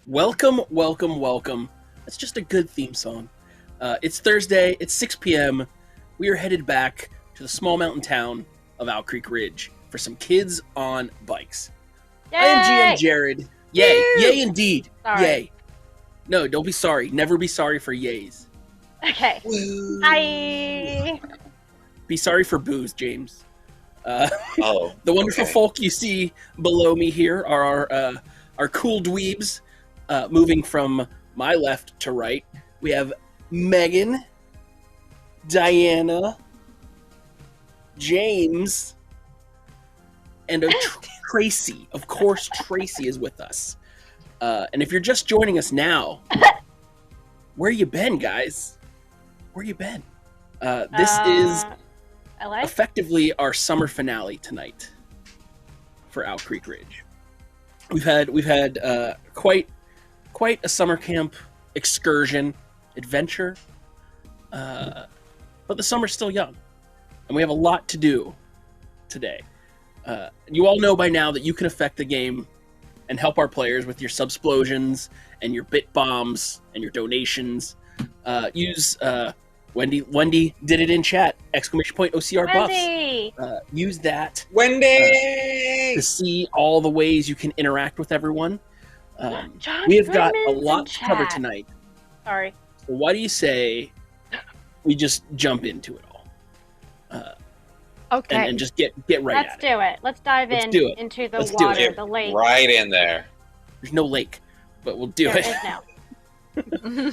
Welcome, welcome, welcome. That's just a good theme song. It's Thursday, it's 6 p.m. We are headed back to the small mountain town of Owl Creek Ridge for some kids on bikes. Yay! I am GM Jared. Yay. Woo! Yay indeed. Sorry. Yay. No, don't be sorry. Never be sorry for yays. Okay. Woo. Hi. Be sorry for booze, James. The wonderful folk you see below me here are our cool dweebs. Moving from my left to right, we have Megan, Diana, James, and Tracy. Of course, Tracy is with us. And if you're just joining us now, where you been, guys? Where you been? This is LA? effectively our summer finale tonight for Owl Creek Ridge. We've had quite a summer camp excursion adventure, but the summer's still young, and we have a lot to do today. You all know by now that you can affect the game and help our players with your subsplosions and your bit bombs and your donations. Use Wendy did it in chat! OCR Wendy! buffs. Use that, Wendy! to see all the ways you can interact with everyone. John We have got a Freeman's lot in to cover chat. tonight. Sorry. So why do you say we just jump into it all? Okay. And just get right Let's at it. do it. Let's dive Let's in do it. into the Let's do it. water, Get the lake. right in there. There's no lake, but we'll do There it. is now.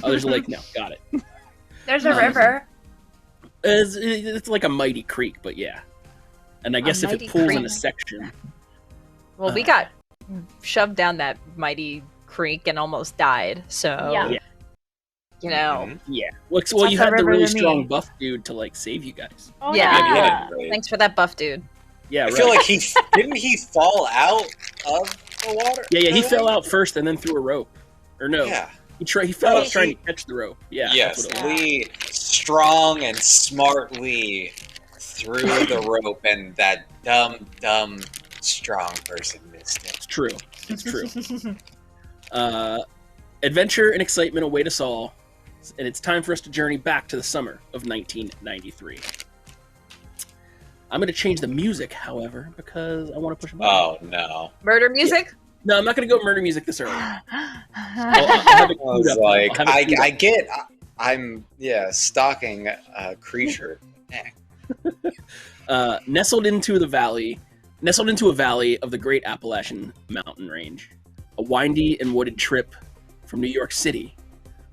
Oh, there's a lake now. Got it. There's a river. It's like a mighty creek, but yeah. And I guess if it mighty pulls in creek. a section, Well, we got shoved down that mighty creek and almost died. So, Yeah. you know, yeah. Well, It's you not the had the river really to me. strong buff dude to like save you guys. Oh, Yeah. Yeah, yeah. really. thanks for that buff, dude. Yeah, I right. feel like didn't he fall out of the water? yeah. He fell out first and then through a rope, or no? Yeah. He fell No, out trying to catch the rope. Yeah. Yes, that's what it was. Lee strong and smartly threw the rope, and that dumb strong person missed it. It's true. It's true. Adventure and excitement await us all, and it's time for us to journey back to the summer of 1993. I'm going to change the music, however, because I want to push a button. Oh no! Murder music? No, I'm not going to go murder music this early. I'll Oh, have it I was queued up. like, I'll have it queued I up. get, I'm stalking a creature. Nestled into a valley of the Great Appalachian Mountain Range, a windy and wooded trip from New York City,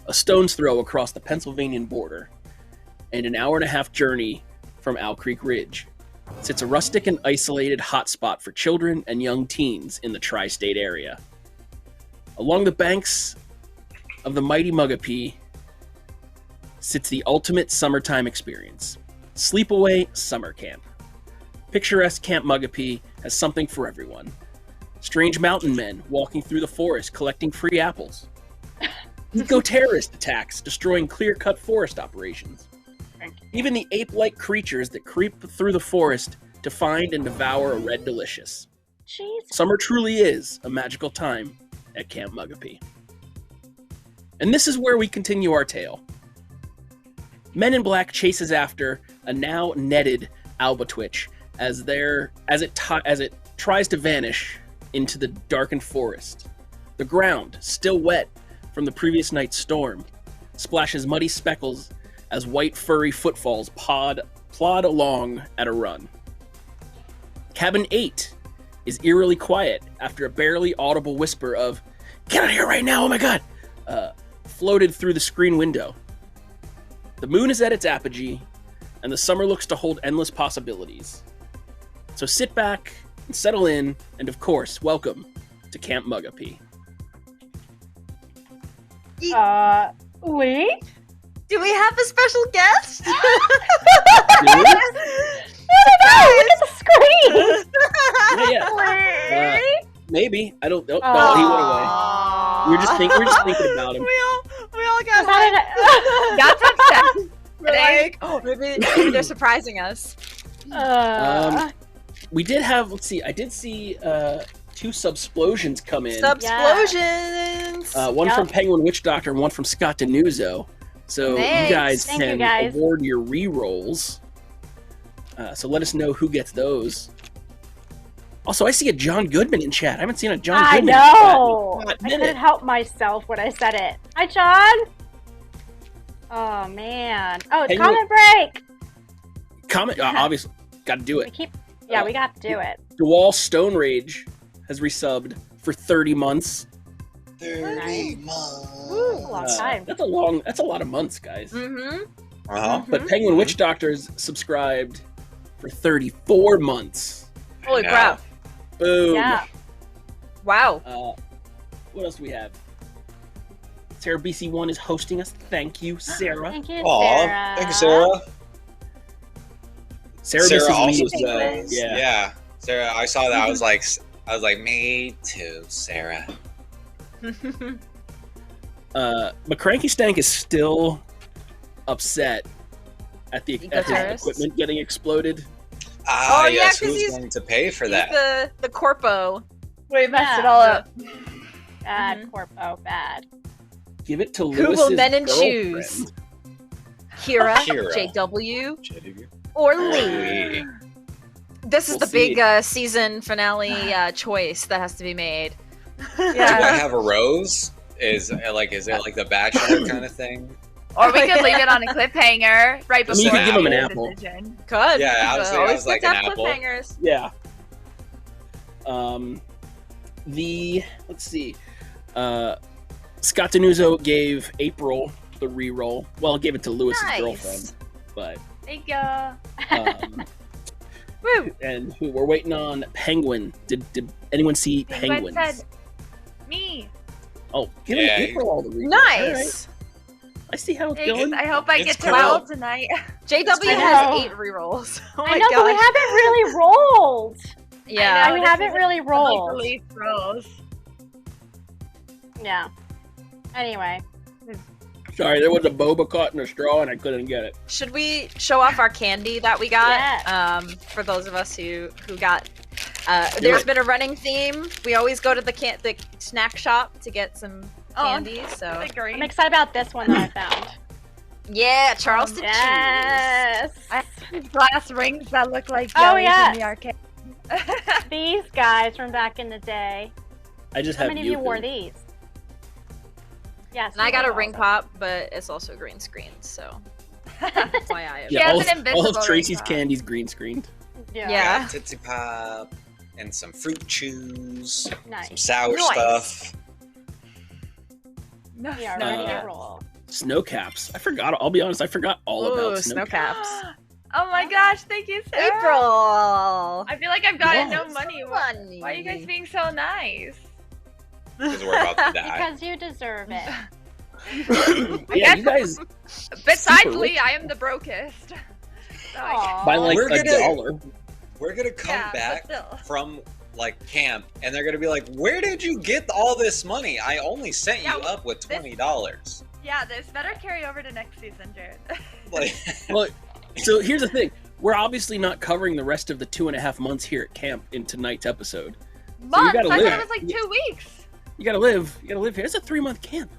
a stone's throw across the Pennsylvanian border, and an hour-and-a-half journey from Owl Creek Ridge, sits a rustic and isolated hotspot for children and young teens in the tri-state area. Along the banks of the mighty Mugapea sits the ultimate summertime experience, Sleepaway Summer Camp. Picturesque Camp Mugapea has something for everyone. Strange mountain men walking through the forest collecting free apples. Eco-terrorist attacks destroying clear-cut forest operations. Even the ape-like creatures that creep through the forest to find and devour a red delicious. Jeez. Summer truly is a magical time at Camp Mugapea. And this is where we continue our tale. Men in Black chases after a now netted albatwitch as it tries to vanish into the darkened forest. The ground, still wet from the previous night's storm, splashes muddy speckles as white furry footfalls plod along at a run. Cabin 8 is eerily quiet after a barely audible whisper of, "Get out of here right now, oh my god!" Floated through the screen window. The moon is at its apogee, and the summer looks to hold endless possibilities. So sit back and settle in, and of course, welcome to Camp Mugapea. Wait. do we have a special guest? Look at the screen. Yeah. Wait. Maybe. I don't know. Oh, he went away. We're just thinking about him. We all got How got upset. We're Like, oh, maybe they're surprising us. We did have, let's see, I did see 2 subsplosions come in. Subsplosions! One Yep. from Penguin Witch Doctor and one from Scott Denuzzo. So Thanks. you guys Thank you, can guys. award your re-rolls. So let us know who gets those. Also, I see a John Goodman in chat. I haven't seen a John I Goodman know. in chat in a I minute. couldn't help myself when I said it. Hi, John. Oh man. Oh, Penguin- comment break. Comment, obviously, got to do We it. keep. Yeah, we got to do it. DeWall Stone Rage has resubbed for 30 months. 30 Woo, months. a long time. That's a lot of months, guys. Mm-hmm. Uh-huh. But Penguin Witch Doctor's subscribed for 34 months. Holy know. crap. Boom. Yeah. Wow. What else do we have? Sarah BC1 is hosting us. Thank you, Sarah. Thank you, Aw, Sarah. thank you, Sarah. Sarah Sarah misses also me. says, Yeah. Sarah, I saw that. I was like, me too, Sarah. McCranky Stank is still upset at the at his Guitarist? equipment getting exploded. Ah, Oh, yeah, yes. 'cause Who's he's- going to pay for He's that? the corpo. We messed it Yeah. all up. Bad Mhm. Corpo, bad. Give it to Who will Lewis's men in girlfriend. shoes? Kira, Kira. JW, JW? or Lee? Lee. This is We'll the see. big season finale choice that has to be made. Do I Yeah. have a rose? Is it like the Bachelor kind of thing? Or we could leave it on a cliffhanger right I mean, you before could give him an the apple. decision. Good. Yeah, I was thinking- I Always was like good to an have apple. cliffhangers. Yeah. Let's see. Scott Denuzzo gave April the re-roll. Well, gave it to Lewis's Nice. girlfriend, but Thank you. Woo. and who we're waiting on Penguin. Did anyone see Penguin Penguins? said me. Oh, giving Yeah, April all the re-rolls. All right. Nice. I see how it's Thanks. going. I hope I It's get to cool. roll tonight. JW I has know. 8 rerolls. Oh I my know, but we gosh. haven't really rolled. Yeah. we this haven't is really like rolled. relief rolls. Yeah. Anyway. Sorry, there was a boba caught in a straw and I couldn't get it. Should we show off our candy that we got? Yes. For those of us who got. There's been a running theme. We always go to the snack shop to get some candy. So The green. I'm excited about this one that I found. yeah, Charleston cheese. Yes. I have glass rings that look like Oh, jellies yes. in the arcade. These guys from back in the day. I just How have many of you Yoo-hoo. wore these? Yes. And I got a ring pop. pop, but it's also green screen. So that's why I. She Yeah, has all, an of- invisible all of ring Tracy's pop. candy's green screened. Yeah. Yeah. Got Tootsie Pop and some fruit chews, some Nice. sour Nice. stuff. No, We are no, ready Uh, to roll. Snow caps. I forgot. I'll be honest. I forgot all Ooh, about snow snow caps. caps. Oh my gosh, thank you, Sarah. April. I feel like I've gotten Yes. no money. Money. Why are you guys being so nice? Because we're about to die. Because you deserve it. Yeah, you guys Besides Super Lee, rich. I am the brokest. So Aw. buy like We're a gonna- dollar. We're gonna come yeah, back but still. from like camp, and they're gonna be like, "Where did you get all this money? I only sent you Yeah, up with $20." Yeah, this better carry over to next season, Jared. Like, Well, so here's the thing. We're obviously not covering the rest of the 2.5 months here at camp in tonight's episode. Months? gotta I live. thought it was like 2 weeks. You gotta live. You gotta live here. It's a 3-month camp.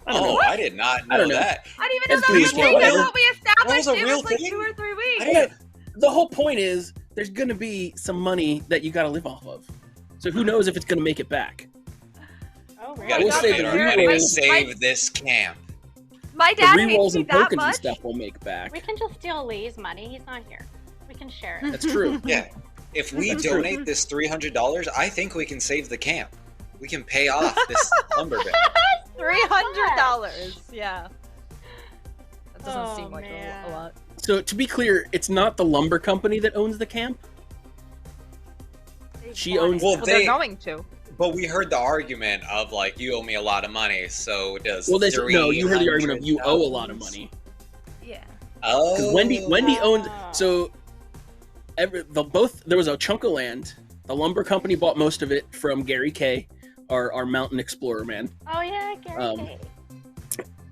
I don't know. oh, I did not I know don't know. that. I didn't even know That's that was pretty a thing. whatever. I thought we established That was a it real was like thing? 2 or 3 weeks. I didn't. The whole point is there's gonna be some money that you gotta live off of. So who knows if it's gonna make it back? Oh, We really? gotta We'll go save get the our re-rolls. money to My- save this camp. My The dad hates rerolls me and that tokens and much. stuff will make back. We can just steal Lee's money. He's not here. We can share it. That's true. Yeah. If we That's true. donate this $300, I think we can save the camp. We can pay off this lumber baron. $300. Yeah. That doesn't Oh, seem like man. a lot. So to be clear, it's not the lumber company that owns the camp. She owns. Well, Well, they. they're going to. But we heard the argument of like, you owe me a lot of money, so does. Well, no. You heard the argument of you owe a lot of $300,000. money. Yeah. Oh. Because Wendy owned. Ah. So there was a chunk of land. The lumber company bought most of it from Gary K, our mountain explorer man, Oh, yeah, Gary. Um,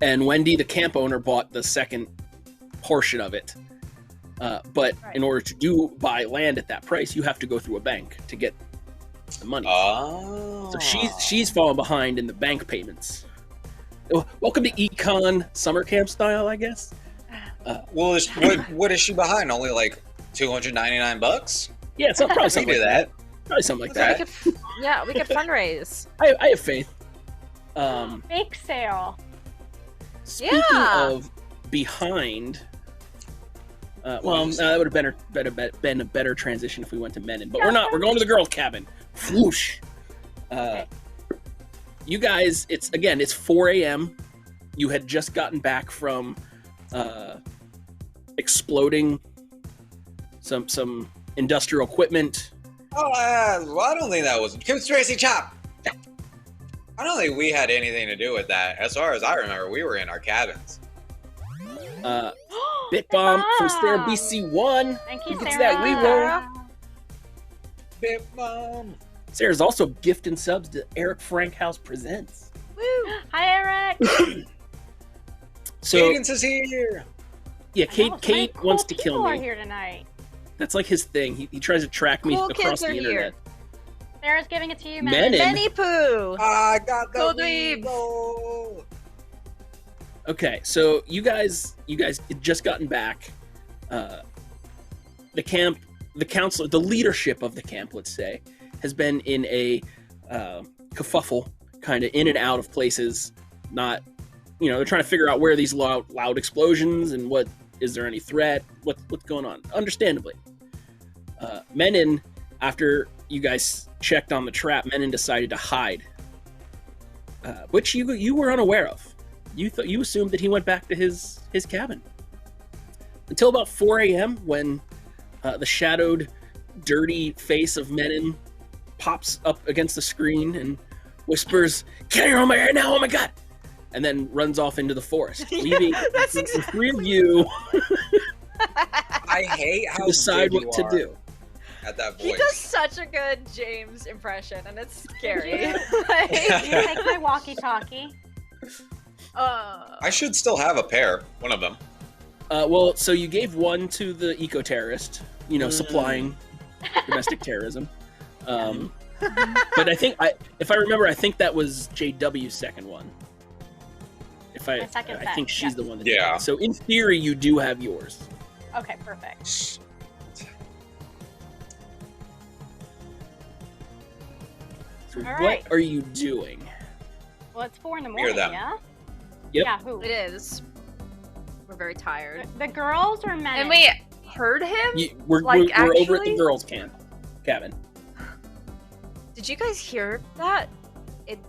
and Wendy, the camp owner, bought the second portion of it. But Right. in order to buy land at that price, you have to go through a bank to get the money. Oh. So she's falling behind in the bank payments. Welcome to Econ summer camp style, I guess. Well, what is she behind? Only like $299? Yeah, so probably We something do like that. Probably something like Okay. that. We could fundraise. I have faith. Bake sale. Speaking Yeah. of behind, that would have been a better transition if we went to Menin, but we're not. We're going to the girls' cabin. Whoosh. You guys, it's 4 a.m. You had just gotten back from exploding some industrial equipment. Oh, well, I don't think that was conspiracy chop. I don't think we had anything to do with that. As far as I remember, we were in our cabins. Bit bomb from Sarah BC1. Thank you, Who gets Sarah. that reroll? Bit bomb. Sarah's also gifting subs to Eric Frankhouse Presents. Woo! Hi, Eric. So Cadence is here. yeah, I know, so many Kate cool wants to kill people are me. here tonight. That's like his thing. He tries to track me Cool across kids the are internet. here. Sarah's giving it to you, Menin. Benny Poo! I got the Cool dweebs. reroll. Okay, so you guys had just gotten back. The camp, the council, the leadership of the camp, let's say, has been in a kerfuffle, kind of in and out of places. Not, they're trying to figure out where these loud explosions and what is there any threat? What's going on? Understandably, Menin, after you guys checked on the trap, Menin decided to hide, which you were unaware of. You assumed that he went back to his cabin until about 4 a.m. when the shadowed, dirty face of Menin pops up against the screen and whispers, "Get here, right now! Oh my god!" and then runs off into the forest, leaving That's the three of you I hate how to decide good what you to are do. at that He voice. does such a good James impression, and it's scary. You take my walkie-talkie. I should still have a pair. One of them. Well, so you gave one to the eco-terrorist, supplying domestic terrorism. But if I remember, I think that was JW's second one. My second I set, think she's yes. the one that Yeah. did it. So in theory, you do have yours. Okay, perfect. So All what right. are you doing? Well, it's 4 in the Hear morning, them. yeah? Yep. Yeah, who? It is. We're very tired. The girls or men? And we heard him? We're over at the actually? girls' cabin. Did you guys hear that? It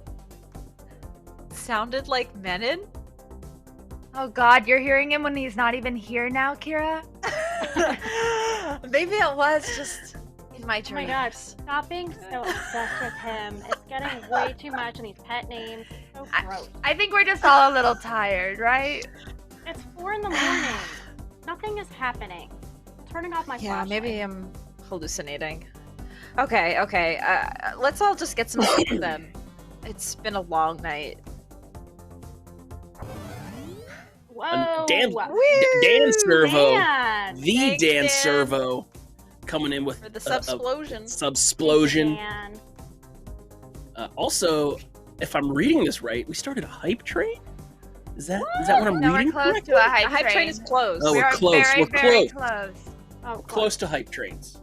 sounded like Menin. Oh god, you're hearing him when he's not even here now, Kira? Maybe it was just in my dreams. Oh my god, stop being so obsessed with him. It's getting way too much and these pet names. So gross. I think we're just all a little tired, right? It's 4 in the morning. Nothing is happening. I'm turning off my Yeah, flashlight. maybe I'm hallucinating. Okay. Let's all just get some sleep then. It's been a long night. Whoa. Dan Woo! Servo, Dan. the Thanks, Dan Dan. Servo, coming in with For the a subsplosion. subsplosion. Dan. Also, if I'm reading this right, we started a hype train. Is that what I'm No, we're reading close correctly? to a The hype hype train train. is closed. Oh, we we're are close, very, we're very close. close. Oh, Close to hype trains.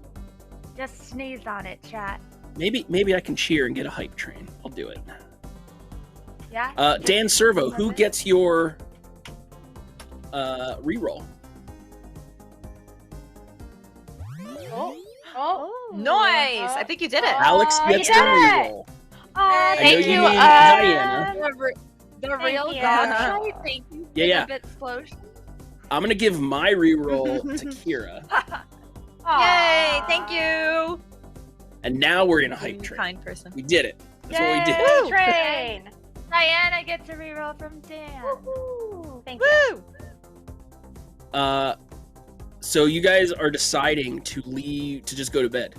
Just sneeze on it, chat. Maybe I can cheer and get a hype train. I'll do it. Yeah? Dan Servo, who gets your reroll? Oh. Nice! I think you did it. Alex you gets did the it! reroll. Oh, I know Thank you you, mean Diana. The real you. God. Thank you for Yeah. the explosion. I'm gonna give my reroll to Kira, Yay! Thank you. and now we're in a hype train. Kind person. We did it. That's what we did. Yay, Woo! train. Diana gets a reroll from Dan. Woohoo. Thank you. Woo! So you guys are deciding to leave to just go to bed.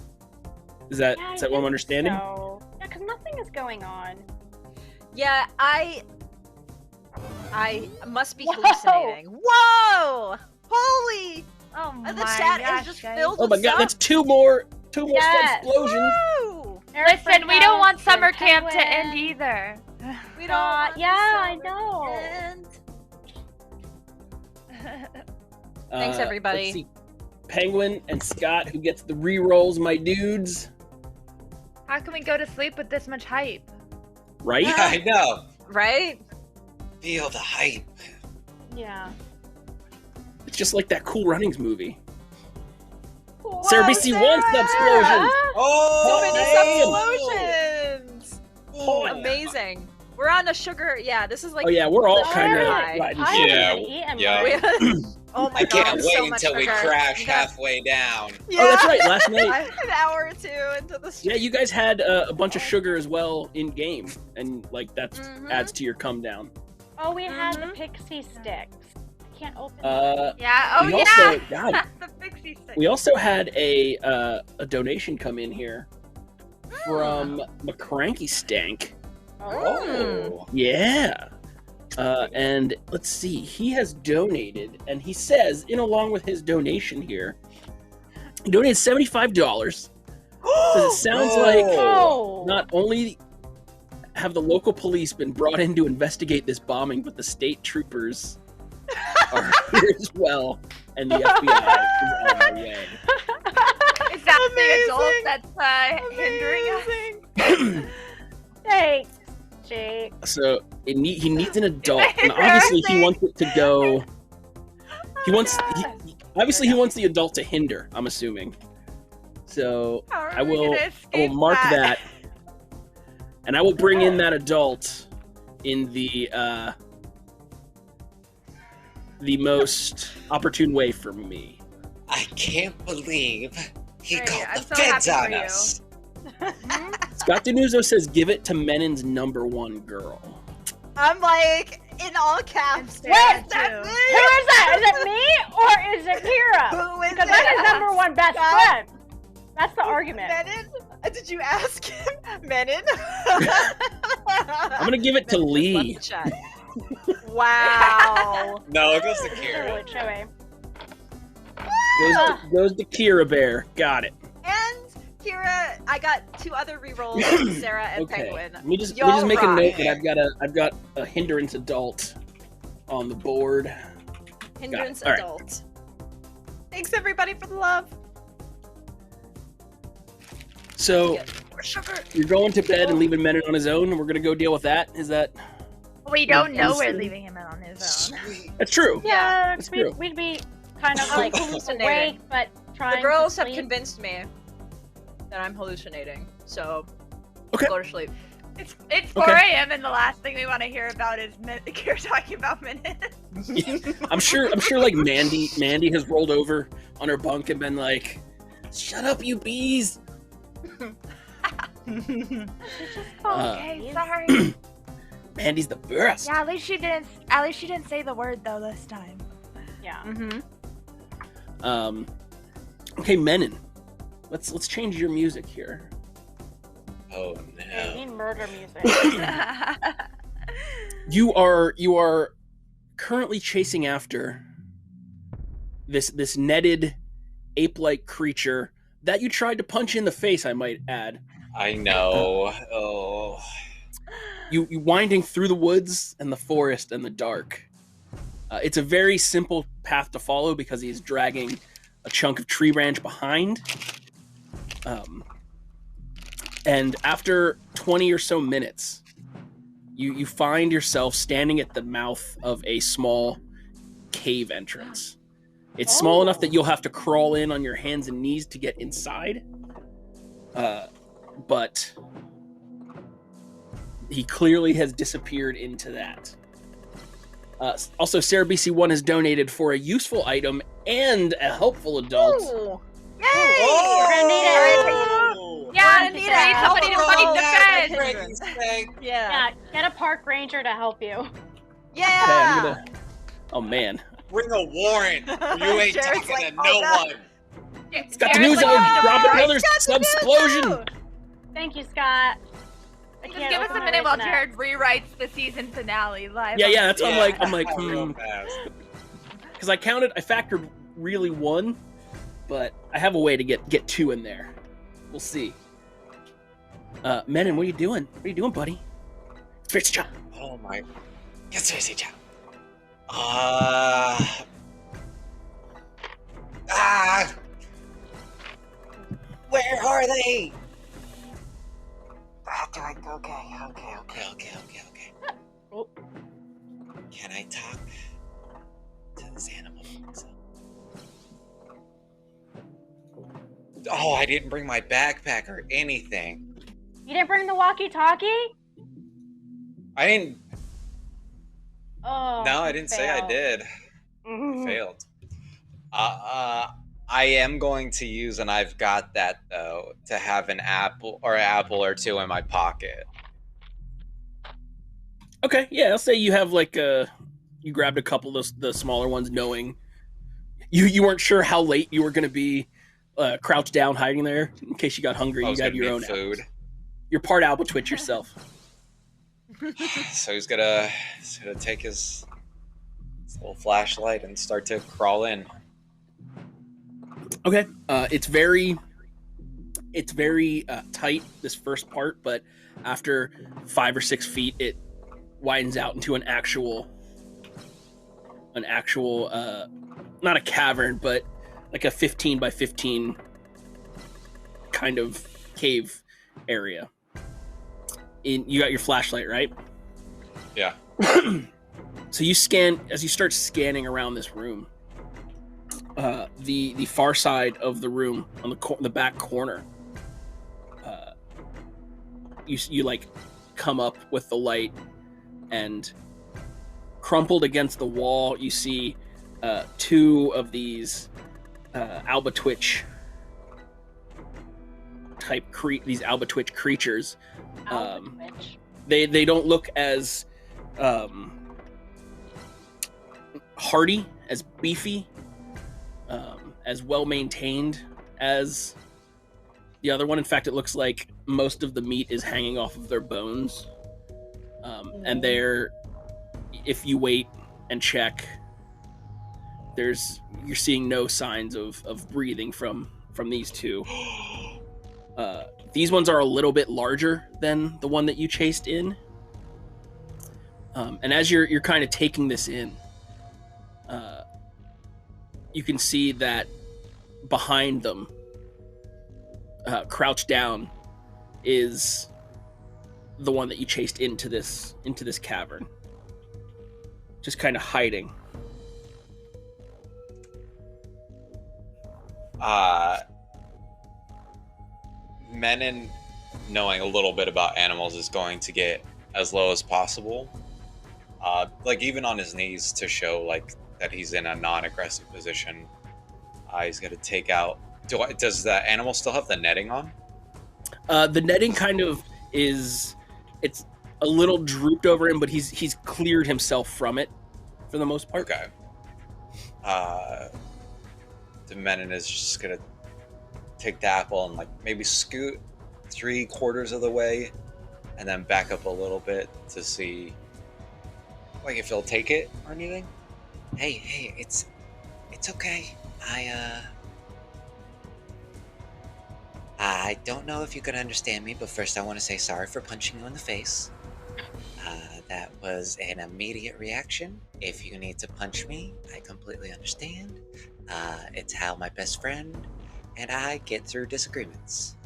Is that Yeah, what I'm understanding? So. Yeah, because nothing is going on. Yeah, I must be Whoa! hallucinating. Whoa! Holy! Oh my The chat gosh, is just guys. filled Oh my with god, that's two more Yes. explosions. Woo! Listen, we don't want summer camp to Penguin. end either. We don't. want Yeah, I summer know. to end. Thanks, everybody. Let's see. Penguin and Scott, who gets the re-rolls, my dudes. How can we go to sleep with this much hype? Right? I know. Right? Feel the hype. Yeah. It's just like that Cool Runnings movie. Whoa, Sarah BC wants the explosions. Oh, So many explosions! Oh, Amazing. We're on a sugar. Yeah, this is like. Oh yeah, we're all the kind of sugar high. riding. I Yeah, haven't even eaten yeah. much. Oh my I god! can't so wait much until we sugar. crash We got- halfway down. Yeah. Oh, that's right. Last night, An hour or two into the. yeah, you guys had a bunch of sugar as well in game, and like that Mhm. adds to your come down. Oh, we had the Mhm. pixie sticks. I can't open them. Yeah. Oh We yeah. also- God. the pixie stick. We also had a donation come in here from McCranky Stank. Oh. Yeah. And let's see, he has donated, and he says, in along with his donation here, he donated $75. Says it sounds like Oh. not only have the local police been brought in to investigate this bombing, but the state troopers are here as well, and the FBI is on their way. Is that the adult that's hindering us? Thanks, Jake. So he needs an adult, and obviously he wants it to go. He wants obviously he wants the adult to hinder. I'm assuming. So How are I we will gonna I will escape mark that, and I will bring in that adult in the most opportune way for me. I can't believe he Great, called I'm the so feds happy on for you. us. Scott Denuzo says, "Give it to Menin's #1 girl." I'm like in all caps. And Sarah, Wait, is that too. me? Who is that? Is it me or is it Kira? Who is Because it? I'm his #1 best Scott? friend. That's the argument. Menin? Did you ask him? Menin? I'm gonna give it to Lee. Wow. No, it goes to Really Kira. chewy. Goes to Kira Bear. Got it. And Kira, I got 2 other rerolls, Sarah and Okay. Penguin. Let me just Y'all make a rock. note that I've got a hindrance adult on the board. Hindrance All right. adult. Thanks everybody for the love. So More sugar. you're going to bed and leaving Menon on his own, and we're gonna go deal with that. Is that? We don't know we're Understood. leaving him on his own. Sweet. That's true. Yeah, That's true. we'd be kind of like Hallucinating. awake, but trying The girls to have sleep. convinced me that I'm hallucinating, so Okay. go to sleep. It's 4 a.m. and the last thing we want to hear about is Kira talking about minutes. I'm sure. Like Mandy has rolled over on her bunk and been like, "Shut up, you bees." Okay, sorry. Mandy's the best. Yeah, at least she didn't. At least she didn't say the word though this time. Yeah. Mm-hmm. Okay, Menon. Let's change your music here. Oh I need no. murder music. You are currently chasing after this netted ape-like creature that you tried to punch in the face, I might add. I know. Oh. You winding through the woods and the forest and the dark. It's a very simple path to follow because he's dragging a chunk of tree branch behind. And after 20 or so minutes, you find yourself standing at the mouth of a small cave entrance. It's small enough that you'll have to crawl in on your hands and knees to get inside. But he clearly has disappeared into that. Also, Sarah BC1 has donated for a useful item and a helpful adult. Ooh. Yay! Oh! We're gonna need it. Yeah, We're need gonna need somebody to fight the feds. Frankie's thing. Yeah. Yeah, get a park ranger to help you. Yeah. Okay, I'm gonna. Oh man, Bring a warrant. You ain't Jared's talking like, to oh, no God. one. it's got the news on. Drop another subsplosion. Thank you, Scott. I Just can't give us open a my minute while internet. Jared rewrites the season finale live. Yeah, that's what Yeah. I'm like, Real fast. because I factored really 1, but I have a way to get 2 in there. We'll see. Menon, what are you doing? What are you doing, buddy? It's Fitzy Chan. Oh my. It's Fitzy Chan. Where are they? Okay. Oh. Can I talk to this animal? Oh, I didn't bring my backpack or anything. You didn't bring the walkie-talkie? I didn't. Oh. No, I didn't say I did. I failed. I am going to use, and I've got that though, to have an apple or two in my pocket. Okay, yeah, I'll say you have like you grabbed a couple of the smaller ones, knowing you weren't sure how late you were going to be crouched down, hiding there in case you got hungry. You got your own food. apples. You're part Alba Twitch yourself. So he's gonna take his little flashlight and start to crawl in. Okay, it's very tight, this first part, but after 5 or 6 feet, it widens out into an actual not a cavern, but like a 15 by 15 kind of cave area. You got your flashlight, right? Yeah. So you start scanning around this room. The far side of the room, on the back corner, you like come up with the light, and crumpled against the wall, you see 2 of these Alba Twitch type these Alba Twitch creatures. They don't look as hardy, as beefy, as well maintained as the other one. In fact, it looks like most of the meat is hanging off of their bones, and if you wait and check, you're seeing no signs of breathing from these 2. These ones are a little bit larger than the one that you chased in, and as you're kind of taking this in, you can see that behind them, crouched down, is the one that you chased into this cavern, just kind of hiding. Menon, knowing a little bit about animals, is going to get as low as possible, like even on his knees, to show like that he's in a non-aggressive position. He's going to take out. Does the animal still have the netting on? The netting kind of it's a little drooped over him, but he's cleared himself from it for the most part. Okay. The Menon is just going to take the apple and like maybe scoot 3/4 of the way, and then back up a little bit to see like if he'll take it or anything. Hey, it's okay. I don't know if you can understand me, but first I want to say sorry for punching you in the face. That was an immediate reaction. If you need to punch me, I completely understand. It's how my best friend and I get through disagreements.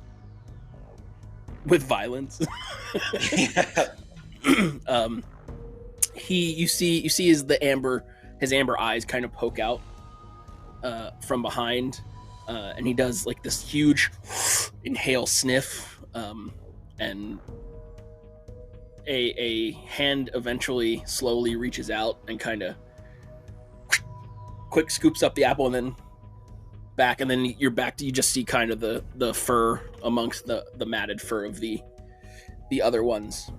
With violence. You see his amber eyes kind of poke out from behind, and he does like this huge inhale sniff, and a hand eventually slowly reaches out and kind of quick scoops up the apple, and then back, and then you're back to, you just see kind of the fur amongst the matted fur of the other ones.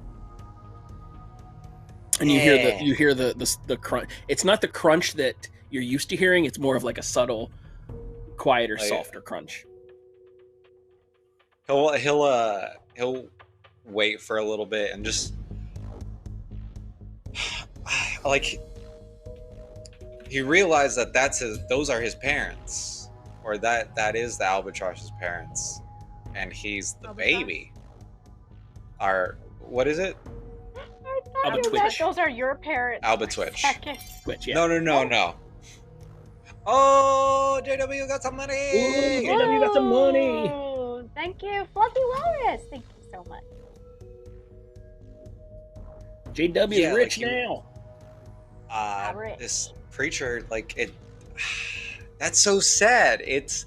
And you hear the crunch. It's not the crunch that you're used to hearing. It's more of like a subtle, quieter, softer crunch. He'll wait for a little bit and just like he realized that those are his parents, or that is the albatross's parents, and he's the baby. our what is it? I thought Alba you Twitch. meant those are your parents. Alba for a Twitch. second. Twitch, yeah. No. Oh, JW got some money. Ooh, JW got some money. Ooh, thank you, Fluffy Walrus. Thank you so much. JW Yeah, is rich like you- now. Rich. This creature, like it. That's so sad. It's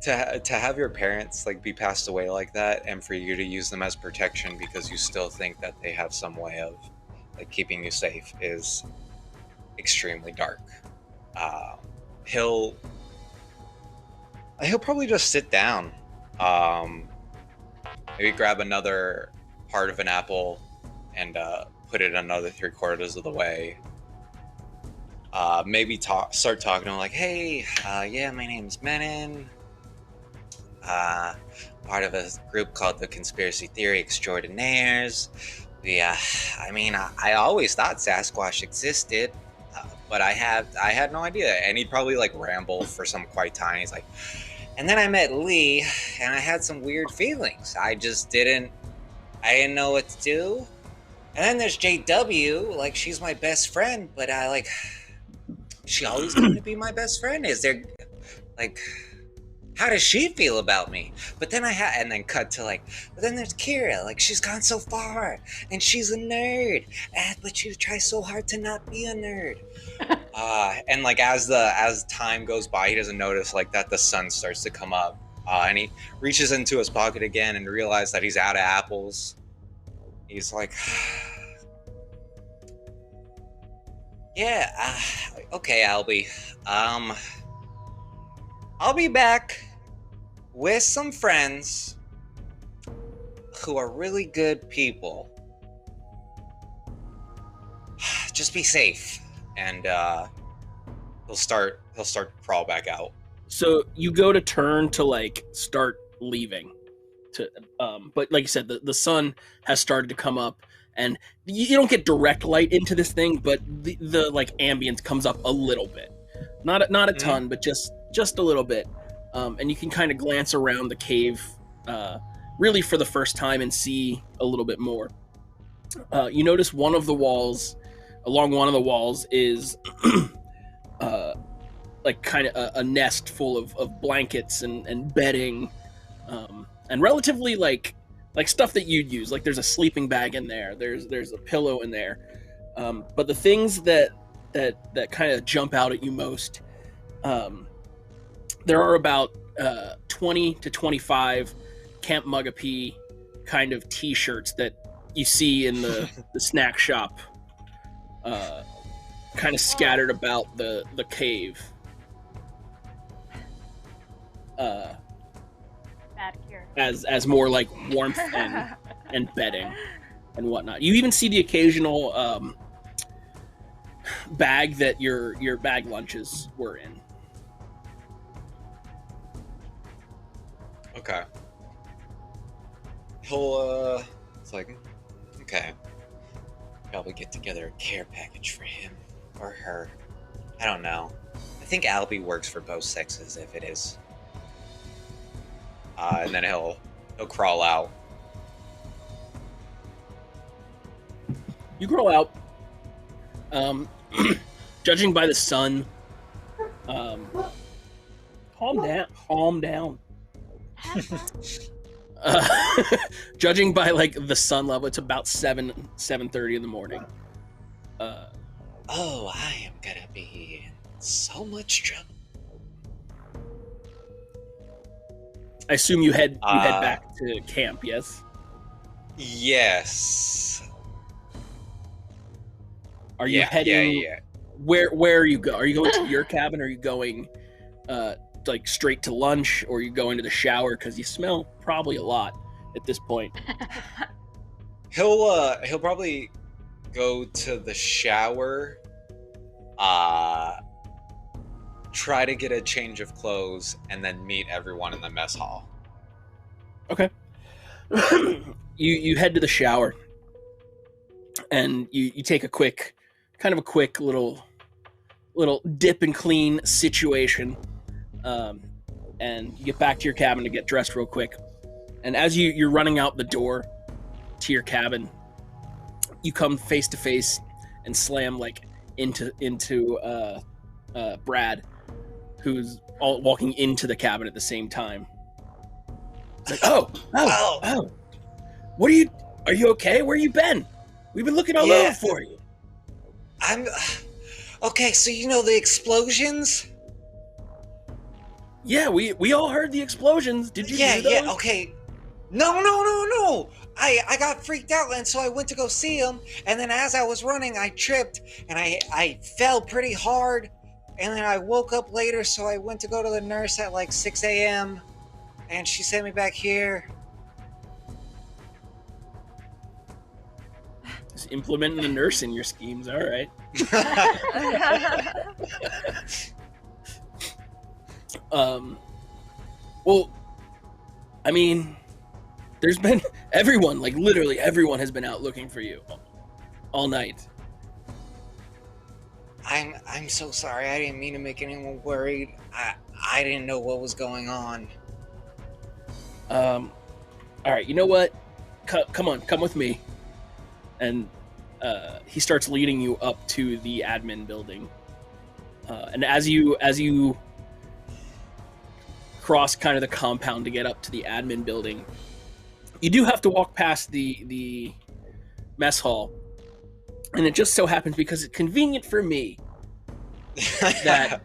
to have your parents like be passed away like that, and for you to use them as protection because you still think that they have some way of like keeping you safe is extremely dark. He'll probably just sit down, maybe grab another part of an apple and put it another 3/4 of the way. Maybe start talking to him like, hey, yeah, my name's Menon. Part of a group called the Conspiracy Theory Extraordinaires. I always thought Sasquatch existed, but I had no idea. And he'd probably like ramble for some quite time. He's like, and then I met Lee, and I had some weird feelings. I didn't know what to do. And then there's JW, like she's my best friend, but she always going to be my best friend? Is there, like, how does she feel about me? But then and then cut to like, but then there's Kira, like she's gone so far, and she's a nerd, but she tries so hard to not be a nerd. And like as time goes by, he doesn't notice like that the sun starts to come up, and he reaches into his pocket again and realizes that he's out of apples. He's like, yeah, okay, Albie. I'll be back with some friends who are really good people. Just be safe, and he'll start to crawl back out. So you go to turn to like start leaving, but like you said, the sun has started to come up, and you don't get direct light into this thing, but the like ambience comes up a little bit, not a ton, but just a little bit, and you can kind of glance around the cave, really for the first time and see a little bit more. You notice along one of the walls is like kind of a nest full of blankets and bedding, and relatively like stuff that you'd use. Like there's a sleeping bag in there, there's a pillow in there, but the things that kind of jump out at you most, there are about 20 to 25 Camp Mugapea kind of t-shirts that you see in the snack shop, kind of scattered about the cave. Bad cure. As more like warmth and bedding and whatnot. You even see the occasional bag that your bag lunches were in. Okay. It's like, okay. Probably get together a care package for him or her. I don't know. I think Albie works for both sexes if it is. And then he'll crawl out. You crawl out. Judging by the sun, calm down. Judging by like the sun level, it's about 7:30 in the morning. Oh, I am gonna be in so much trouble. I assume you head back to camp, yes? Yes. Are you heading? Yeah. Where are you going? Are you going to your cabin? Or are you going like straight to lunch, or are you going to the shower? Because you smell probably a lot at this point. He'll probably go to the shower, try to get a change of clothes, and then meet everyone in the mess hall. Okay. You head to the shower, and you take a quick little dip and clean situation, and you get back to your cabin to get dressed real quick. And as you're running out the door to your cabin, you come face to face and slam like into Brad, who's all walking into the cabin at the same time. It's like, oh, what are you okay? Where you been? We've been looking all over for you. I'm okay. So you know the explosions? Yeah, we all heard the explosions. Did you hear those? Yeah, okay. No. I got freaked out, and so I went to go see him, and then as I was running, I tripped, and I fell pretty hard, and then I woke up later, so I went to go to the nurse at like 6 a.m., and she sent me back here. Just implementing the nurse in your schemes, all right. Well, I mean, there's been everyone, like literally everyone has been out looking for you all night. I'm so sorry. I didn't mean to make anyone worried. I didn't know what was going on. All right, you know what? Come on, come with me. And he starts leading you up to the admin building. And as you cross kind of the compound to get up to the admin building, you do have to walk past the mess hall. And it just so happens, because it's convenient for me, that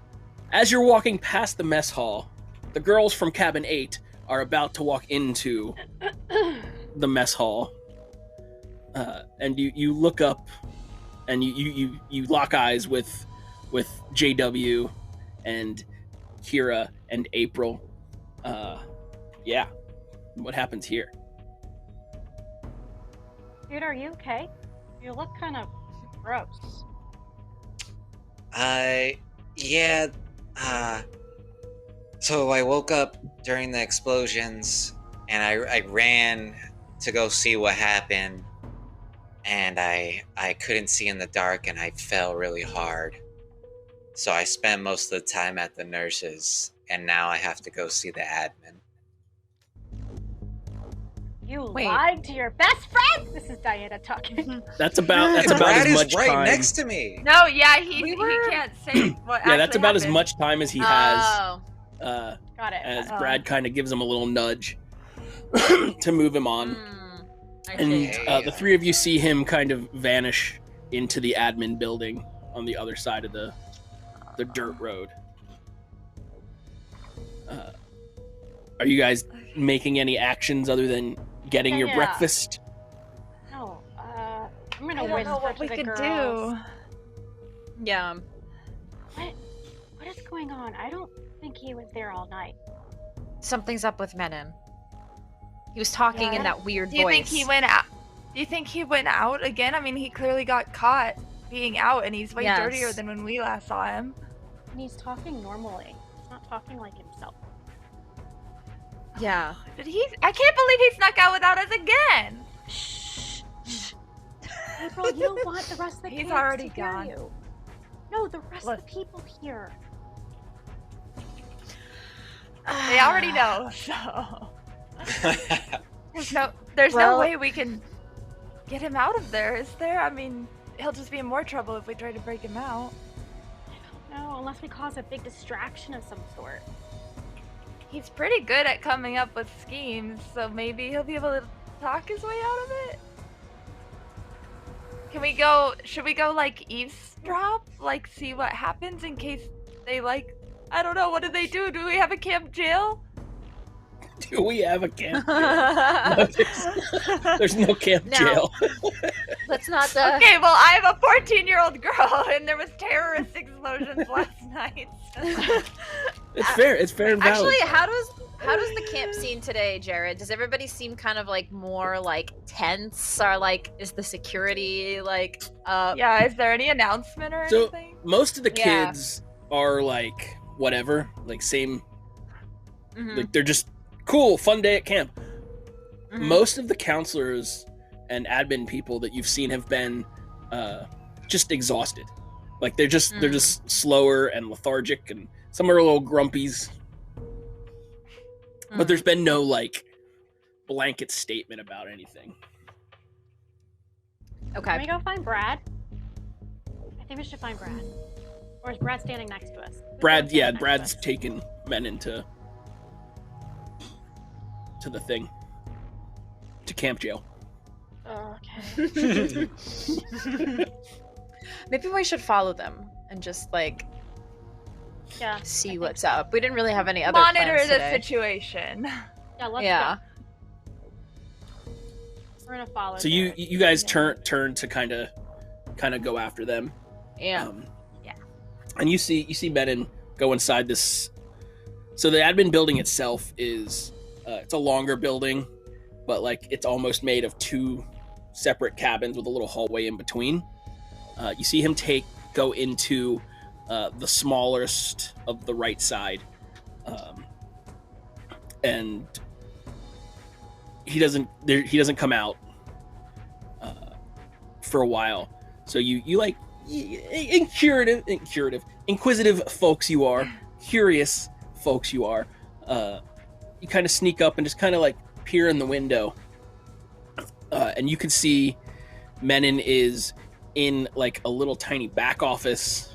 as you're walking past the mess hall, the girls from cabin 8 are about to walk into the mess hall. And you look up and you lock eyes with JW and Kira and April. Yeah. What happens here? Dude, are you okay? You look kind of gross. Yeah. So I woke up during the explosions, and I ran to go see what happened, and I couldn't see in the dark, and I fell really hard. So I spent most of the time at the nurse's, and now I have to go see the admin. You lied to your best friend? This is Diana talking. That's about Brad as much is right time. next to me. No, yeah, he can't say what Yeah, that's actually about as happened. much time as he has. Oh. Got it. As Brad kind of gives him a little nudge to move him on. I And see. the three of you see him kind of vanish into the admin building on the other side of the dirt road. Are you guys making any actions other than getting your Yeah. breakfast? No, I'm gonna I don't know whisper what to we the could girls. do. Yeah. What is going on? I don't think he was there all night. Something's up with Menon. He was talking in that weird Do you voice. think he went out? Do you think he went out again? I mean, he clearly got caught being out, and he's way Yes. dirtier than when we last saw him. And he's talking normally. He's not talking like himself. Yeah. Did he? I can't believe he snuck out without us again. Shh. April, you don't want the rest of the He's camp already to hear gone. you. No, the rest Look. of the people here. They already know, so there's no Well- way we can get him out of there, is there? I mean, he'll just be in more trouble if we try to break him out. No, unless we cause a big distraction of some sort. He's pretty good at coming up with schemes, so maybe he'll be able to talk his way out of it. Should we go like eavesdrop? Like see what happens in case they I don't know, what do they do? Do we have a camp jail? Do we have a camp jail? No, there's no camp No. jail. Let's not. Okay, well, I'm a 14-year-old girl, and there was terrorist explosions last night. It's fair. It's fair and valid. Actually, how does the camp scene today, Jared? Does everybody seem kind of like more like tense, or like is the security like Yeah, is there any announcement or So anything? most of the Yeah. kids are like whatever, like same, Mhm. like they're just cool, fun day at camp. Mhm. Most of the counselors and admin people that you've seen have been just exhausted. Like they're just slower and lethargic, and some are little grumpies. but there's been no like blanket statement about anything. Can Okay. we go find Brad? I think we should find Brad. Or is Brad standing next to us? Who's Brad, standing yeah, next to Brad's us? taken Menon to the thing, to camp jail. Okay. Maybe we should follow them and just like Yeah. I see think what's so. up. We didn't really have any other Monitor plans the today. situation. Yeah, let's Yeah. go. We're gonna follow. So Derek. you guys Yeah. turn to kind of go after them. Yeah. Yeah. And you see Menon go inside this. So the admin building itself is it's a longer building, but like it's almost made of two separate cabins with a little hallway in between. You see him go into the smallest of the right side, and he doesn't come out for a while. So you like inquisitive folks you are, curious folks you are. You kind of sneak up and just kind of like peer in the window, and you can see Menon is in like a little tiny back office,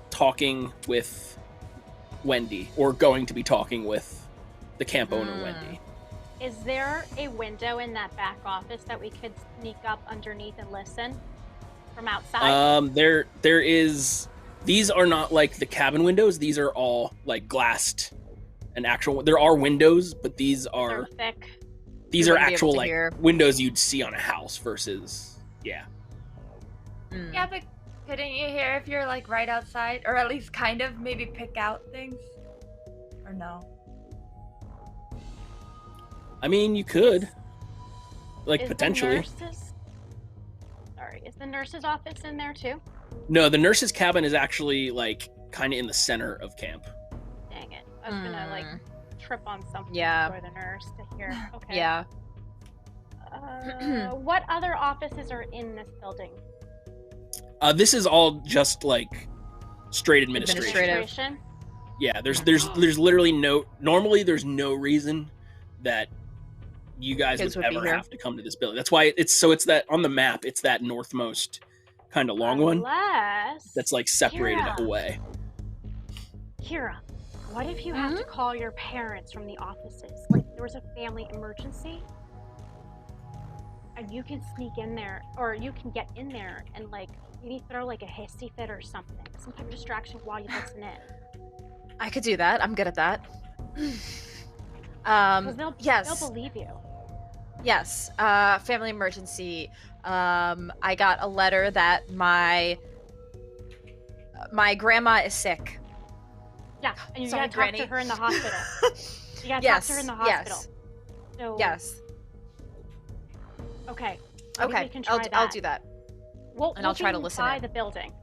talking with Wendy, or going to be talking with the camp owner, Wendy. Is there a window in that back office that we could sneak up underneath and listen from outside? There is. These are not like the cabin windows. These are all like glassed and actual. There are windows, but these They're are thick. these You are wouldn't be able actual to like hear. windows you'd see on a house versus Yeah, but couldn't you hear if you're like right outside, or at least kind of maybe pick out things? Or no? I mean, you could like Is potentially. Is the nurse's office in there too? No, the nurse's cabin is actually like kind of in the center of camp. Dang it! I was gonna like trip on something Yeah. for the nurse to hear. Okay. Yeah. What other offices are in this building? This is all just like straight administration. Administrative. Yeah, there's literally normally there's no reason that you guys Kids would would be ever here. have to come to this building. That's why it's that on the map, it's that northmost kind of long one Unless that's like separated Kira. away. Kira, what if you have to call your parents from the offices? Like there was a family emergency, and you can sneak in there, or you can get in there and like maybe throw like a hissy fit or something, some type of distraction while you listen in. I could do that. I'm good at that. 'Cause Yes. they'll believe you. Yes. Family emergency. I got a letter that my grandma is sick. Yeah, and you Sorry, gotta talk to Granny. her in the hospital. You gotta Yes. talk to her in the hospital. Yes. So, Yes. Okay. Maybe Okay. we can try I'll do that. We'll and I'll try to be listen inside in. the building.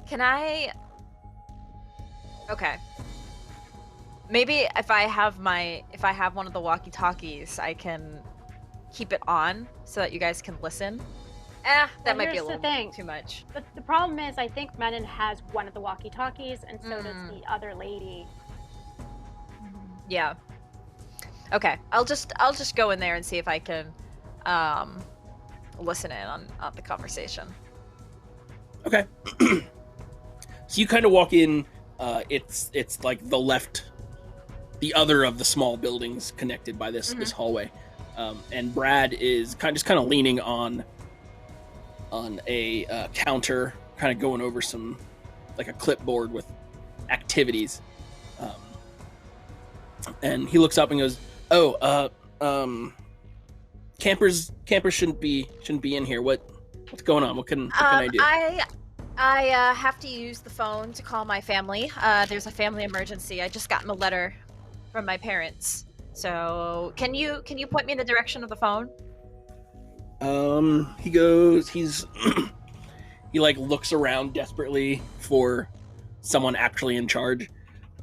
Can I? Okay. Maybe if I have one of the walkie-talkies, I can keep it on so that you guys can listen. That Well, might be a here's the little thing. too much. But the problem is, I think Menon has one of the walkie-talkies, and so does Mm. the other lady. Yeah. Okay. I'll just go in there and see if I can listen in on the conversation. Okay. So you kind of walk in. It's like the other of the small buildings connected by this hallway, and Brad is kind of leaning on a counter, kind of going over some like a clipboard with activities, and he looks up and goes, "Oh, campers shouldn't be in here. What's going on? What can I do?" I have to use the phone to call my family. There's a family emergency. I just gotten a letter from my parents. So can you point me in the direction of the phone? He like looks around desperately for someone actually in charge,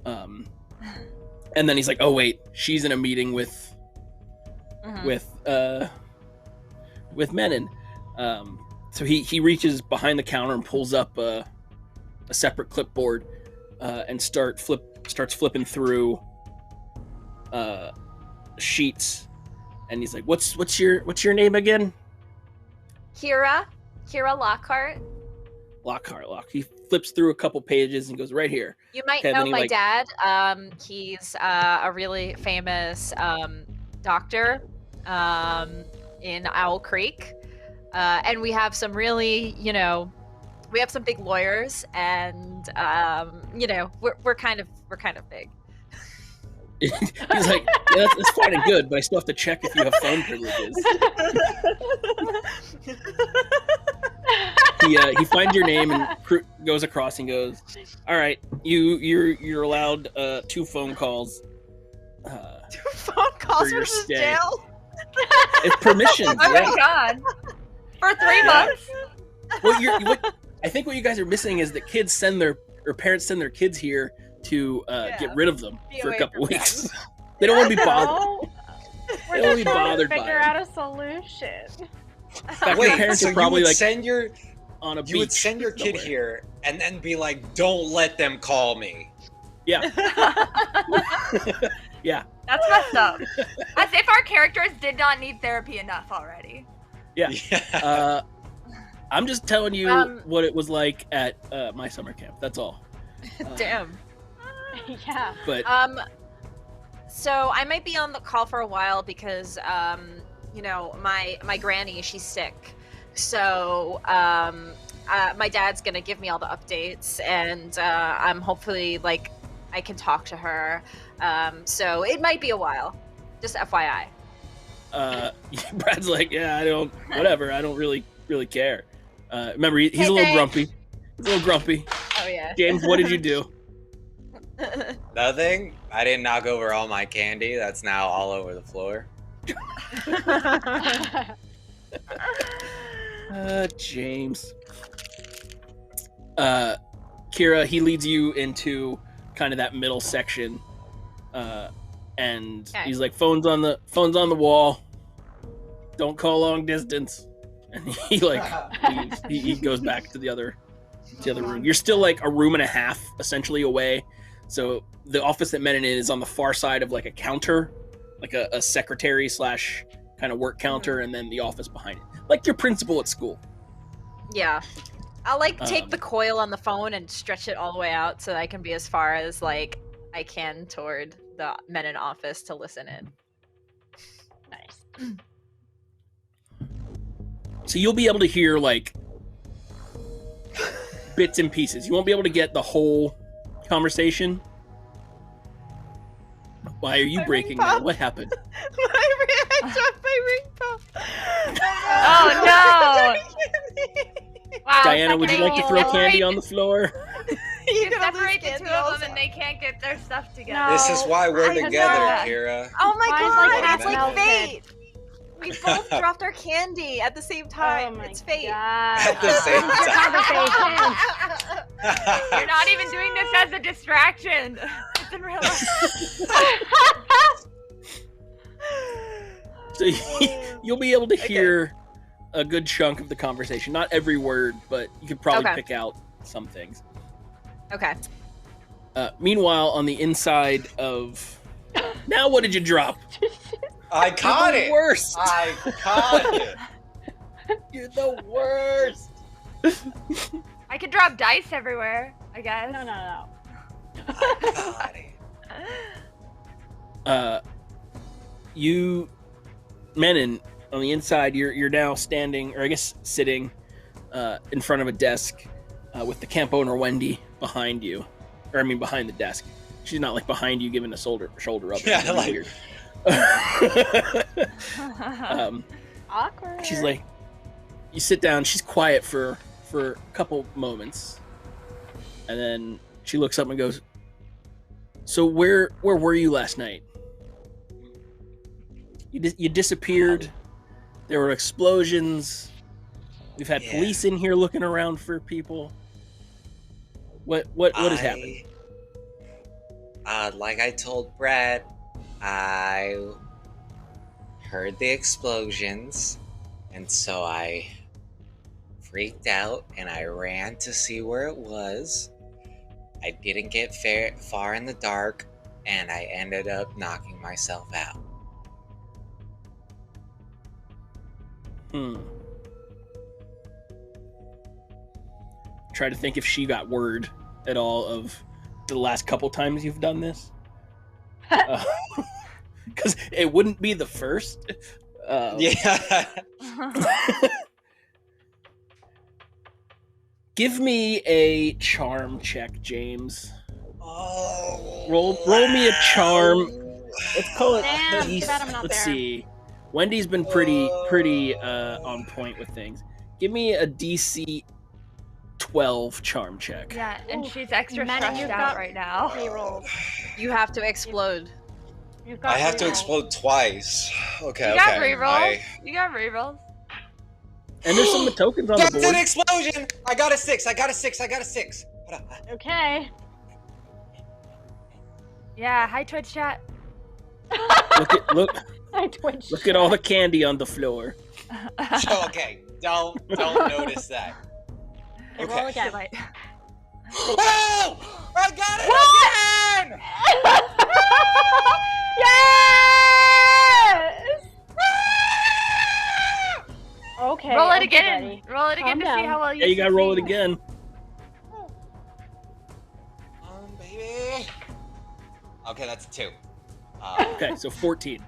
and then he's like, "Oh wait, she's in a meeting with Menon." So he reaches behind the counter and pulls up a separate clipboard, and starts flipping through sheets, and he's like, "What's your name again?" Kira Lockhart. Lockhart. He flips through a couple pages and goes, "Right here." You might Okay, know then he, my like- dad. He's a really famous doctor in Owl Creek, and we have some really, we have some big lawyers, and we're kind of big. He's like, "Yeah, that's fine and good, but I still have to check if you have phone privileges." He finds your name and goes across and goes, "All right, you're allowed 2 phone calls." 2 phone calls For your versus stay. jail. It's permissions. Oh Yeah. my god. For 3 months? I think what you guys are missing is that parents send their kids here to get rid of them Be for a away couple from weeks. They don't want to be bothered. No, we're They don't just be trying to bothered by figure it. out a solution. In fact, your Wait, parents so are probably you would like send your on a beach. you would send your kid somewhere. here and then be like, "Don't let them call me." Yeah. Yeah. That's messed up. As if our characters did not need therapy enough already. Yeah. I'm just telling you what it was like at my summer camp. That's all. Damn. Yeah. But So I might be on the call for a while because, my granny, she's sick. So my dad's gonna give me all the updates, and I'm hopefully I can talk to her. So it might be a while. Just FYI. Brad's like, "Yeah, I don't really care." Remember, he's Hey, a little thanks. grumpy. He's a little grumpy. Oh yeah. James, what did you do? Nothing. I didn't knock over all my candy. That's now all over the floor. James. Kira, he leads you into kind of that middle section, and Okay. he's like, "Phone's on the wall. Don't call long distance." And he leaves. He goes back to the other room. You're still like a room and a half essentially away. So the office that Menon is on the far side of like a counter, like a secretary / kind of work counter, and then the office behind it, like your principal at school. Yeah. I'll take the Um, coil on the phone and stretch it all the way out so that I can be as far as I can toward the Menon office to listen in. Nice. So you'll be able to hear like bits and pieces. You won't be able to get the whole conversation. Why are you My breaking ring now? pop. What happened? I dropped my ring pop. Oh, Wow, Diana, would you like to throw separate- candy on the floor? You gonna lose separate the candy 2 of also. them and they can't get their stuff together. No. This is why we're I know. together, Kira. Oh my Mine's god, like half it's like melted. fate. We both dropped our candy at the same time. Oh my It's fate. God. At the same This is your time. conversation. You're not even doing this as a distraction. It's in real life. So you'll be able to hear a good chunk of the conversation. Not every word, but you could probably Okay. pick out some things. Okay. Meanwhile, on the inside of... Now what did you drop? I caught You're the it. worst. I caught it. You're the worst. I could drop dice everywhere, I guess. No. I caught it. You, Menon, on the inside, you're now standing, or I guess sitting, in front of a desk, with the camp owner Wendy behind you, or I mean behind the desk. She's not like behind you, giving a shoulder up. Yeah, It's like- weird. Awkward. She's like, you sit down. She's quiet for a couple moments, and then she looks up and goes, "So where were you last night? You disappeared. There were explosions. We've had Yeah. police in here looking around for people. What has happened?" Like I told Brad, I heard the explosions, and so I freaked out and I ran to see where it was. I didn't get far in the dark, and I ended up knocking myself out. Try to think if she got word at all of the last couple times you've done this. Because it wouldn't be the first. Yeah. Give me a charm check, James. Oh. Roll me a charm. Let's call it. Damn, too bad I'm not Let's there. see. Wendy's been pretty on point with things. Give me a DC 12 charm check. Yeah, and Ooh, she's extra Manon, stressed you've out got right now. Rerolls. You have to explode. You've got I have to rerolls. explode twice. Okay, You got okay. rerolls. You got rerolls. And there's some of the tokens on the That's board. an explosion! I got a 6. Hold on. Okay. Yeah, hi Twitch chat. Look I twitched. at all the candy on the floor. Okay, don't notice that. Okay, roll Okay. again. Oh! I got it again! Yes! Okay. Roll it okay, again. buddy. Roll it again Calm to see down. how well you Yeah, you gotta roll it succeed. again. Baby. Okay, that's a 2. Okay, so 14.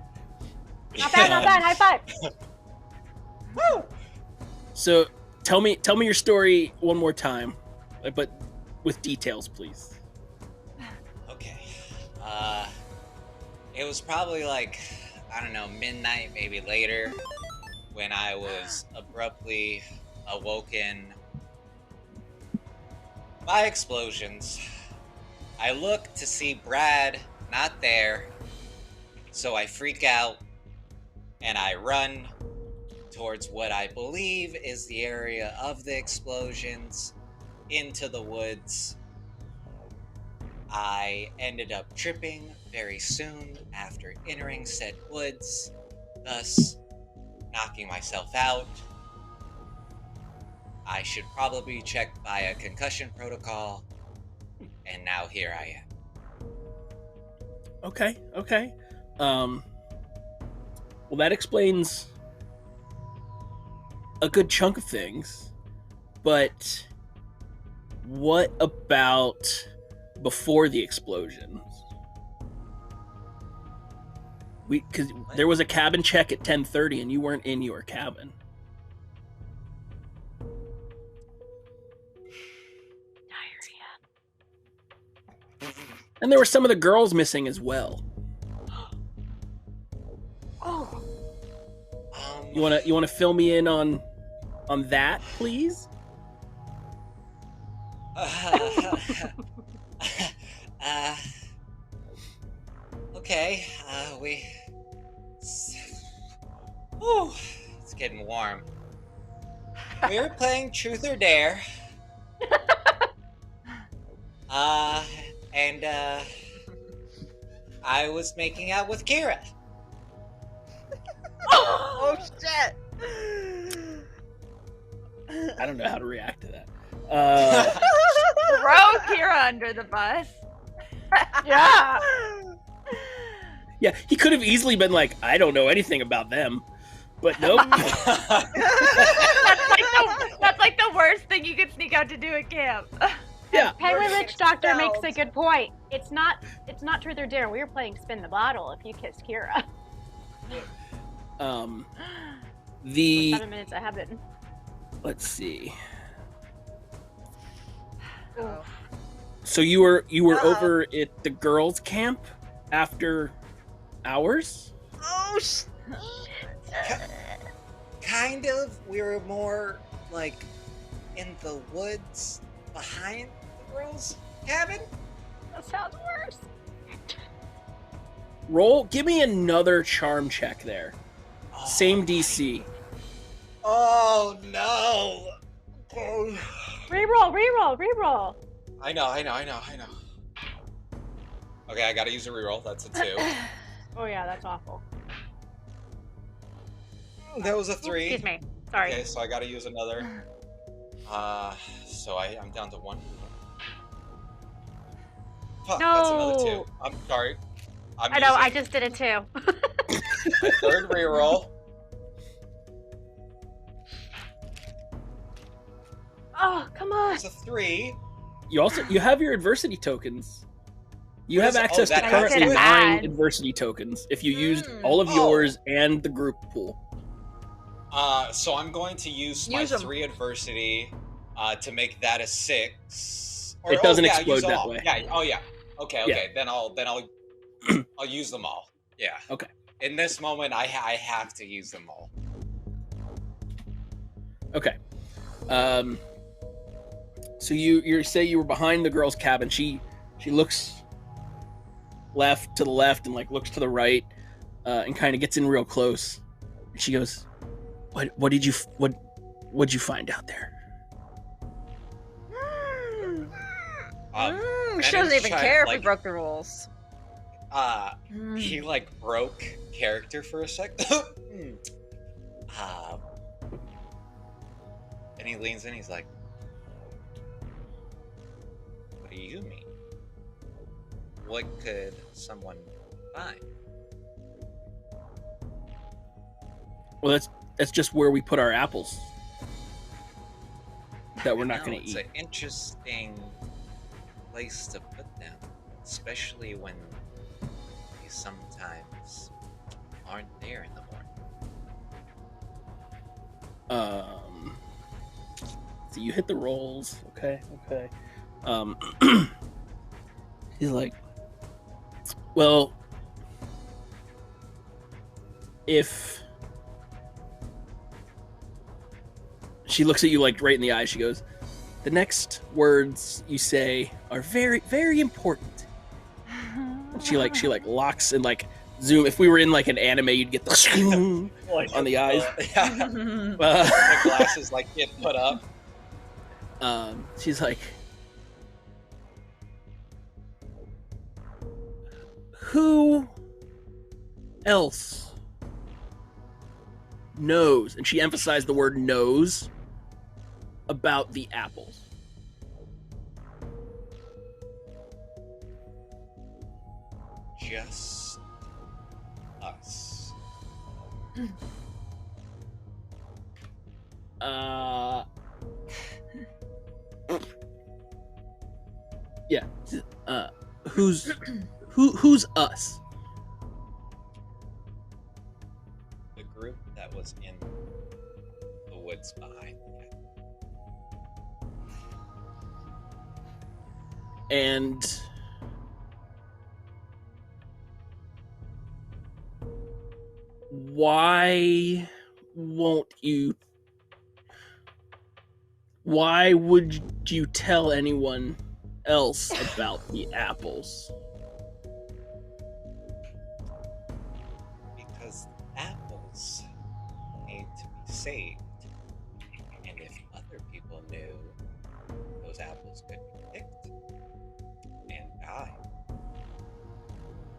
Not bad, not bad. High five. Woo! So tell me your story one more time, but with details, please. Okay. It was probably like, I don't know, midnight, maybe later, when I was abruptly awoken by explosions. I look to see Brad not there, so I freak out and I run towards what I believe is the area of the explosions into the woods. I ended up tripping very soon after entering said woods, thus knocking myself out. I should probably be checked by a concussion protocol, and now here I am. Okay. Well, that explains a good chunk of things, but what about before the explosions? Because there was a cabin check at 10:30, and you weren't in your cabin. And there were some of the girls missing as well. Oh. You wanna fill me in on that, please? Okay, Whew, it's getting warm. We were playing Truth or Dare. And I was making out with Kira. Oh shit! I don't know how to react to that. Throw Kira under the bus. Yeah. Yeah, he could have easily been like, I don't know anything about them. But nope. That's like the worst thing you could sneak out to do at camp. Yeah. Penguin Witch Doctor makes a expelled. good point. It's not truth or dare. We were playing spin the bottle if you kissed Kira. The 7 minutes of heaven. let's see. Oh. So you were over at the girls' camp after hours? Oh Kind of. We were more like in the woods behind the girls' cabin. That sounds worse. Give me another charm check there. Same DC. Oh no! Oh. Reroll. I know. Okay, I gotta use a reroll. That's a 2. Oh yeah, that's awful. That was a 3. Excuse me. Sorry. Okay, so I gotta use another. So I'm down to 1. Fuck, that's another 2. No. I'm sorry. I know, I just did it too. my 3rd reroll. Oh, come on. It's a 3. You have your adversity tokens. You What have is it? access Oh, to that currently adds- 9 adds. adversity tokens if you used all of Oh. yours and the group pool. So I'm going to use my Use 'em. 3 adversity to make that a 6. It doesn't use explode them that all. way. Yeah. Oh yeah. Okay. Yeah. Okay. Then I'll I'll use them all. Yeah. Okay. In this moment, I have to use them all. Okay. So you say you were behind the girl's cabin. She looks to the left and like looks to the right, and kind of gets in real close. She goes, "What'd you find out there?" She doesn't even Menon's care if we like, broke the rules. He like broke character for a sec. And he leans in. He's like, "What do you mean? What could someone find?" Well, that's just where we put our apples that we're not No, going to it's eat. an interesting place to put them, especially when they sometimes aren't there in the morning. So you hit the rolls. Okay. He's like, well, if she looks at you like right in the eye, she goes, the next words you say are very, very important. And she locks and like zoom. If we were in like an anime, you'd get the on the eyes. The glasses like get put up. She's like, who else knows, and she emphasized the word knows, about the apples? Just us. Yeah. Who's us? The group that was in the woods behind. And why would you tell anyone else about the apples? Because apples need to be saved. And if other people knew, those apples could be picked and die.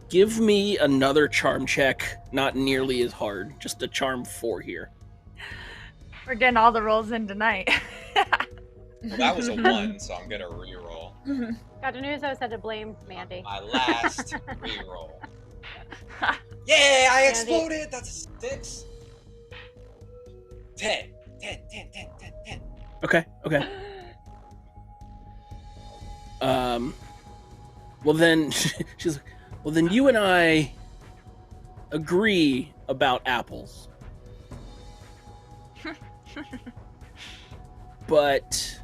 Give me another charm check, not nearly as hard, just a charm 4 here. We're getting all the rolls in tonight. Well, that was a 1, so I'm gonna reroll. Got news I said to blame Mandy. My last reroll. Yeah, I Mandy. exploded! That's a 6. 10. Okay. Well then, she's like, well then you and I agree about apples. But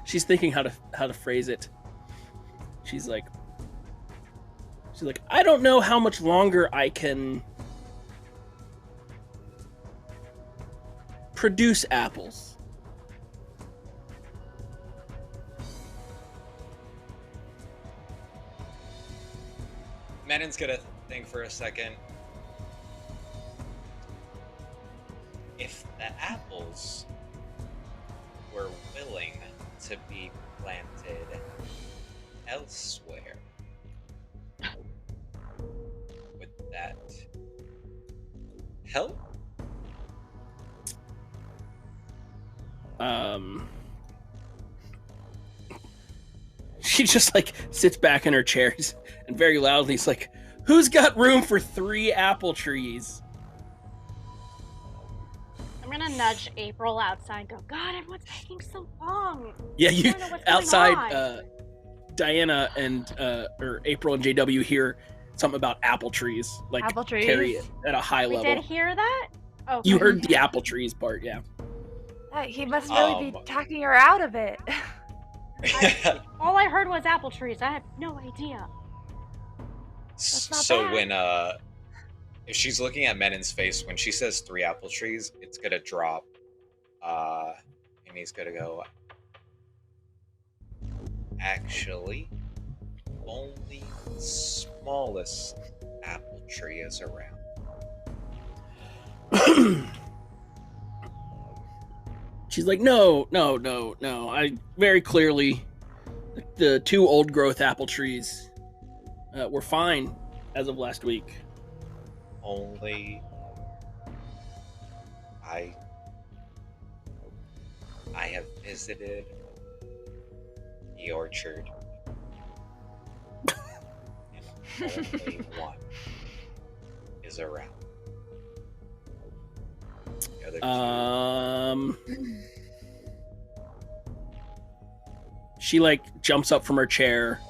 she's thinking how to phrase it. She's like, I don't know how much longer I can produce apples. Menon's gonna think for a second. If the apples were willing to be planted elsewhere, would that help? she just like sits back in her chair and very loudly is like, "Who's got room for 3 apple trees?" I'm gonna nudge April outside and go, God, everyone's taking so long. Yeah, I you don't know what's going outside. on." Diana and or April and JW hear something about apple trees, like Apple trees? carry it at a high We level. did hear that? Oh, You heard the apple trees part, yeah. He must really be talking her out of it. all I heard was apple trees. I had no idea. not So bad. when if she's looking at Menon's face when she says 3 apple trees, it's gonna drop. And he's gonna go. Actually, only the smallest apple tree is around. She's like, no. I very clearly, the 2 old growth apple trees were fine as of last week. Only I have visited the orchard. And only one is around. The other two, She like jumps up from her chair,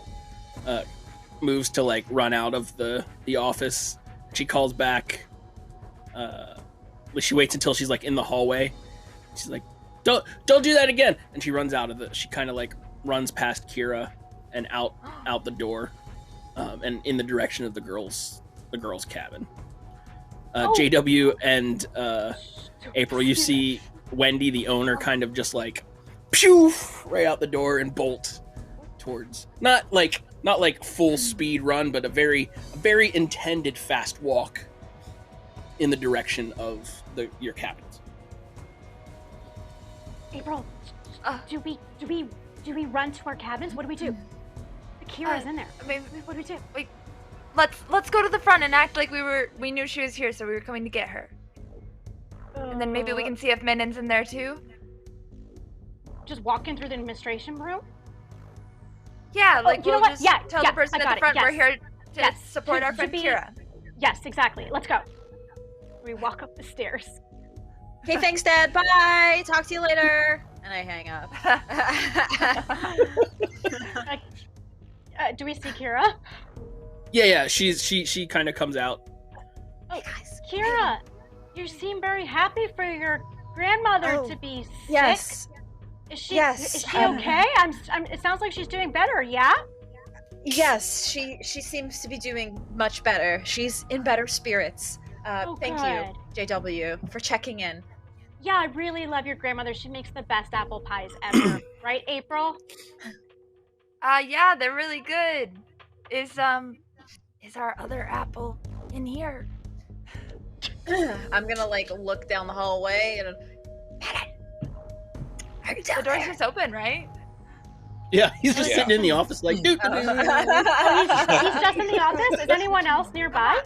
moves to like run out of the office. She calls back. She waits until she's like in the hallway. She's like, don't do that again. And she runs out of she kind of like runs past Kira and out the door, and in the direction of the girls' cabin. JW and April, you see Wendy, the owner, kind of just like pew right out the door and bolt towards not like full speed run, but a very intended fast walk in the direction of your cabins. April, do we run to our cabins? What do we do? Kira's in there. I mean, what do we do? Wait, let's go to the front and act like we knew she was here, so we were coming to get her. And then maybe we can see if Menon's in there too. Just walk in through the administration room? Yeah, like you know we'll what? just tell the person I at got the front it. we're Yes. here to Yes. support our friend Kira. Yes, exactly. Let's go. We walk up the stairs. Okay, thanks, Dad. Bye. Talk to you later. And I hang up. Do we see Kira? Yeah. She kind of comes out. Oh, Kira, you seem very happy for your grandmother to be sick. Yes. Is she Yes, okay? It sounds like she's doing better. Yeah. Yes, she seems to be doing much better. She's in better spirits. Thank you, JW, for checking in. Yeah, I really love your grandmother. She makes the best apple pies ever. Right, April? Yeah, they're really good. Is our other apple in here? I'm gonna like look down the hallway and The door's just open, right? Yeah, he's just sitting in the office like, dude. He's just in the office? Is anyone else nearby?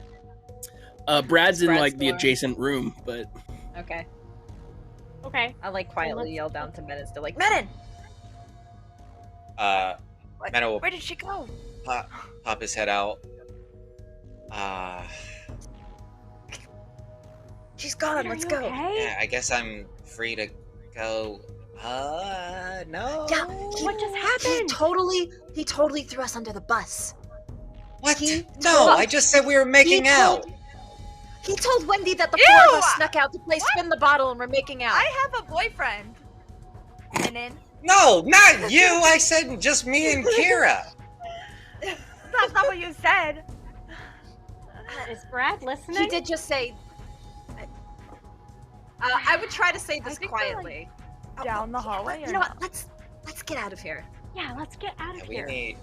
Brad's in like the door. adjacent room, but Okay. Okay. I like quietly let's yell down to Menon still like, Menon! Menon will Where did she go? pop his head out. She's gone, Are let's you go. okay? Yeah, I guess I'm free to go. No. Yeah, What just happened? He totally threw us under the bus. What? He No, told- I just said we were making out. He told Wendy that the Ew! four of us snuck out to play spin the bottle and we're making out. I have a boyfriend. Menon. No, not you. I said just me and Kira. That's not what you said. Is Brad listening? He did just say. I would try to say I this think we're, quietly. Down the hallway. You or know not? what? Let's get out of here. Yeah, let's get out of We here. need.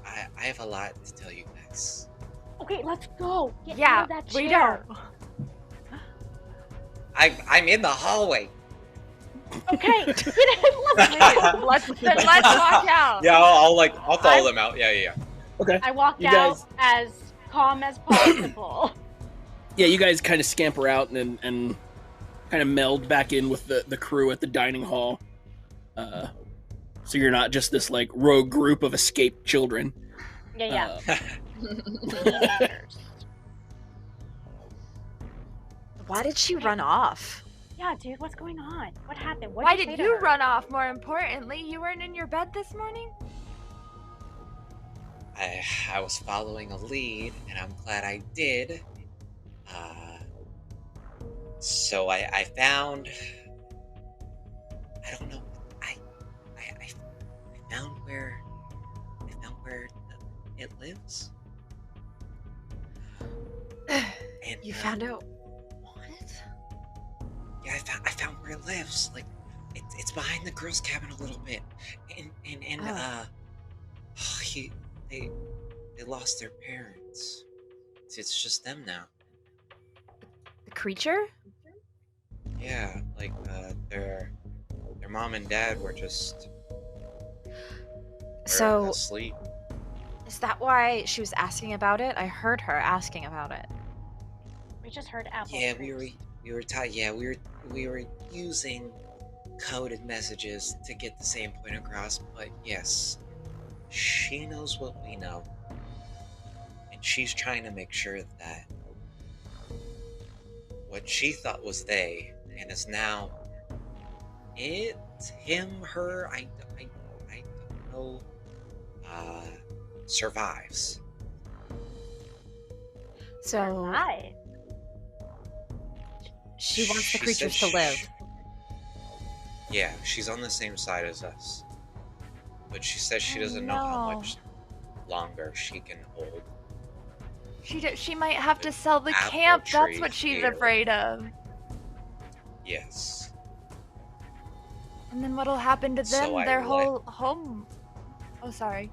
I have a lot to tell you guys. Okay, let's go. Get out Yeah, of that we chair. don't. I'm in the hallway. Okay, get in. Let's Then let's walk out. Yeah, I'll follow them out. Yeah. okay. I walked You out guys- as calm as possible. Yeah, you guys kind of scamper out and kind of meld back in with the crew at the dining hall. So you're not just this like rogue group of escaped children. Yeah. Teenagers. Why did she run off? Yeah, dude, what's going on? What happened? Why did you run off? More importantly, you weren't in your bed this morning? I was following a lead, and I'm glad I did. So I found. I don't know. I found where. It lives. And You found out what? Yeah, I found where it lives. Like, it's behind the girls' cabin a little bit, and they lost their parents. It's just them now. The creature? Yeah, like their mom and dad were just So asleep. is that why she was asking about it? I heard her asking about it. We just heard apple. Yeah, trees. we were using coded messages to get the same point across, but yes, she knows what we know. And she's trying to make sure that what she thought was they and is now it, him, her, I don't know, survives. So Hi. she wants the She creatures said to live. Yeah, she's on the same side as us. But she says she doesn't know how no. much longer she can hold. She might have to sell the Apple camp. That's tree what she's here. afraid of. Yes. And then what'll happen to them? So I Their let- whole home. Oh, sorry.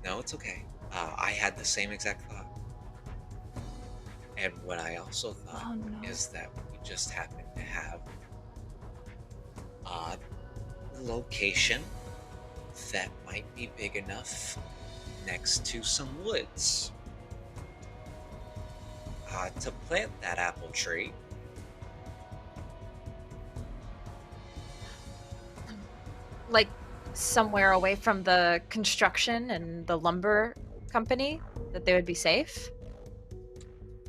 No, it's okay. I had the same exact thought. And what I also thought Oh, no. is that we just happen to have a location that might be big enough next to some woods to plant that apple tree. Like somewhere away from the construction and the lumber company that they would be safe.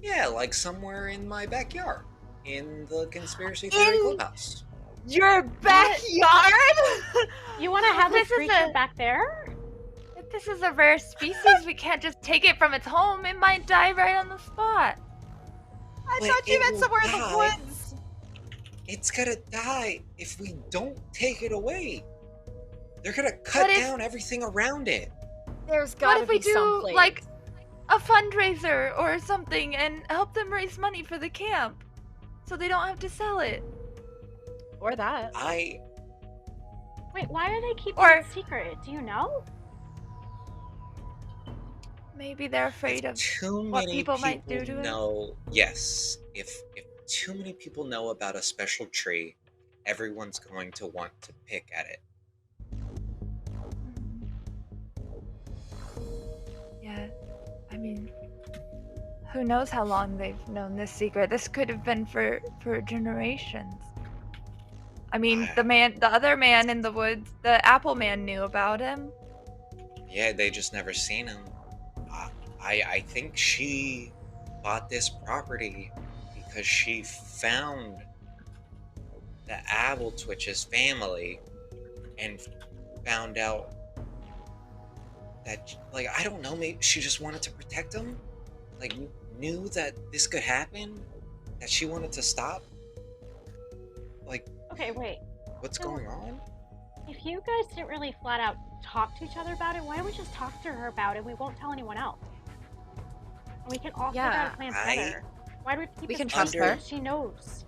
Yeah, like somewhere in my backyard, in the conspiracy theory In- clubhouse. Your backyard? You want to have this This is creature a- back there? If this is a rare species, we can't just take it from its home. It might die right on the spot. I But thought you it meant will somewhere in the die. woods. It's gonna die if we don't take it away. They're gonna cut What if- down everything around it. There's What gotta if we be do, someplace. like, a fundraiser or something and help them raise money for the camp so they don't have to sell it? Or that. Wait, why do they keep Or- it secret? Do you know? Maybe they're afraid If of too what many people might do to it? know. Yes, if too many people know about a special tree, everyone's going to want to pick at it. Yeah, I mean, who knows how long they've known this secret? This could have been for generations. I mean, the other man in the woods, the apple man knew about him. Yeah, they just never seen him. I think she bought this property because she found the Apple Twitch's family and found out that, like, I don't know, maybe she just wanted to protect them? Like, knew that this could happen? That she wanted to stop? Like, Okay, wait. what's So- going on? If you guys didn't really flat out talk to each other about it, why don't we just talk to her about it? We won't tell anyone else. And we can all figure out a plan together. Why do we keep We it can secret? trust her. She knows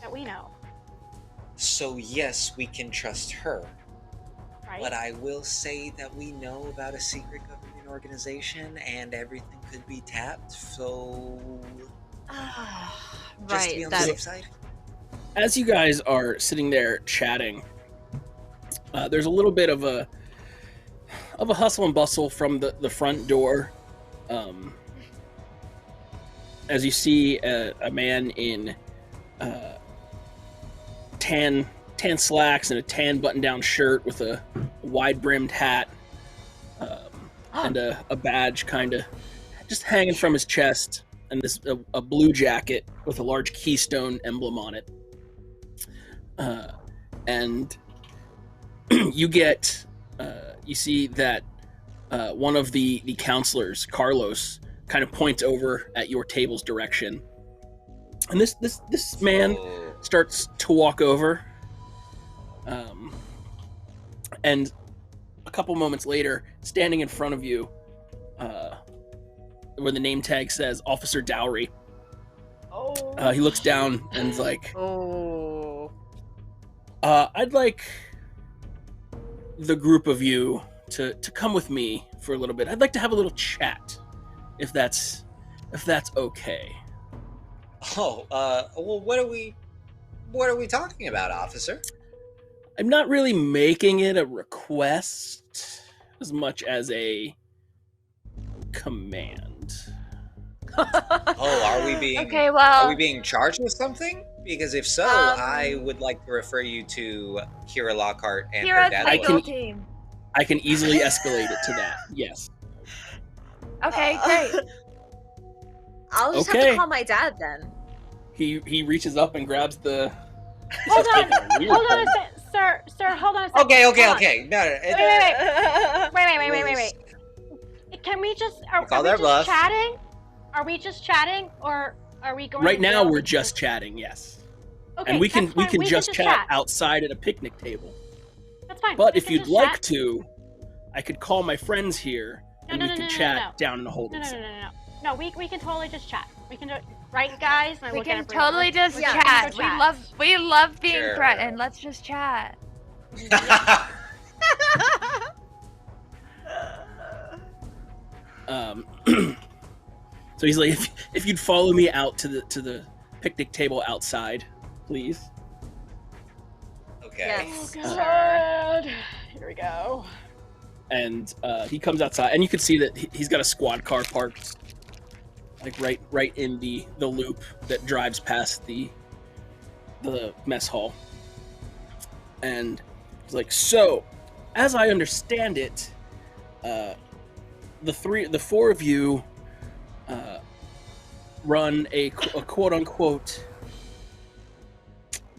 that we know, So, yes, we can trust her. right? But I will say that we know about a secret government organization and everything could be tapped, so just to be Right. on the That safe side. As you guys are sitting there chatting, there's a little bit of a hustle and bustle from the front door. As you see a man in tan tan slacks and a tan button-down shirt with a wide-brimmed hat, and a badge kind of just hanging from his chest, and a blue jacket with a large keystone emblem on it. And you get, you see that one of the counselors, Carlos, kind of points over at your table's direction. And this man starts to walk over. And a couple moments later, standing in front of you, where the name tag says Officer Dowry, he looks down and is like, I'd like the group of you to come with me for a little bit. I'd like to have a little chat, if that's okay. Oh, well, what are we talking about, officer? I'm not really making it a request as much as a command. Oh, are we being are we being charged with something? Because if so, I would like to refer you to Kira Lockhart and her dad. I can easily escalate it to that. Yes. Okay, great. I'll just have to call my dad then. He reaches up and grabs the. Hold on a second, sir. Hold on a second. Okay. No. Wait. Can we just? Are we just chatting? Are we just chatting, or are we going? Right now, we're just chatting. Yes. Okay. And we can just chat outside at a picnic table. That's fine. But if you'd like to, I could call my friends here and we can chat down in the holding cell. No, we can totally just chat. We can do it, right, guys? We can totally just chat. We love being threatened. Let's just chat. So he's like, if you'd follow me out to the picnic table outside, please. Okay. Yes. Oh God. Here we go. And he comes outside, and you can see that he's got a squad car parked, like right in the loop that drives past the mess hall. And he's like, so, as I understand it, the four of you run a quote unquote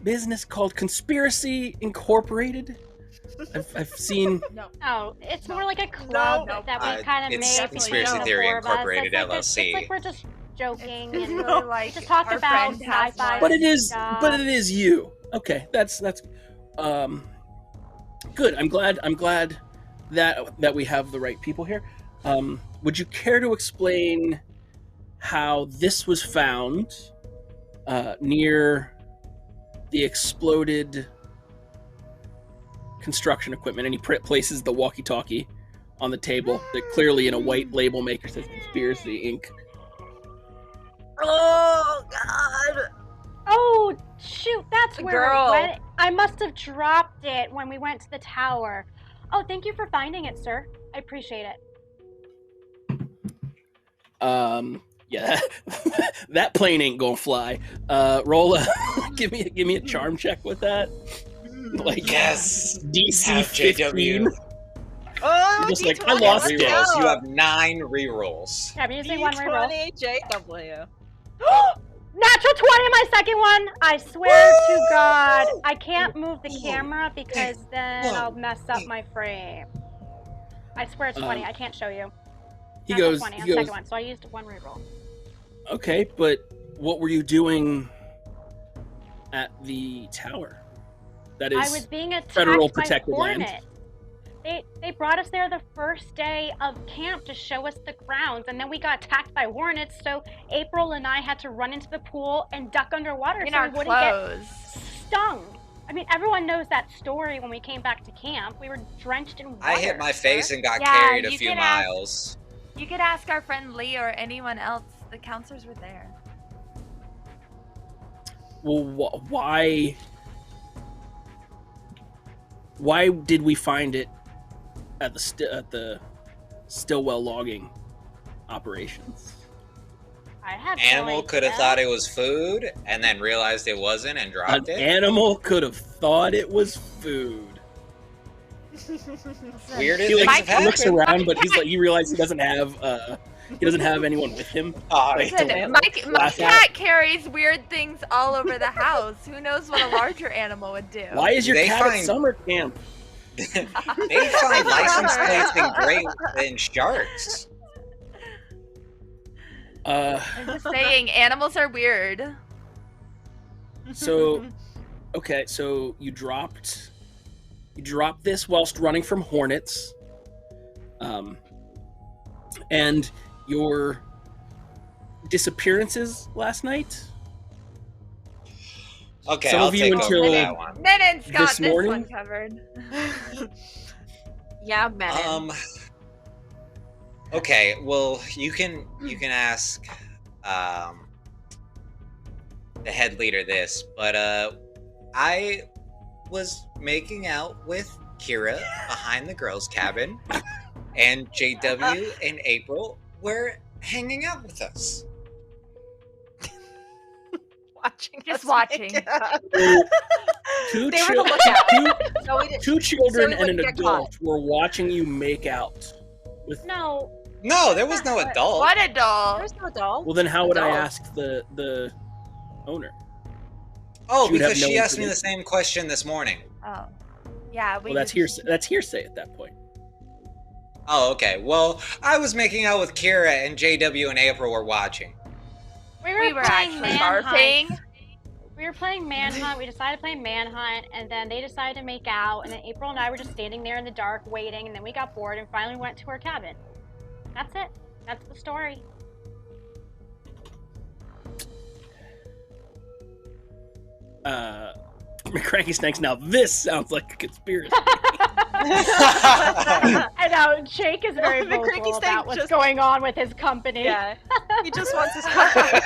business called Conspiracy Incorporated. I've seen. No, it's more like a club that we kind of made. It's Conspiracy Theory Incorporated LLC. It's like we're just joking and we just talk about sci-fi. But it is you. Okay, that's good. I'm glad that we have the right people here. Would you care to explain how this was found near the exploded construction equipment? And he places the walkie-talkie on the table that clearly in a white label maker says Conspiracy Inc. Oh God! Oh shoot, that's where it went. I must have dropped it when we went to the tower. Oh, thank you for finding it, sir. I appreciate it. Yeah, that plane ain't gonna fly. Roll a, give me a charm check with that. Like, yes, DC 15. Oh, you're just like, I lost it. You have 9 rerolls. Yeah, I'm using one reroll. JW. Natural 20 my second one. I swear to God, I can't move the camera because then I'll mess up my frame. I swear it's 20. I can't show you. He goes. 20 on the second one, so I used one reroll. Okay, but what were you doing at the tower? That is I was being attacked federal by protected hornets. land. They brought us there the first day of camp to show us the grounds, and then we got attacked by hornets. So April and I had to run into the pool and duck underwater so we wouldn't get stung. I mean, everyone knows that story. When we came back to camp, we were drenched in water. I hit my face and got carried a few miles. You could ask our friend Lee or anyone else. The counselors were there. Well, why did we find it at the Stillwell logging operations? I have Animal no could have idea. thought it was food and then realized it wasn't and dropped An it. animal could have thought it was food. Weirdest He things like have looks happened. around, but he's like, he realizes he doesn't have anyone with him. Oh, Like, damn. to My laugh at. cat carries weird things all over the house. Who knows what a larger animal would do? Why is your They cat at find- summer camp? They find license plates in sharks. I'm just saying, animals are weird. So, okay, so you dropped this whilst running from hornets, and your disappearances last night. Okay, Some I'll of you take until over that one. Minon's got this this morning? one covered. Yeah, Menon. Okay, well, you can ask the head leader this, but I was making out with Kira behind the girls' cabin, and JW and April were hanging out with us. Watching. Just us watching. make out. Two, They were chil- the lookout. two, So we did- two children we and an wouldn't get adult were watching you make out. With No. No, there was no adult. What a doll! There's no doll. well, then how would I Adult. ask the owner? Oh, She would have because no she asked me the information. same question this morning. Oh, yeah. Well, that's hearsay. That's hearsay at that point. Oh, okay. Well, I was making out with Kira, and JW and April were watching. We We were playing actually Manhunt. barfing. We were playing Manhunt. We decided to play Manhunt, and then they decided to make out, and then April and I were just standing there in the dark waiting, and then we got bored and finally went to our cabin. That's it. That's the story. McCranky Snakes. Now this sounds like a conspiracy. I know Jake is very The cranky vocal snake about what's just- going on with his company. Yeah. He just wants his company.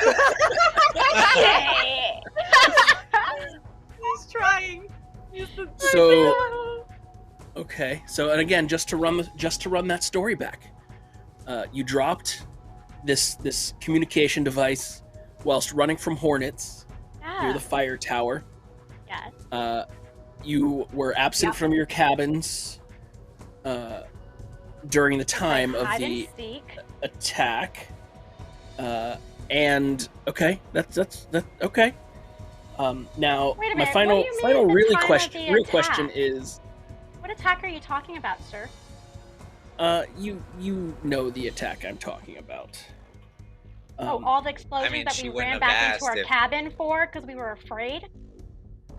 He's trying. So, okay. So, and again, just to run that story back, you dropped this communication device whilst running from hornets near the fire tower. Yes. You were absent from your cabins during the time of Hide the and seek. attack. And okay, that's okay. Now Wait a my minute, final what do you mean final at the really time of question the real attack? question is What attack are you talking about, sir? you know the attack I'm talking about. All the explosions mean, that she we wouldn't ran have back into asked our if- cabin for because we were afraid?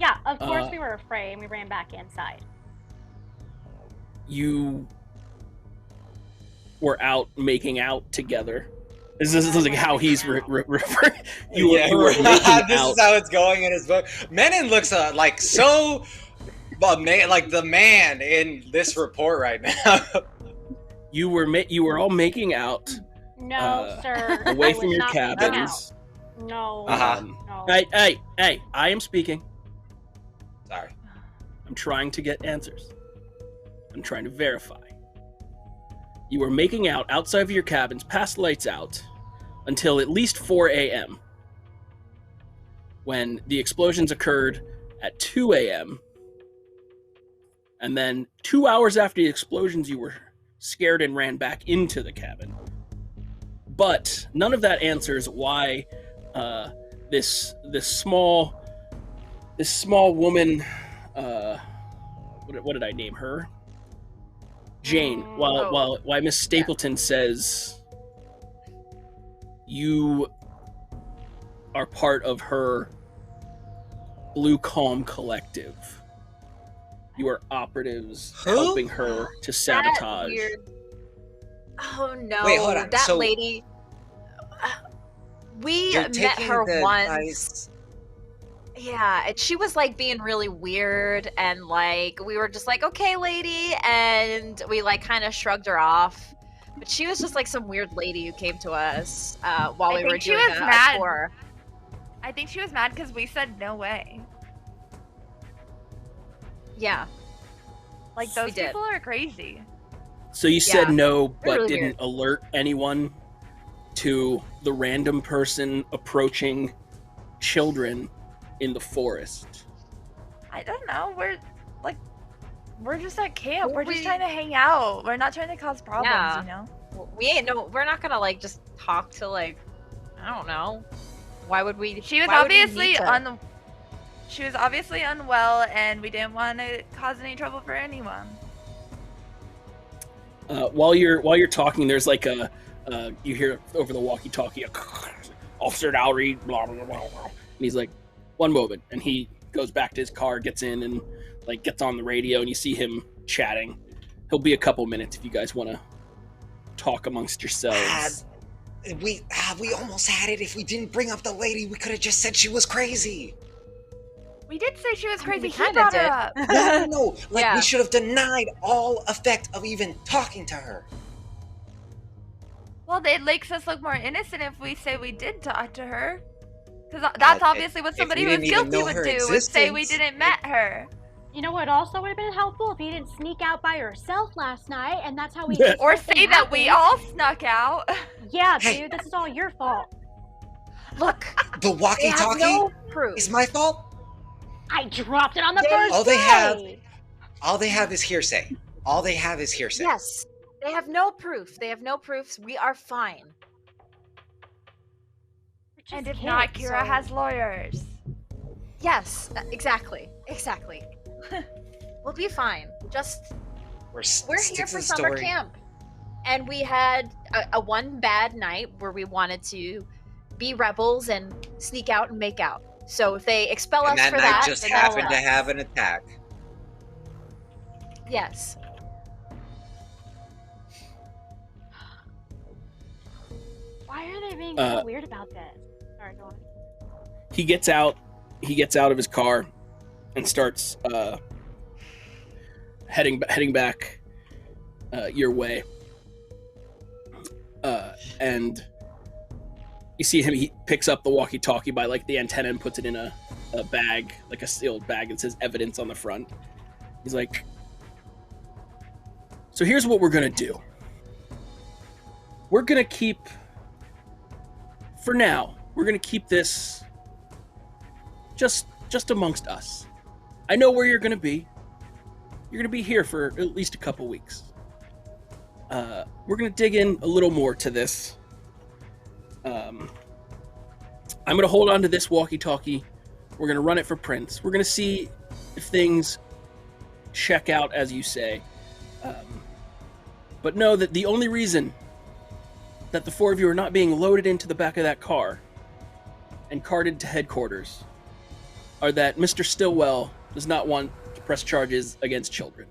Yeah, of course Uh, we were afraid and we ran back inside. You were out making out together. This is like how he's referring. You were making This out. is how it's going in his book. Menon looks like so, like the man in this report right now. You were all making out No, sir. away I from was your not making cabins. out. No. Uh-huh. No. Hey, I am speaking. Sorry. I'm trying to get answers. I'm trying to verify. You were making out outside of your cabins, past lights out, until at least 4 a.m. when the explosions occurred at 2 a.m. And then 2 hours after the explosions, you were scared and ran back into the cabin. But none of that answers why this small woman, what did I name her? Jane. Why Miss Stapleton says you are part of her Blue Calm Collective. You are operatives Who? helping her to sabotage. Weird. Oh no! Wait, hold on. That So- lady. We You're met taking her the once. advice- Yeah, and she was like being really weird, and like we were just like, okay, lady, and we like kind of shrugged her off. But she was just like some weird lady who came to us while I we were think she doing was a mad. tour. I think she was mad because we said no way. Yeah, Like We those did. people are crazy. So you said Yeah. no, They're but really didn't alert anyone to the random person approaching children in the forest? I don't know. We're just at camp. We're just trying to hang out. We're not trying to cause problems, you know? We're not gonna like just talk to like, I don't know. Why would we? She was obviously unwell, and we didn't want to cause any trouble for anyone. While you're talking, there's like you hear over the walkie-talkie, Officer Dowry, blah blah blah blah, and he's like, "1 moment," and he goes back to his car, gets in, and like gets on the radio, and you see him chatting. He'll be a couple minutes if you guys want to talk amongst yourselves. We almost had it. If we didn't bring up the lady, we could have just said she was crazy. We did say she was crazy. We He kinda brought her did. up. No. We should have denied all effect of even talking to her. Well, it makes us look more innocent if we say we did talk to her. Because that's obviously what somebody we who's didn't even guilty know would her do, would say we existence. didn't met her. You know what also would have been helpful if you didn't sneak out by yourself last night, and that's how we. Or say that we all snuck out. Yeah, Hey. dude, this is all your fault. Look, The they have walkie-talkie no proof. is my fault. I dropped it on the They- first all they day. have- All they have is hearsay. All they have is hearsay. Yes, they have no proof. They have no proofs. We are fine. We're just And if kids, not, Kira so- has lawyers. Yes, exactly. We'll be fine. We're Stick here to for the summer story. camp, and we had a one bad night where we wanted to be rebels and sneak out and make out. So if they expel And us that for night that, just then that's happened to us. have an attack. Yes. Why are they being so weird about this? Sorry, go on. He gets out of his car and starts heading back your way. And you see him, he picks up the walkie-talkie by like the antenna and puts it in a bag, like a sealed bag that says evidence on the front. He's like, so here's what we're gonna do. We're gonna keep, for now, we're gonna keep this just amongst us. I know where you're gonna be. You're gonna be here for at least a couple weeks. We're gonna dig in a little more to this. I'm gonna hold on to this walkie-talkie. We're gonna run it for prints. We're gonna see if things check out as you say. But know that the only reason that the 4 of you are not being loaded into the back of that car and carted to headquarters are that Mr. Stillwell does not want to press charges against children.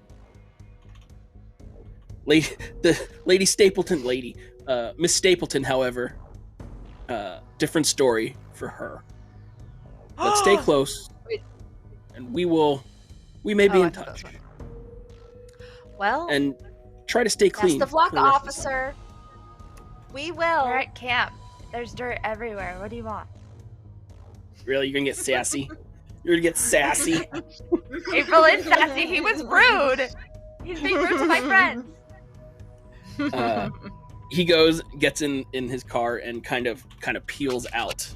Miss Stapleton, however, different story for her. But stay close, and we may be in touch. Well, And try to stay that's clean. the flock for the rest of the officer. We will. We're at camp. There's dirt everywhere. What do you want? summer. Really, you're gonna get sassy? You're gonna get sassy? April is sassy. He was rude. He's being rude to my friends. He gets in his car and kind of peels out.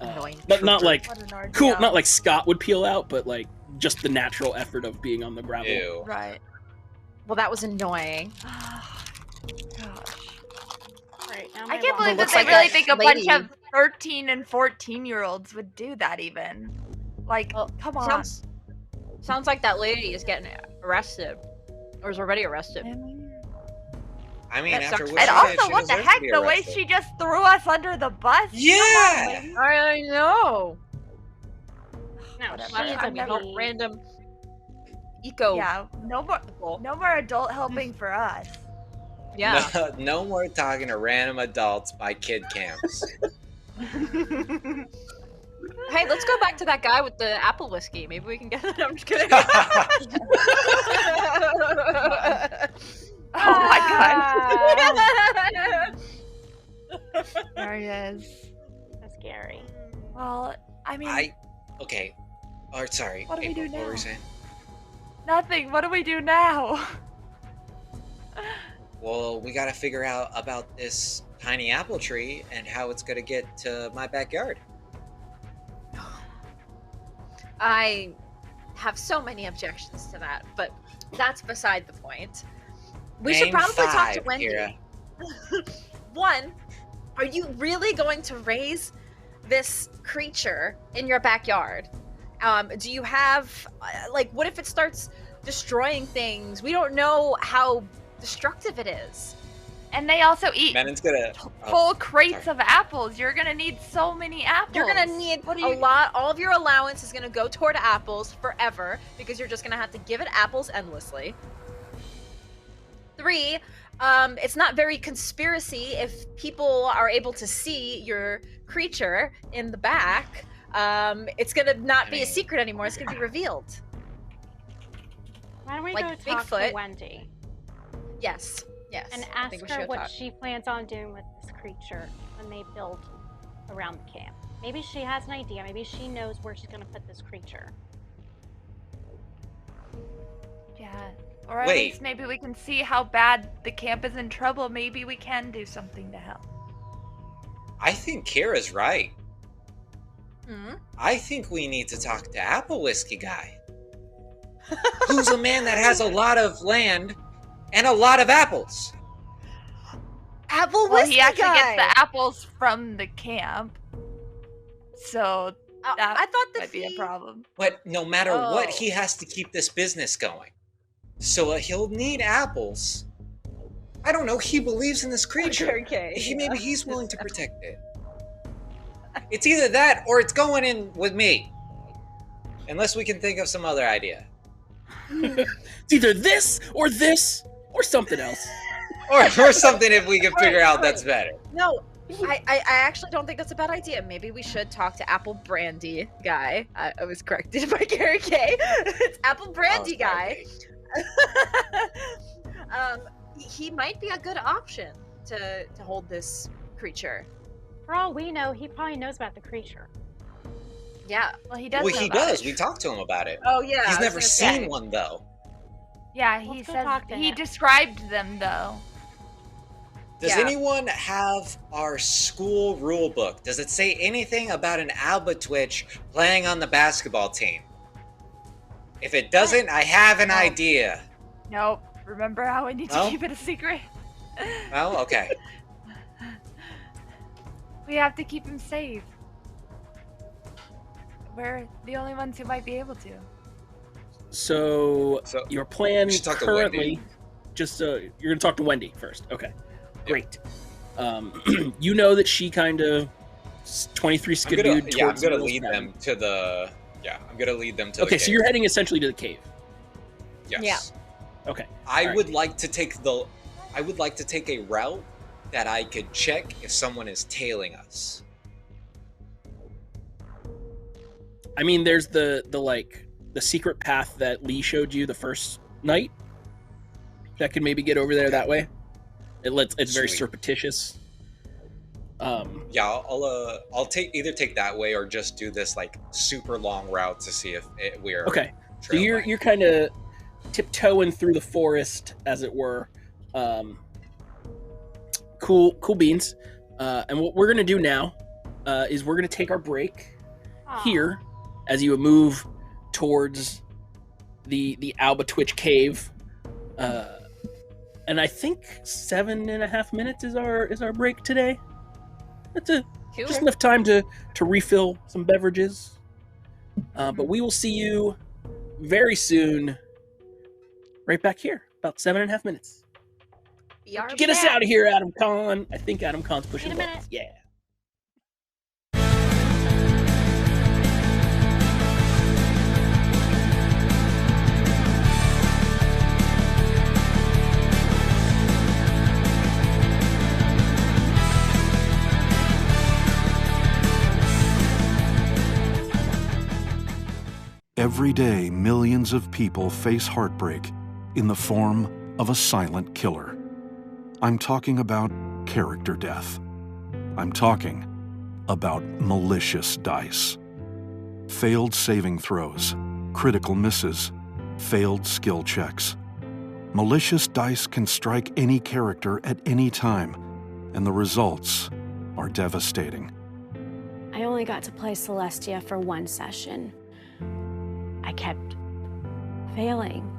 Annoying But not trooper. like What an ordeal. cool, not like Scott would peel out, but like just the natural effort of being on the gravel. Ew. Right. Well, that was annoying. Gosh. Right, now I my can't wallet- believe that looks they like really that think a lady- bunch of 13 and 14-year-olds would do that even. Like, Well, come on. Sounds like that lady is getting arrested, or is already arrested. I mean, That after sucks. what And she also, did, she what the deserves to heck? be The way arrested. she just threw us under the bus? Yeah! Come on, lady. I know. No, Whatever. she's I a mean, baby. random eco. Yeah, no more adult helping for us. Yeah. No more talking to random adults by kid camps. Hey, let's go back to that guy with the apple whiskey. Maybe we can get it. I'm just kidding. Oh my Ah, god. There he is. That's scary. Well, I mean, Okay. Or sorry. What do we April, do what were now? you saying? nothing. What do we do now? well, we gotta figure out about this tiny apple tree and how it's gonna get to my backyard. I have so many objections to that, but that's beside the point. We should Name probably talk to 5, Wendy. Kira. 1, are you really going to raise this creature in your backyard? Do you have, what if it starts destroying things? We don't know how destructive it is. And they also eat Menon's gonna full crates of apples. You're gonna need so many apples. You're gonna need a lot. All of your allowance is gonna go toward apples forever because you're just gonna have to give it apples endlessly. 3, it's not very conspiracy if people are able to see your creature in the back. It's gonna not be a secret anymore. It's gonna be revealed. Why don't we Like go talk Bigfoot. to Wendy Yes. and ask her what she plans on doing with this creature when they build around the camp? Maybe she has an idea. Maybe she knows where she's going to put this creature. Yeah. Or at Wait. least maybe we can see how bad the camp is in trouble. Maybe we can do something to help. I think Kira's right. Hmm? I think we need to talk to Apple Whiskey Guy. Who's a man that has a lot of land and a lot of apples. Apple Well, Whiskey he actually Guy. gets the apples from the camp. So that I thought that might be a problem. But no matter what, Oh. he has to keep this business going. So he'll need apples. I don't know, he believes in this creature. Okay. Maybe he's willing to protect it. It's either that or it's going in with me. Unless we can think of some other idea. It's either this or something else. Or something if we can figure out that's better. No, I actually don't think that's a bad idea. Maybe we should talk to Apple Brandy Guy. I was corrected by Gary K. It's Apple Brandy Guy. He might be a good option to hold this creature. For all we know, he probably knows about the creature. Yeah. Well, he does. Well, know he about does. it. We talked to him about it. Oh yeah. He's I was never gonna seen say. one though. Yeah, he Let's go says talk to he him. described them though. Does Yeah. anyone have our school rule book? Does it say anything about an Alba Twitch playing on the basketball team? If it doesn't, I have an idea. Nope. Remember how we need to No? keep it a secret? Oh, okay. We have to keep him safe. We're the only ones who might be able to. So, So, your plan we should talk to currently, Wendy. you're gonna talk to Wendy first. Okay, great. You know that she kind of 23 I'm gonna, skidooed yeah, I'm towards gonna Will's lead cabin. them to the. Yeah, I'm gonna lead them to the. Okay, so cave. you're heading essentially to the cave. Yes. Yeah. Okay. I Alright. would like to take a route that I could check if someone is tailing us. I mean, there's the secret path that Lee showed you the first night. That could maybe get over there that way. It's very Sweet. surreptitious. Yeah, I'll take that way or just do this like super long route to see if we're Okay. So trailed you're by- you're kind of tiptoeing through the forest, as it were. Cool beans. And what we're gonna do now is we're gonna take our break Aw. here as you move towards the Alba Twitch cave. And I think 7.5 minutes is our break today. That's Cool. just enough time to refill some beverages. But we will see you very soon, right back here, about 7.5 minutes. BRB. Get us out of here, Adam Kahn. I think Adam Kahn's pushing Wait a buttons. minute. Yeah. Every day, millions of people face heartbreak in the form of a silent killer. I'm talking about character death. I'm talking about malicious dice. Failed saving throws, critical misses, failed skill checks. Malicious dice can strike any character at any time, and the results are devastating. I only got to play Celestia for one session. I kept failing.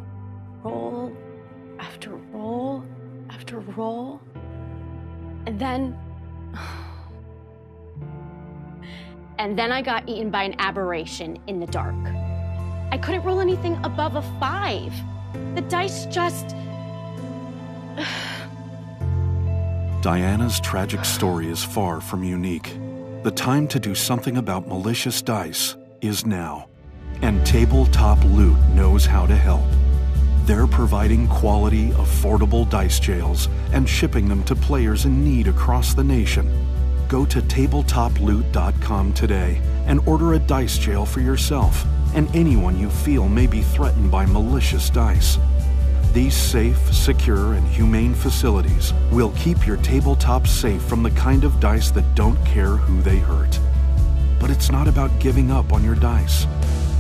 Roll after roll after roll. And then I got eaten by an aberration in the dark. I couldn't roll anything above a 5. The dice just... Diana's tragic story is far from unique. The time to do something about malicious dice is now. And Tabletop Loot knows how to help. They're providing quality, affordable dice jails and shipping them to players in need across the nation. Go to tabletoploot.com today and order a dice jail for yourself and anyone you feel may be threatened by malicious dice. These safe, secure, and humane facilities will keep your tabletop safe from the kind of dice that don't care who they hurt. But it's not about giving up on your dice.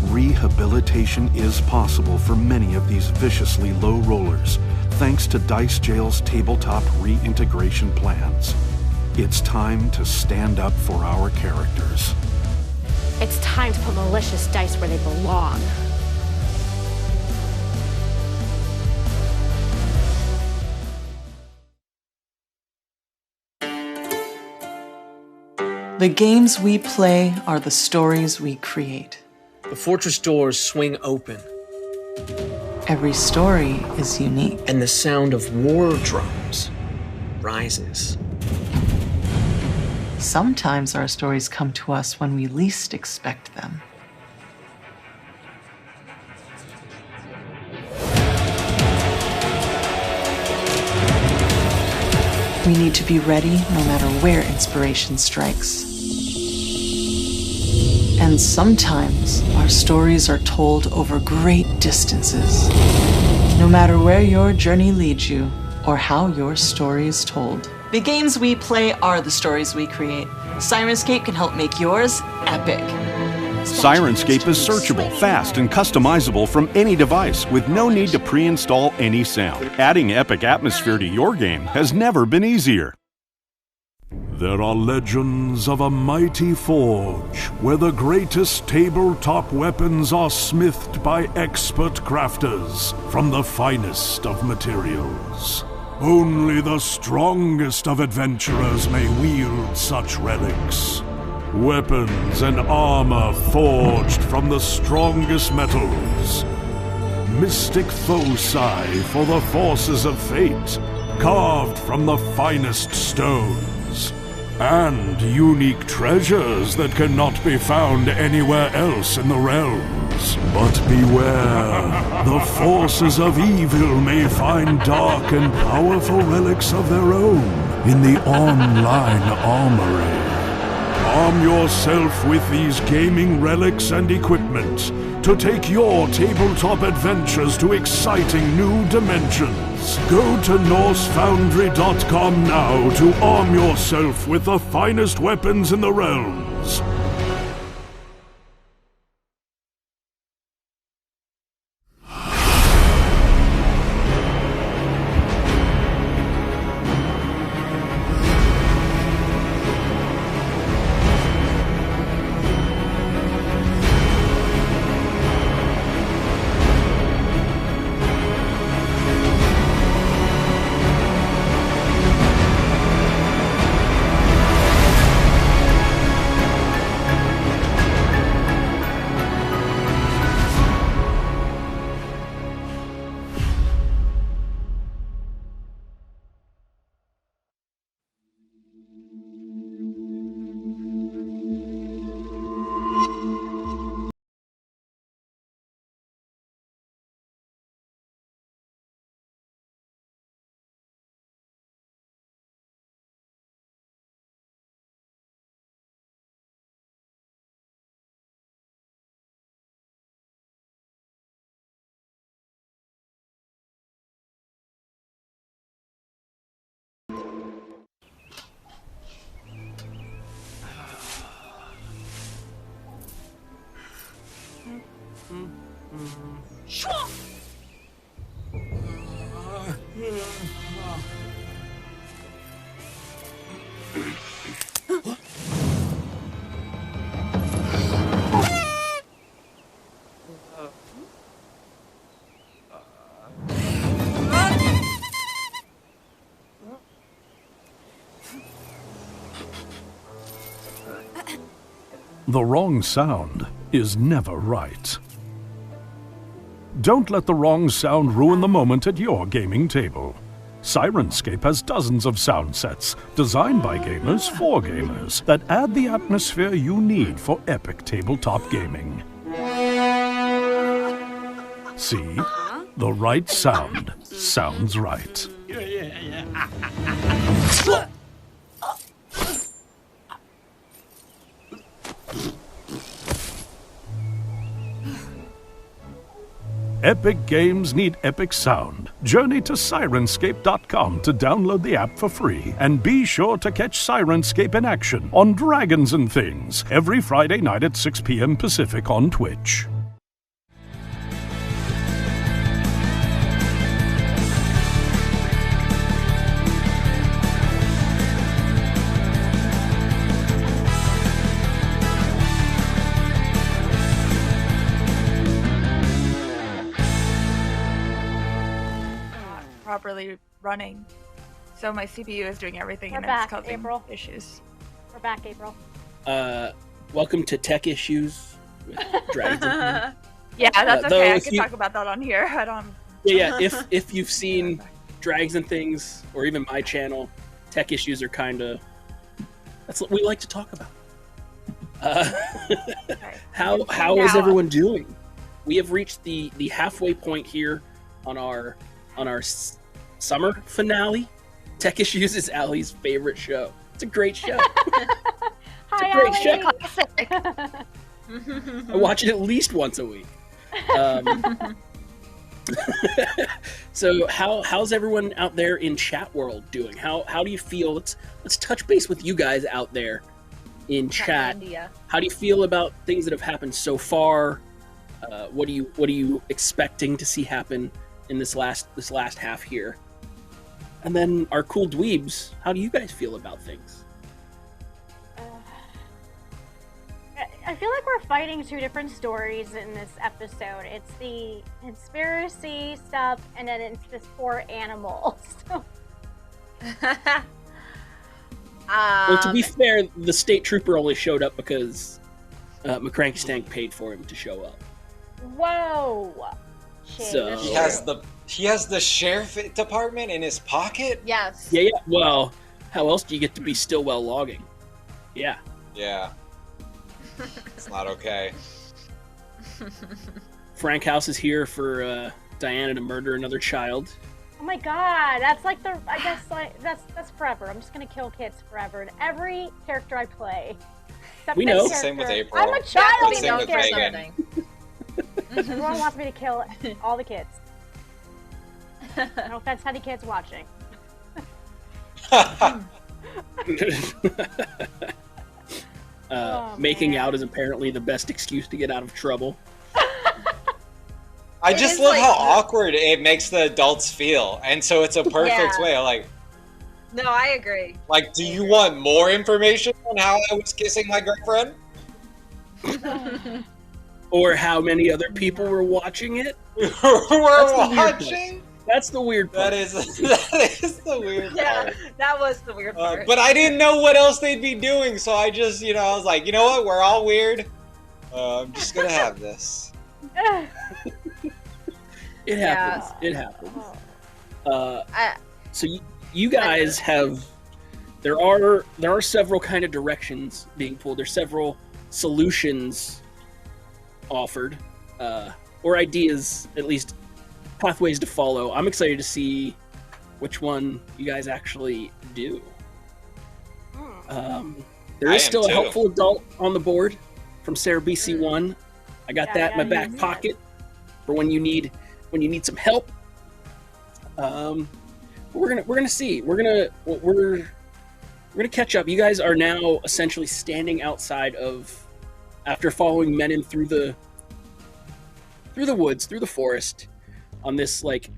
Rehabilitation is possible for many of these viciously low rollers, thanks to Dice Jail's tabletop reintegration plans. It's time to stand up for our characters. It's time to put malicious dice where they belong. The games we play are the stories we create. The fortress doors swing open. Every story is unique. And the sound of war drums rises. Sometimes our stories come to us when we least expect them. We need to be ready no matter where inspiration strikes. And sometimes our stories are told over great distances. No matter where your journey leads you or how your story is told. The games we play are the stories we create. Sirenscape can help make yours epic. Sirenscape is searchable, fast, and customizable from any device with no need to pre-install any sound. Adding epic atmosphere to your game has never been easier. There are legends of a mighty forge where the greatest tabletop weapons are smithed by expert crafters from the finest of materials. Only the strongest of adventurers may wield such relics. Weapons and armor forged from the strongest metals. Mystic foci for the forces of fate, carved from the finest stones. And unique treasures that cannot be found anywhere else in the realms. But beware, the forces of evil may find dark and powerful relics of their own in the online armory. Arm yourself with these gaming relics and equipment to take your tabletop adventures to exciting new dimensions. Go to NorseFoundry.com now to arm yourself with the finest weapons in the realms. The wrong sound is never right. Don't let the wrong sound ruin the moment at your gaming table. Sirenscape has dozens of sound sets designed by gamers for gamers that add the atmosphere you need for epic tabletop gaming. See? The right sound sounds right. Epic games need epic sound. Journey to Sirenscape.com to download the app for free. And be sure to catch Sirenscape in action on Dragons and Things every Friday night at 6 p.m. Pacific on Twitch. Properly running, so my CPU is doing everything and back, it's causing April. issues. We're back, April. Welcome to Tech Issues with Dragons. Yeah, that's though okay. I if can you- talk about that on here. I don't. Yeah. If you've seen Dragons and Things, or even my channel, Tech Issues are kind of that's what we like to talk about. Okay. How Now- is everyone doing? We have reached the halfway point here on our summer finale. Tech Issues is Allie's favorite show. It's a great show. Hi, a great Allie. show. I watch it at least once a week. So how's everyone out there in chat world doing? How do you feel? Let's touch base with you guys out there in chat. India. How do you feel about things that have happened so far? What are you expecting to see happen in this last half here? And then our cool dweebs, how do you guys feel about things? I feel like we're fighting two different stories in this episode. It's the conspiracy stuff, and then it's this poor animal. Well, to be fair, the state trooper only showed up because McCranky Stank paid for him to show up. Whoa! Shit, So- that's He has the sheriff department in his pocket? Yes. Yeah. Well, how else do you get to be Stillwell logging? Yeah. Yeah. It's not okay. Frank House is here for Diana to murder another child. Oh my god, that's like I guess like that's forever. I'm just gonna kill kids forever in every character I play. Except We this know. Same with character. April. I'm a child in Same this with Reagan. character. Everyone wants me to kill all the kids. No offense to any kids watching. Making man. out is apparently the best excuse to get out of trouble. I It just is love like how the- awkward it makes the adults feel, and so it's a perfect Yeah. way. No, I agree. Like, do you want more information on how I was kissing my girlfriend? Or how many other people were watching it. We're the weird watching. That's the weird part. That is the weird Yeah, part. that was the weird part. But I didn't know what else they'd be doing, so I just, I was like, you know what? We're all weird. I'm just gonna have this. It happens. Yeah. It happens. Oh. So you guys have. There are several kind of directions being pulled. There's several solutions offered, or ideas, at least pathways to follow. I'm excited to see which one you guys actually do. There I is am still a too. helpful adult on the board from Sarah BC1. I got that in my back pocket for when you need some help. We're gonna see. We're gonna catch up. You guys are now essentially standing outside of, after following Menon through the woods, through the forest, on this like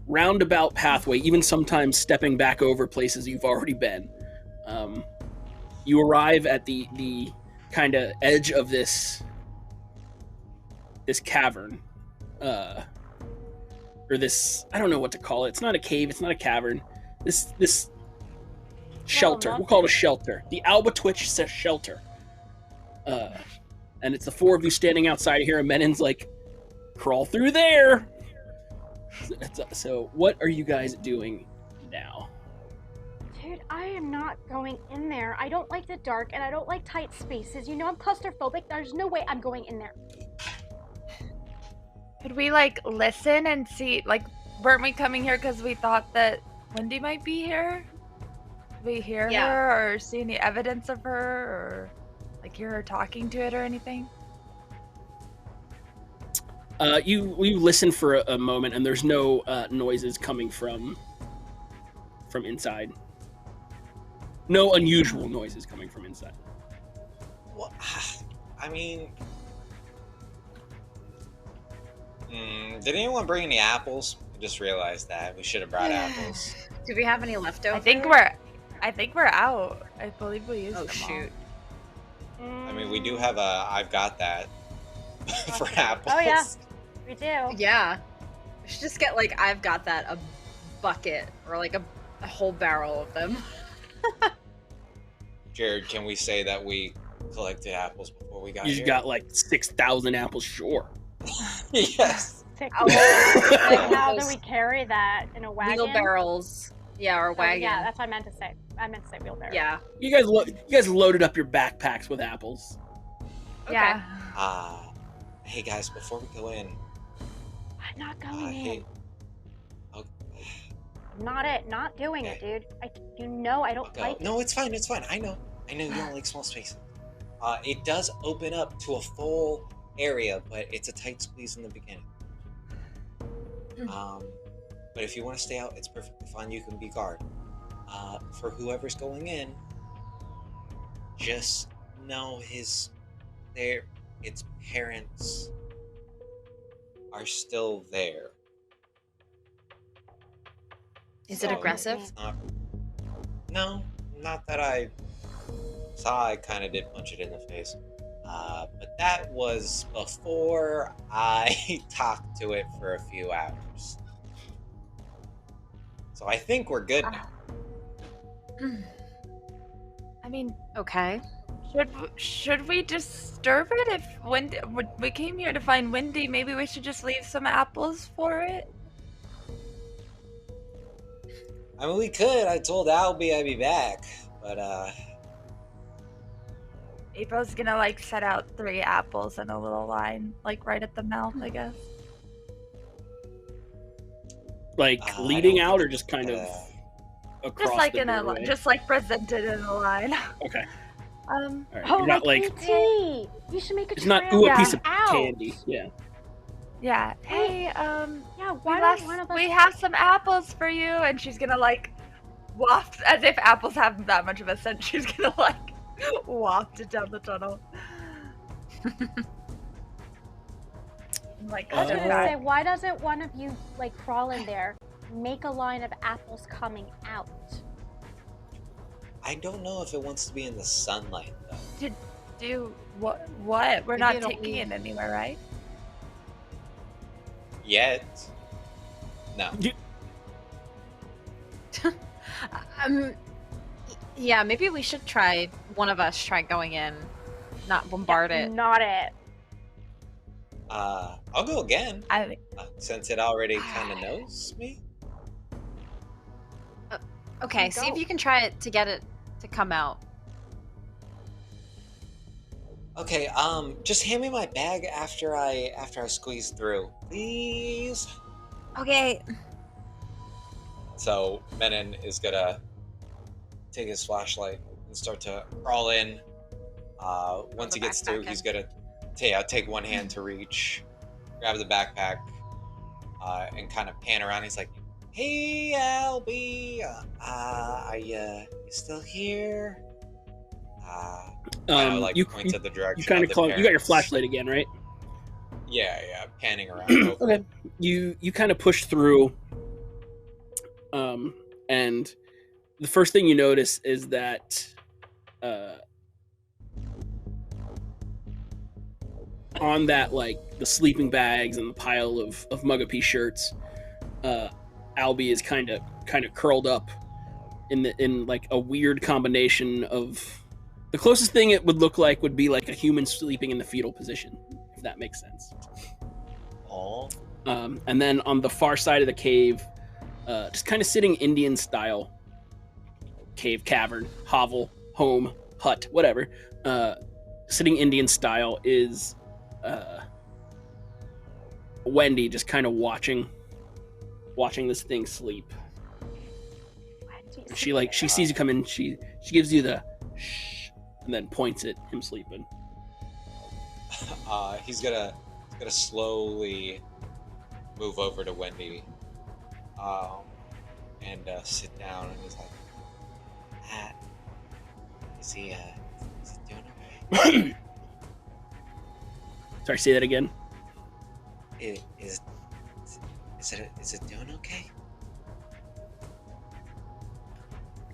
roundabout pathway, even sometimes stepping back over places you've already been. You arrive at the kind of edge of this cavern, or this, I don't know what to call it. It's not a cave. It's not a cavern. This shelter. We'll call it a shelter. The Alba Twitch says shelter. and it's the four of you standing outside here, and Menen's like, crawl through there. So what are you guys doing now? Dude, I am not going in there. I don't like the dark, and I don't like tight spaces. You know I'm claustrophobic. There's no way I'm going in there. Could we, like, listen and see, like, weren't we coming here because we thought that Wendy might be here? Did we hear her or see any evidence of her or, like, hear her talking to it or anything? You listen for a moment, and there's no noises coming from inside. No unusual noises coming from inside. Well, I mean, did anyone bring any apples? I just realized that we should have brought apples. Do we have any leftovers? I think we're out. I believe we used them shoot. all. I mean, we do have a I've got that for apples. Oh yeah, we do. Yeah. We should just get, like, I've got that, a bucket, or like a whole barrel of them. Jared, can we say that we collected apples before we got here? You got like 6,000 apples, sure. Yes. Like, how do we carry that in a wagon? Wheelbarrows. Yeah, or wagon. Yeah, that's what I meant to say. I meant to say wheelbarrow. Yeah. You guys loaded up your backpacks with apples. Okay. Yeah. Hey guys, before we go in, I'm not going in. hey, Not doing it, dude. I don't like it. No, it's fine. I know you don't like small spaces. It does open up to a full area, but it's a tight squeeze in the beginning. But if you want to stay out, it's perfectly fine. You can be guard. For whoever's going in, just know its parents are still there. Is it aggressive? No, not that I saw. I kind of did punch it in the face. But that was before I talked to it for a few hours. So I think we're good now. I mean, okay. Should we disturb it if we came here to find Wendy? Maybe we should just leave some apples for it. I mean, we could. I told Albie I'd be back, but April's gonna, like, set out 3 apples in a little line, like, right at the mouth, I guess. Like, leading out, or just kind of across Just like the in a doorway? just like presented in a line. Okay. All right. Oh, You're not like PT. You should make a it's not trail a piece of out. candy. Yeah. Yeah. Hey, yeah, why don't one of us... we have some apples for you, and she's gonna, like, waft, as if apples have that much of a scent. She's gonna, like, waft it down the tunnel. Like, I was gonna say, why doesn't one of you, like, crawl in there, make a line of apples coming out? I don't know if it wants to be in the sunlight, though. To do what? What? We're not taking it anywhere, right? Yet. No. Yeah, maybe we should one of us try going in, not bombard it. Not it. I'll go again. Since it already kind of knows me. Okay, see if you can try it to get it to come out. Okay, just hand me my bag after I squeeze through, please. Okay. So Menon is gonna take his flashlight and start to crawl in. Once he gets through, he's gonna take one hand to reach, grab the backpack, and kind of pan around. He's like, "Hey, Albie, are you still here?" Like you point to the direction. You kind of call. You got your flashlight again, right? Yeah, panning around. Okay. You kind of push through, and the first thing you notice is that on that, like, the sleeping bags and the pile of Mugapea shirts, Albie is kind of curled up in like a weird combination of The closest thing it would look like would be like a human sleeping in the fetal position, if that makes sense. Oh. And then on the far side of the cave, just kind of sitting Indian style, cave, cavern, hovel, home, hut, whatever. Sitting Indian style is Wendy, just kind of watching this thing sleep. She sees you come in. She gives you the shh, and then points at him sleeping. He's gonna slowly move over to Wendy, and sit down. And he's like, "Is he doing okay?" Sorry, say that again. Is it doing okay?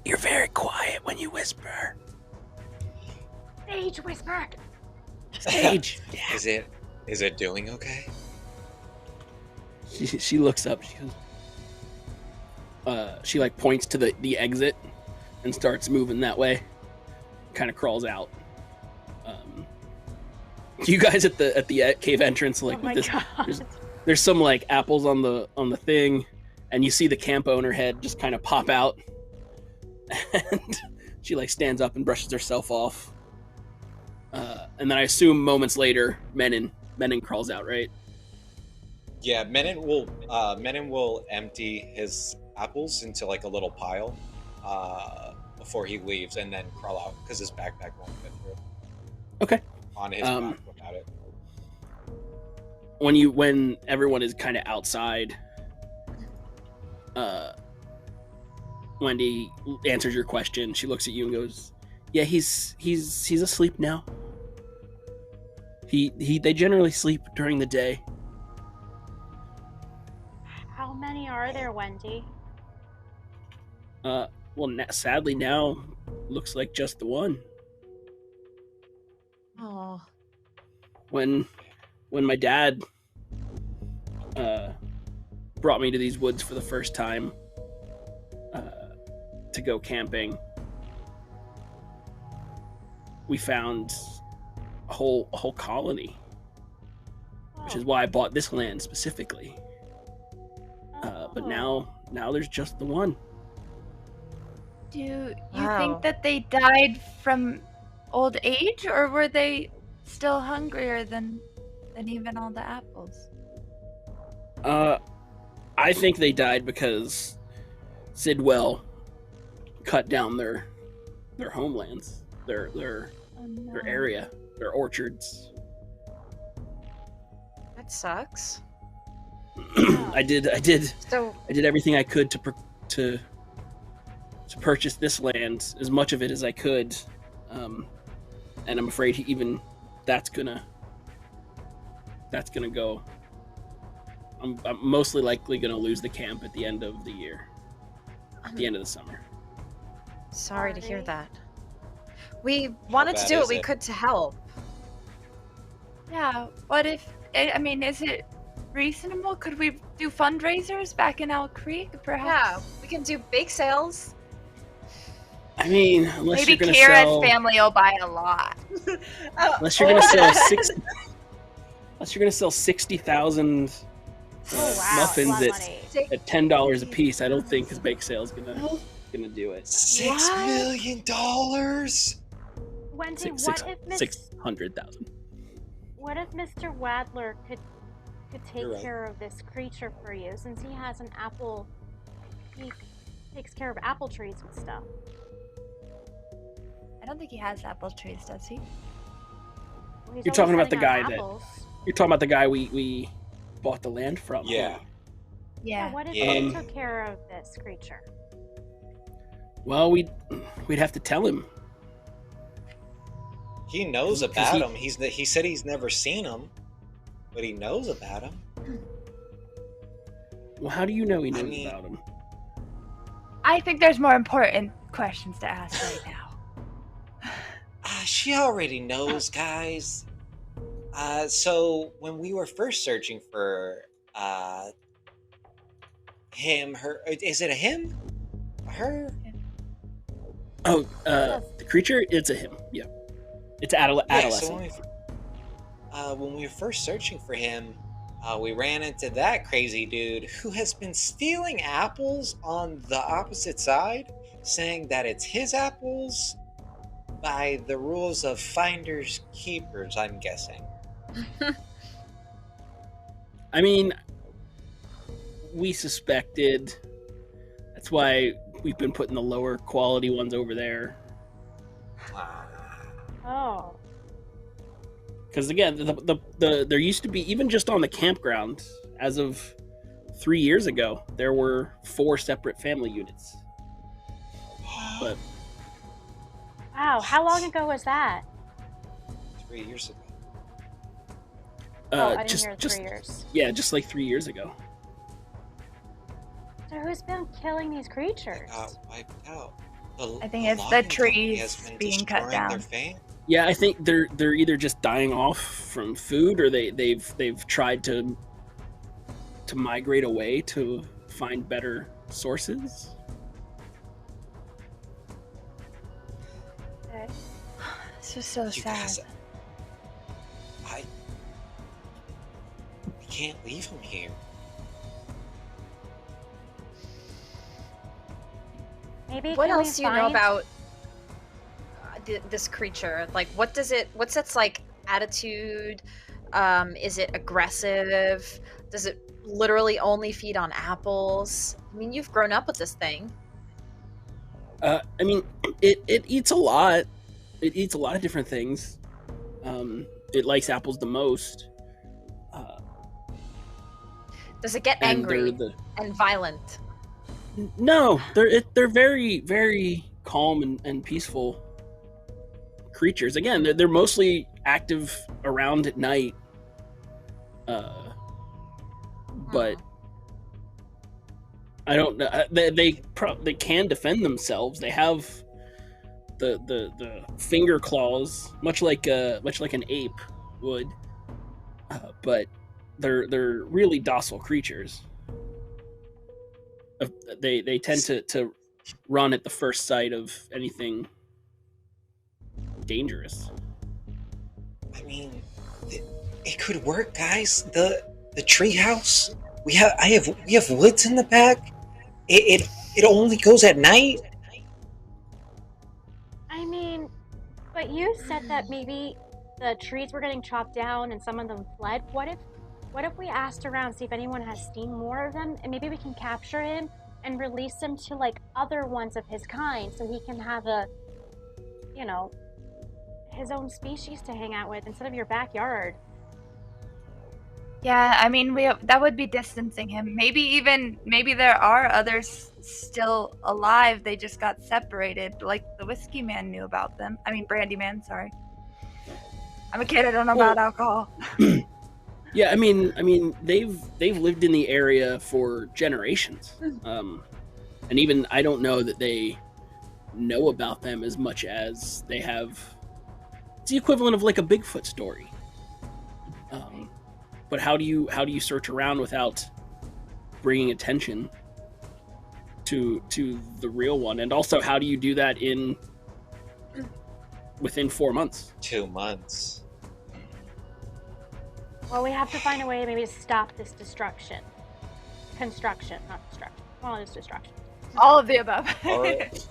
You're very quiet when you whisper. Sage whisper. Sage. Yeah. Is it doing okay? She looks up. She goes. She like points to the exit and starts moving that way. Kind of crawls out. You guys at the cave entrance, like with this, there's some like apples on the thing, and you see the camp owner head just kind of pop out, and she like stands up and brushes herself off, and then I assume moments later, Menon crawls out, right? Yeah, Menon will empty his apples into like a little pile before he leaves, and then crawl out because his backpack won't fit through. Okay. On his back without it. When everyone is kind of outside, Wendy answers your question. She looks at you and goes, "Yeah, he's asleep now. They generally sleep during the day." How many are there, Wendy? Well, sadly now looks like just the one. Oh. When my dad brought me to these woods for the first time to go camping, we found a whole colony, which is why I bought this land specifically. But now there's just the one. Do you think that they died from old age, or were they still hungrier than even all the apples? I think they died because Sidwell cut down their homelands, their area, their orchards. That sucks. I did everything I could to purchase this land, as much of it as I could, and I'm afraid even that's gonna go. I'm mostly likely gonna lose the camp at the end of the year, at the end of the summer. Sorry to hear that. We wanted to do what we could to help. Yeah, what if, is it reasonable? Could we do fundraisers back in Owl Creek, perhaps? Yeah, we can do bake sales. I mean, unless maybe you're gonna Kira's sell, family will buy a lot. unless you're gonna sell unless you're gonna sell 60,000 muffins at $10 a piece, I don't think his bake sale is gonna do it. $6 million. Wendy, $600,000. What if Mr. Wadler could take care of this creature for you, since he has an apple? He takes care of apple trees and stuff. I don't think he has apple trees, does he? Well, You're talking about the guy we bought the land from. Yeah. Yeah. What if he took care of this creature? Well, we'd have to tell him. He knows about him. He said he's never seen him, but he knows about him. Well, how do you know he knows about him? I think there's more important questions to ask right now. She already knows, guys. So when we were first searching for him, her, is it a him? Her? Oh, the creature? It's a him. Yeah. It's adolescent. So when we were first searching for him, we ran into that crazy dude who has been stealing apples on the opposite side, saying that it's his apples by the rules of finders keepers, I'm guessing. I mean, we suspected. That's why we've been putting the lower quality ones over there. Oh. Because again, there used to be, even just on the campground, as of 3 years ago, there were 4 separate family units. But wow, how long ago was that? 3 years ago. I didn't hear 3 years. Yeah, just like 3 years ago. So who's been killing these creatures? Wiped out. I think it's the trees being cut down. Yeah, I think they're either just dying off from food, or they've tried to migrate away to find better sources. Okay. This is so sad. We can't leave him here. Maybe. What else do you know about this creature? Like, what's its like attitude? Is it aggressive? Does it literally only feed on apples? I mean, you've grown up with this thing. I mean, it eats a lot. It eats a lot of different things. It likes apples the most. Does it get angry and violent? No, they're very, very calm and peaceful creatures. Again, they're mostly active around at night. But I don't know. They can defend themselves. They have the finger claws, much like an ape would. But they're really docile creatures. They tend to run at the first sight of anything dangerous. I mean, it could work, guys. The treehouse. We have woods in the back. It only goes at night. I mean, but you said that maybe the trees were getting chopped down and some of them fled. What if we asked around, see if anyone has seen more of them, and maybe we can capture him and release him to like other ones of his kind, so he can have his own species to hang out with instead of your backyard. Yeah, I mean, that would be distancing him. Maybe there are others still alive. They just got separated, like the Whiskey Man knew about them. I mean, Brandy Man. Sorry, I'm a kid. I don't know about alcohol. Yeah, I mean, they've lived in the area for generations, and even I don't know that they know about them as much as they have. It's the equivalent of like a Bigfoot story. But how do you search around without bringing attention to the real one? And also, how do you do that within 4 months? 2 months. Well, we have to find a way to maybe stop this destruction. Construction, not destruction. Well, it's destruction. All of the above.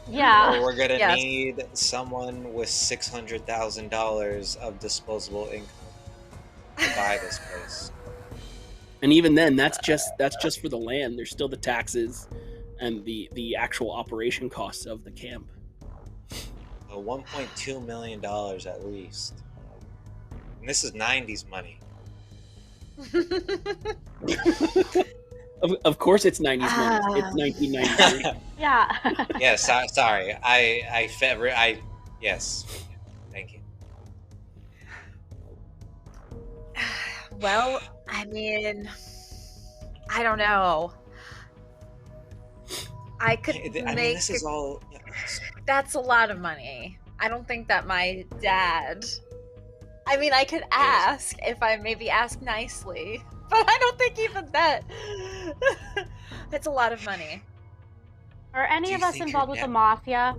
Yeah. Or we're gonna need someone with $600,000 of disposable income to buy this place. And even then, that's just for the land. There's still the taxes and the actual operation costs of the camp. $1.2 million at least. And this is 90s money. Of course it's 90s money. It's 1993. Yeah. Yes, sorry. Yes. Thank you. Well, I mean, I don't know. I could make. This is all. Yeah. That's a lot of money. I don't think that my dad. I mean, I could ask if I maybe ask nicely, but I don't think even that. It's a lot of money. Are any of us involved with the mafia?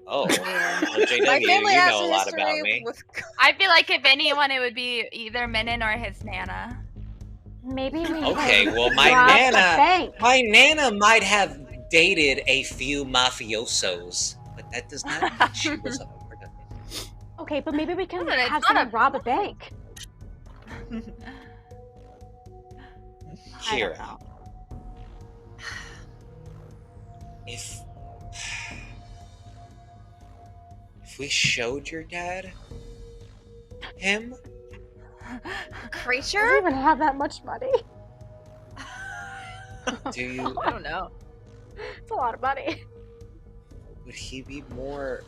Oh, well, JW, My family you has know a lot about history me. with. I feel like if anyone, it would be either Minin or his Nana. Maybe we Okay, can well, my rob the bank. Nana might have dated a few mafiosos, but that does not mean she was a part of it. Okay, but maybe we can Listen, it's have not someone a- rob a bank. I don't Kira, know. if we showed your dad him, Creature? Doesn't even have that much money. do you? I don't know. It's a lot of money. Would he be more?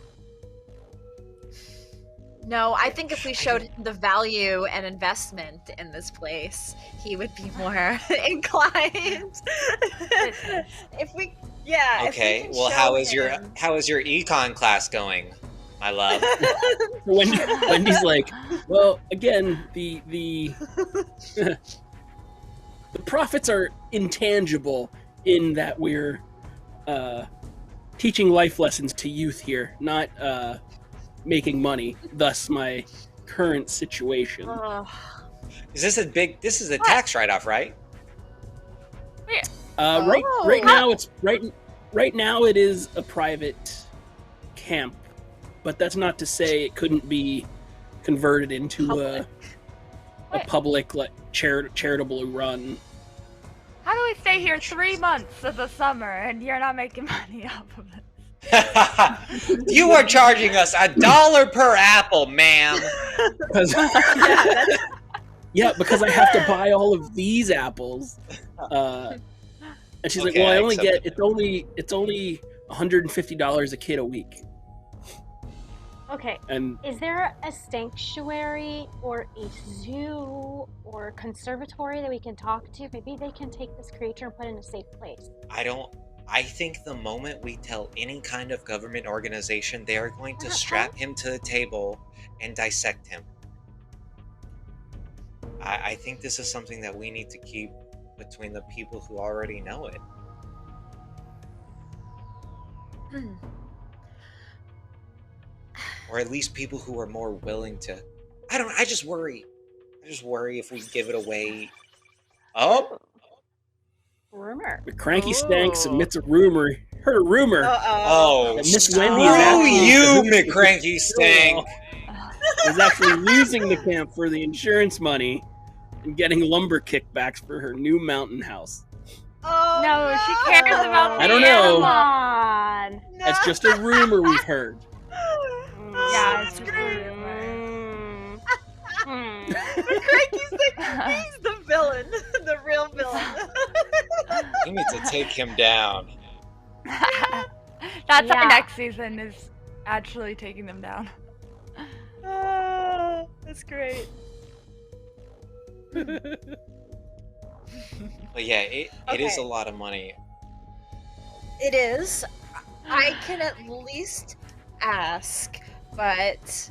No, I think if we showed him the value and investment in this place, he would be more inclined. If we, yeah. Okay, if we well, can how show is your him- econ class going, my love? Wendy's like, well, again, the the profits are intangible in that we're teaching life lessons to youth here, not making money. Thus, my current situation. Is this this is a tax write-off, right? Right now, right now it is a private camp, but that's not to say it couldn't be converted into a public, like charitable run. How do we stay here 3 months of the summer and you're not making money off of it? You are charging us $1 per apple, ma'am. Yeah, because I have to buy all of these apples. And she's like, Okay, "Well, I I only accept get it's only $150 a kid a week." Okay. And is there a sanctuary or a zoo or conservatory that we can talk to? Maybe they can take this creature and put it in a safe place. I think the moment we tell any kind of government organization, they are going to strap him to the table and dissect him. I think this is something that we need to keep between the people who already know it. Or at least people who are more willing to. I just worry if we give it away. Oh! Rumor. the cranky stank submits a rumor. Heard a rumor. Oh, that Miss screw Wendy is actually you, McCranky Stank! is actually losing the camp for the insurance money and getting lumber kickbacks for her new mountain house. Oh, No, she cares about the I don't know. Come on. That's just a rumor we've heard. Yeah, it's just a Screw. rumor. McCranky's he's the villain, the real villain. We need to take him down. That's Yeah. our next season, is actually taking them down. That's great. But yeah, it is Okay. a lot of money. It is. I can at least ask, but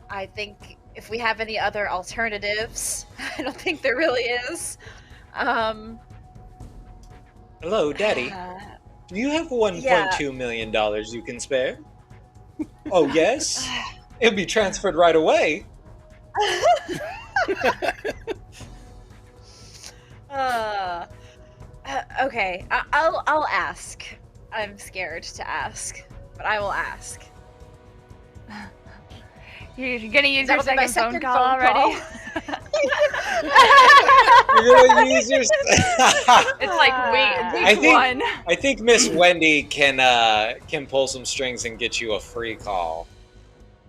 I think if we have any other alternatives, I don't think there really is. Hello, Daddy. Do you have $1.2 Yeah. million you can spare? Oh, yes? It'll be transferred right away. Okay, I'll ask. I'm scared to ask, but I will ask. You're gonna use That your will be my second phone second call phone already? You're gonna use your... It's like, wait, I week one. think Miss Wendy can pull some strings and get you a free call.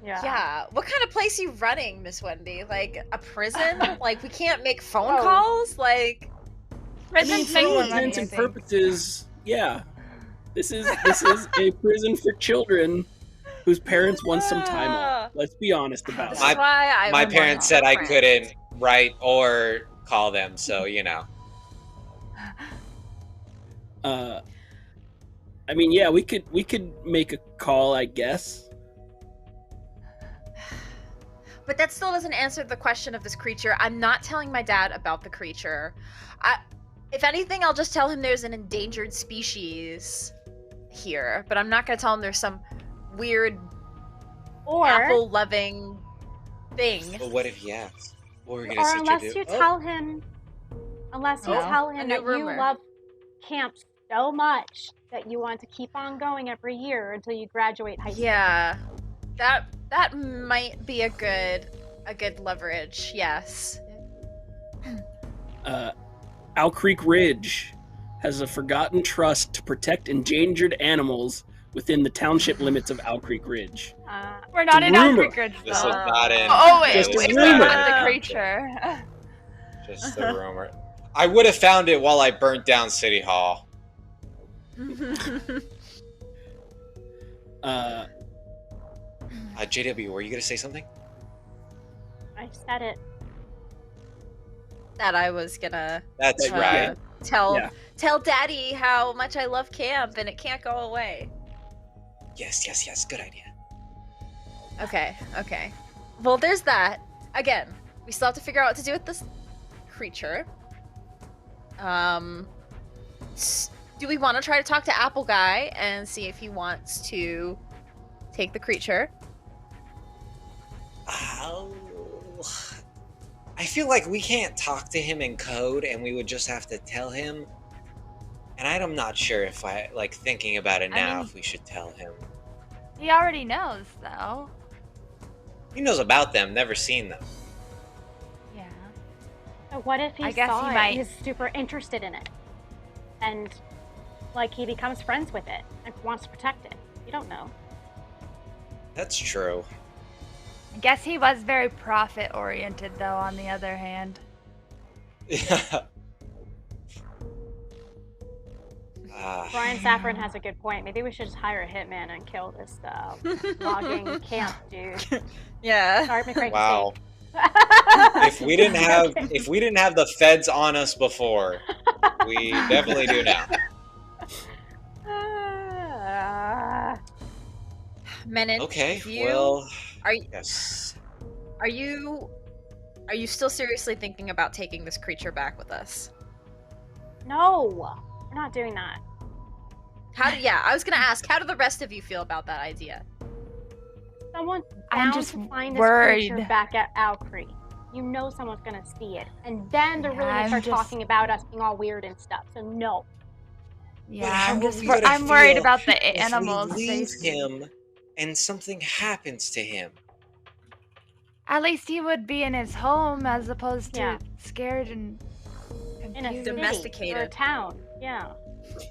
Yeah. What kind of place are you running, Miss Wendy? Like a prison? Like we can't make phone Oh. calls? Like I mean, for all intents and purposes, yeah. This is a prison for children whose parents want some time off. Let's be honest about it. My parents said I couldn't write or call them, so you know. I mean, yeah, we could make a call, I guess. But that still doesn't answer the question of this creature. I'm not telling my dad about the creature. If anything, I'll just tell him there's an endangered species here, but I'm not going to tell him there's some weird Or apple-loving thing. Well, what if he asks? What we're gonna or sit unless here you do? tell him, unless you tell him that you love camp so much that you want to keep on going every year until you graduate high school. Yeah, that might be a good leverage. Yes. Owl Creek Ridge has a forgotten trust to protect endangered animals within the township limits of Owl Creek Ridge. We're not in Owl Creek Ridge, though. This is not in. Oh, wait, Just a wait, rumor. the creature. Just a rumor. I would have found it while I burnt down City Hall. JW, were you gonna say something? I said it. That I was gonna. That's right. Tell Daddy how much I love camp and it can't go away. Yes. Good idea. Okay. Well, there's that. Again, we still have to figure out what to do with this creature. Do we want to try to talk to Apple Guy and see if he wants to take the creature? I feel like we can't talk to him in code, and we would just have to tell him. And I'm not sure if thinking about it now, if we should tell him. He already knows, though. He knows about them, never seen them. Yeah. But what if he saw it, he's super interested in it, and he becomes friends with it and wants to protect it? You don't know. That's true. I guess he was very profit-oriented, though, on the other hand. Yeah. Brian Safran has a good point. Maybe we should just hire a hitman and kill this logging camp dude. Yeah. Sorry, McCray. Wow. If we didn't have the feds on us before, we definitely do now. Menon. Okay. Are you still seriously thinking about taking this creature back with us? No, we're not doing that. I was gonna ask, how do the rest of you feel about that idea? Someone's I'm bound just to find worried. this creature back at Owl Creek. You know someone's gonna see it, and then they're really gonna I'm start just- talking about us being all weird and stuff. So no. Yeah, how I'm are just we gonna I'm worried feel about the if animals. we leave safety. him and something happens to him. At least he would be in his home as opposed to scared and In a confused. city Domesticated. or a town. Yeah.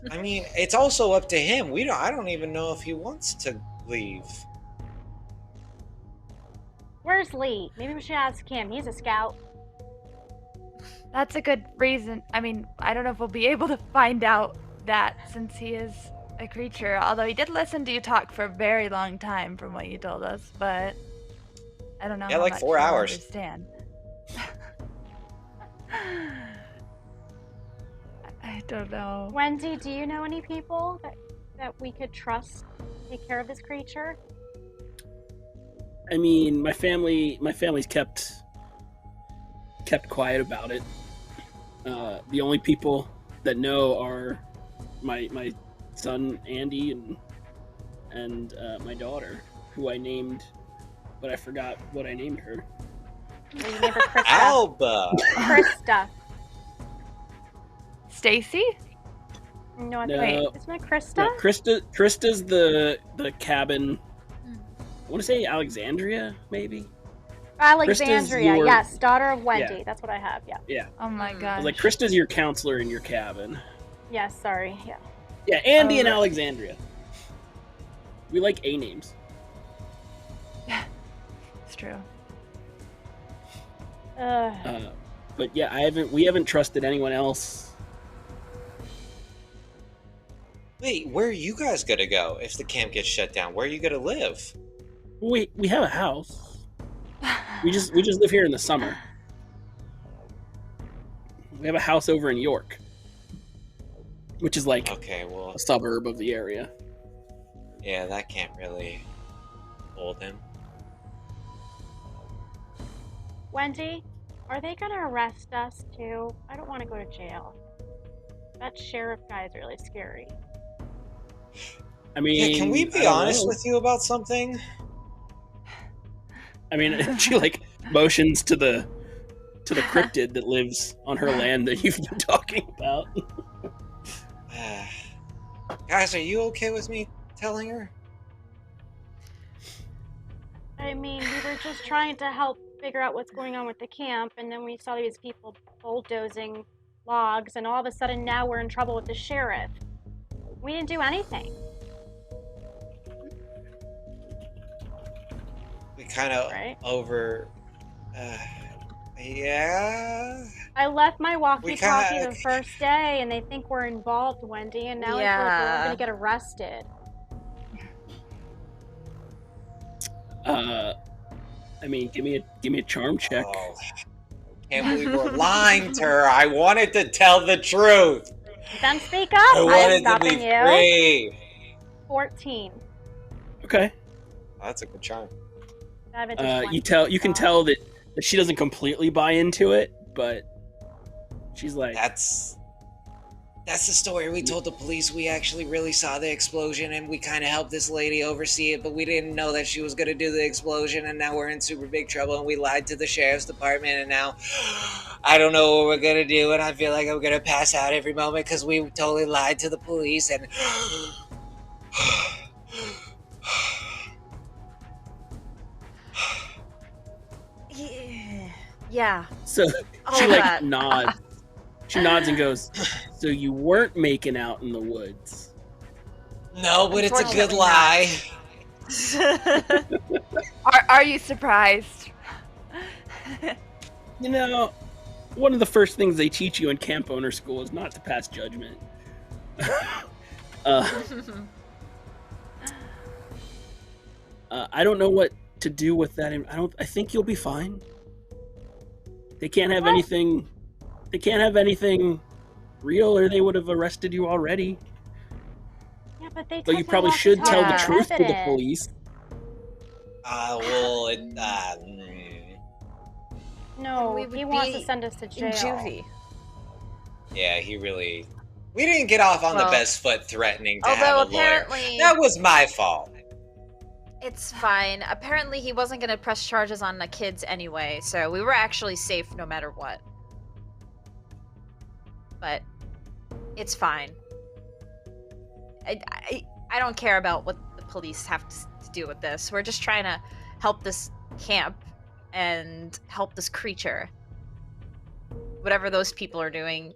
I mean, it's also up to him. I don't even know if he wants to leave. Where's Lee? Maybe we should ask him. He's a scout. That's a good reason. I mean, I don't know if we'll be able to find out that since he is a creature. Although he did listen to you talk for a very long time from what you told us, but I don't know. Yeah, how like much 4 he'll hours. Understand. I don't know. Wendy, do you know any people that we could trust to take care of this creature? I mean, my family's kept quiet about it. The only people that know are my son Andy and my daughter, who I named, but I forgot what I named her. Well, you named her Krista. Alba. Krista. Stacy? No, No. wait. Isn't it Krista? No, Krista's the cabin. I want to say Alexandria, maybe. Alexandria, your- yes, daughter of Wendy. Yeah. That's what I have. Yeah. Yeah. Oh my I gosh. was like, Krista's your counselor in your cabin. Yes. Sorry. Yeah. Yeah, Andy and right. Alexandria. We like A names. It's true. But yeah, we haven't trusted anyone else. Wait, where are you guys gonna go if the camp gets shut down? Where are you gonna live? We have a house. We just live here in the summer. We have a house over in York, which is like Okay, well, a suburb of the area. yeah, that can't really hold him. Wendy, are they gonna arrest us too? I don't want to go to jail. That sheriff guy is really scary. I mean, Yeah, can we be honest with you about something? I mean, she like motions to the cryptid that lives on her land that you've been talking about. Guys, are you okay with me telling her? I mean, we were just trying to help figure out what's going on with the camp, and then we saw these people bulldozing logs, and all of a sudden now we're in trouble with the sheriff. We didn't do anything. We kind of yeah. I left my walkie-talkie the first day, and they think we're involved, Wendy, and now I feel like we're gonna get arrested. I mean, give me a charm check. Oh, I can't believe we're lying to her. I wanted to tell the truth. Then speak up. I wanted to be free. 14. Okay. Oh, that's a good charm. You can tell that she doesn't completely buy into it, but she's like, That's the story we told the police. We actually really saw the explosion, and we kind of helped this lady oversee it, but we didn't know that she was going to do the explosion, and now we're in super big trouble, and we lied to the sheriff's department, and now I don't know what we're going to do, and I feel like I'm going to pass out every moment because we totally lied to the police, and... Yeah. So she like nods. She nods and goes, "So you weren't making out in the woods?" No, but it's a good lie. Are you surprised? You know, one of the first things they teach you in camp owner school is not to pass judgment. I don't know what to do with that. I think you'll be fine. They can't have anything. They can't have anything real, or they would have arrested you already. Yeah, but you probably should tell the truth to the police. No, he wants to send us to jail. Juvie. Yeah, he really... We didn't get off on the best foot threatening to have a lawyer. Apparently... That was my fault. It's fine. Apparently he wasn't going to press charges on the kids anyway, so we were actually safe no matter what. But it's fine. I don't care about what the police have to do with this. We're just trying to help this camp and help this creature. Whatever those people are doing,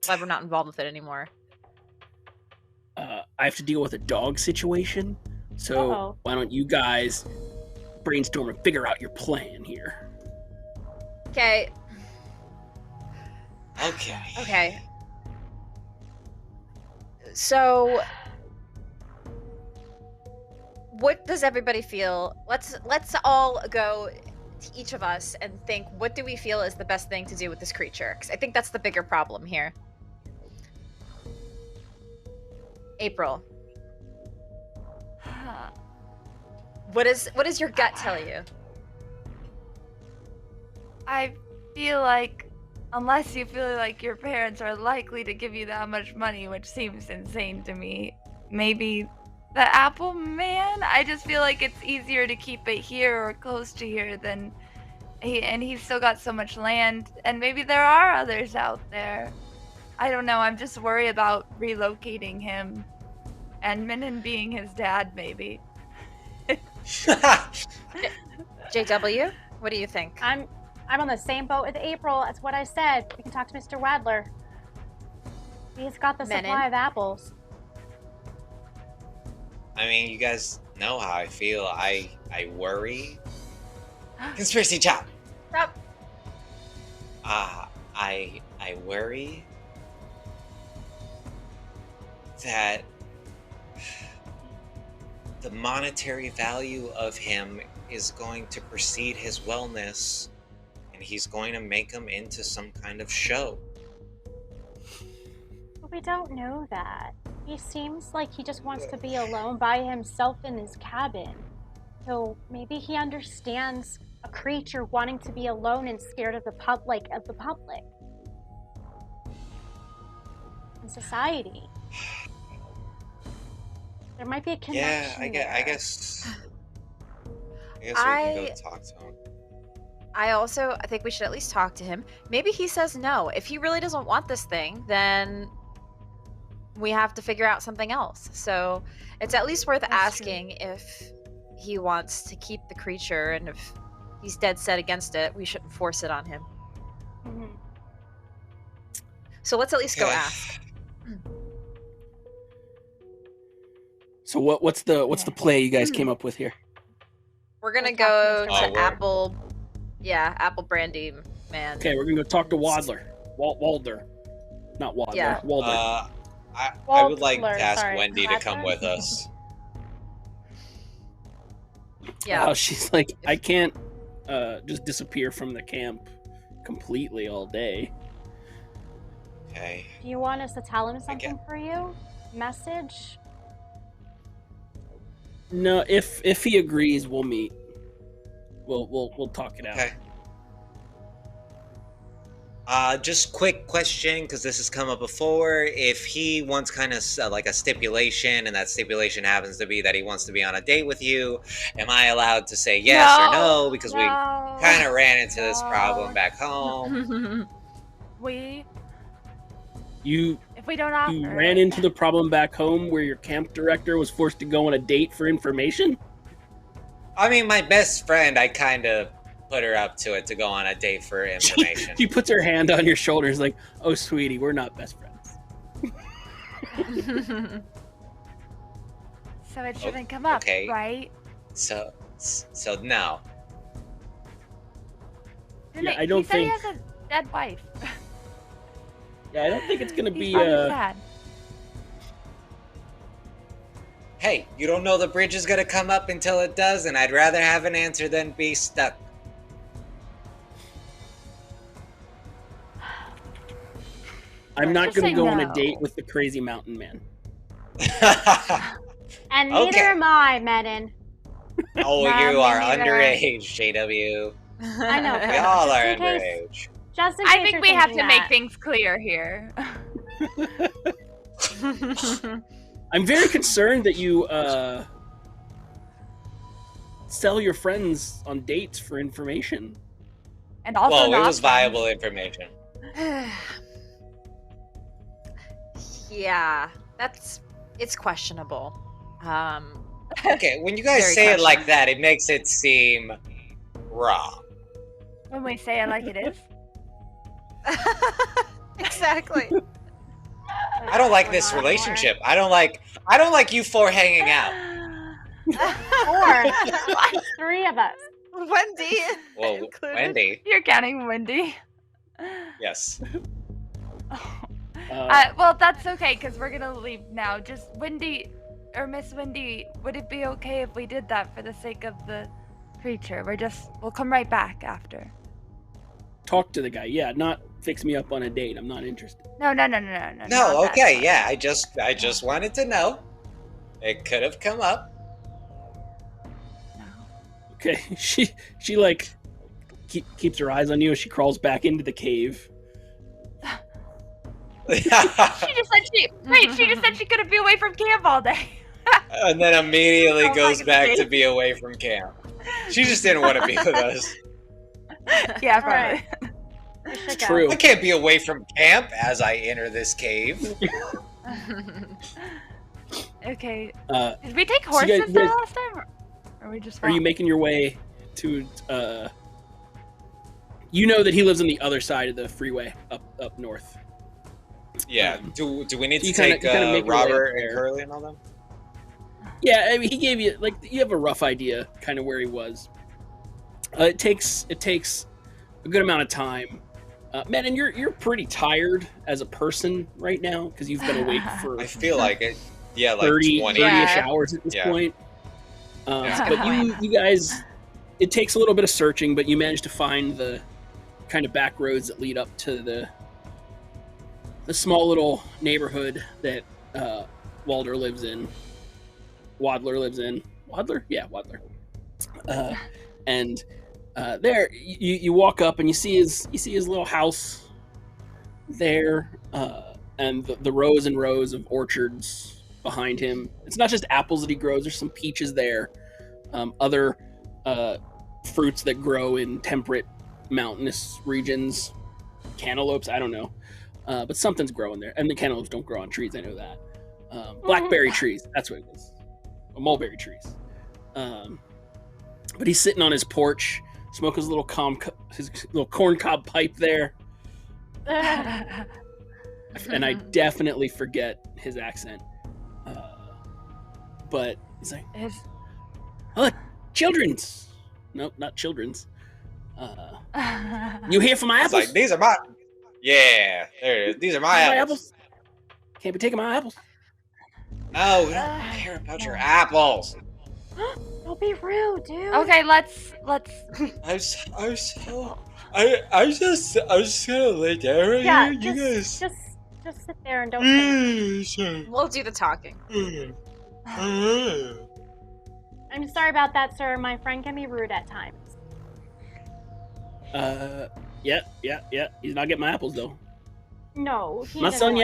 glad we're not involved with it anymore. I have to deal with a dog situation, so why don't you guys brainstorm and figure out your plan here? Okay. Okay. So, what does everybody feel? Let's all go to each of us and think, what do we feel is the best thing to do with this creature? Because I think that's the bigger problem here. April. What does your gut tell you? I feel like, unless you feel like your parents are likely to give you that much money, which seems insane to me, maybe the Apple Man? I just feel like it's easier to keep it here or close to here than... And he's still got so much land, and maybe there are others out there. I don't know, I'm just worried about relocating him. And Minnan being his dad, maybe. JW, what do you think? I'm on the same boat with April. That's what I said. We can talk to Mr. Wadler. He's got the supply of apples. I mean, you guys know how I feel. I worry. Conspiracy chop. Rob. I worry that the monetary value of him is going to precede his wellness, and he's going to make him into some kind of show. But we don't know that. He seems like he just wants to be alone by himself in his cabin. So maybe he understands a creature wanting to be alone and scared of the public. And society. There might be a connection. Yeah, I guess we can go talk to him. I think we should at least talk to him. Maybe he says no. If he really doesn't want this thing, then we have to figure out something else. So it's at least worth asking if he wants to keep the creature, and if he's dead set against it, we shouldn't force it on him. Mm-hmm. So let's at least go ask. So what's the play you guys came up with here? We're gonna go to Apple Brandy Man. Okay, we're gonna go talk to Wadler. Walder. Not Wadler. Yeah. Walder. I would like to ask Wendy to come with us. Yeah. Oh, she's like, I can't just disappear from the camp completely all day. Okay. Do you want us to tell him something for you? Message? No, if he agrees, we'll meet. We'll talk it out. Okay. Just quick question, because this has come up before. If he wants kind of like a stipulation, and that stipulation happens to be that he wants to be on a date with you, am I allowed to say yes or no? Because we kind of ran into this problem back home. If we don't offer, you ran into the problem back home where your camp director was forced to go on a date for information? I mean, my best friend, I kind of put her up to it to go on a date for information. She puts her hand on your shoulders like, oh, sweetie, we're not best friends. So it shouldn't come up, okay. right? So no. Yeah, I don't think... He said he has a dead wife. Yeah, I don't think it's gonna be sad. Hey, you don't know the bridge is gonna come up until it does, and I'd rather have an answer than be stuck. I'm not gonna go on a date with the crazy mountain man. And neither am I, Menon. Oh, you are underage, JW. I know. We all are underage. Just in case I think we have to make things clear here. I'm very concerned that you sell your friends on dates for information. And also, well, it was viable information. Yeah, it's questionable. Okay, when you guys say it like that, it makes it seem wrong. When we say it like it is. Exactly. I don't like this relationship. I don't like you four hanging out. Or three of us. Wendy. Well, included. Wendy. You're counting Wendy. Yes. Well, that's okay, because we're gonna leave now. Just Wendy, or Miss Wendy, would it be okay if we did that for the sake of the creature? We'll come right back after. Talk to the guy. Yeah, not fix me up on a date. I'm not interested. No. No, okay, yeah. I just wanted to know. It could have come up. Okay, she like keeps her eyes on you as she crawls back into the cave. She just said she couldn't be away from camp all day. And then immediately goes back to be away from camp. She just didn't want to be with us. Yeah, probably. It's true. I can't be away from camp as I enter this cave. Okay. Did we take horses you guys, last time? Or we just are you making your way to you know that he lives on the other side of the freeway up north. Yeah. Do we need to kinda take Robert and Curly and all them? Yeah, I mean, he gave you you have a rough idea kind of where he was. It takes a good amount of time. Man, and you're pretty tired as a person right now because you've been awake for I feel like it. Yeah, like 30-ish hours at this point. But you guys, it takes a little bit of searching, but you manage to find the kind of back roads that lead up to the small little neighborhood that Wadler lives in. Wadler? Yeah, Wadler. And there, you walk up and you see his little house there, and the rows and rows of orchards behind him. It's not just apples that he grows. There's some peaches there, other fruits that grow in temperate mountainous regions, cantaloupes. I don't know, but something's growing there. And the cantaloupes don't grow on trees. I know that. Blackberry trees. That's what it is. Mulberry trees. But he's sitting on his porch, smoking his little corn cob pipe there. And I definitely forget his accent. But he's like, oh, children's. Nope, not children's. You here for my apples? Like, these are my... Yeah, there it is. These are my apples. Can't be taking my apples. No, we don't care about your apples. Don't be rude, dude. Okay, let's. I'm just gonna lay down right here. You guys just sit there and don't. Sure. We'll do the talking. I'm sorry about that, sir. My friend can be rude at times. Yeah. He's not getting my apples though. No, I'm not selling you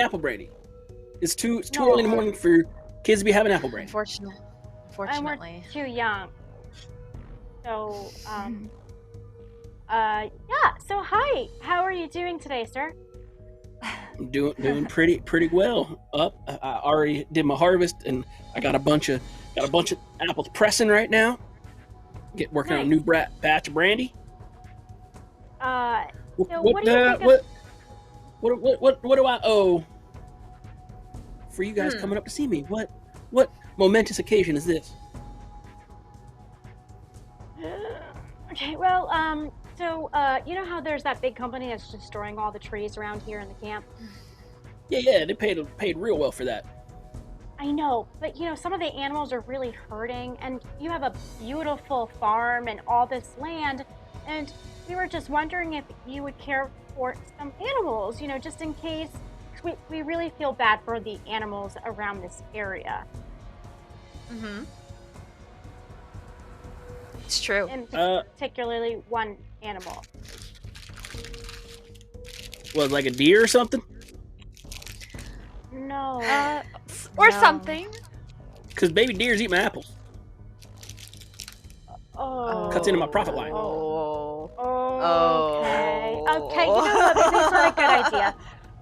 apple brandy. It's too early in the morning for kids to be having apple brandy. Unfortunately. And we're too young. So, yeah. So, hi. How are you doing today, sir? I'm doing pretty well. I already did my harvest, and I got a bunch of apples pressing right now. Working on a new batch of brandy. So what do I owe for you guys coming up to see me? What momentous occasion is this? Okay, well, so, you know how there's that big company that's destroying all the trees around here in the camp? Yeah, they paid real well for that. I know, but, you know, some of the animals are really hurting, and you have a beautiful farm and all this land, and we were just wondering if you would care for some animals, you know, just in case. We really feel bad for the animals around this area. Mm-hmm. It's true. And particularly one animal. What, like a deer or something? No. Or something. Because baby deers eat my apples. Oh. Cuts into my profit line. Okay. Okay, you know what? Maybe it's not a good idea.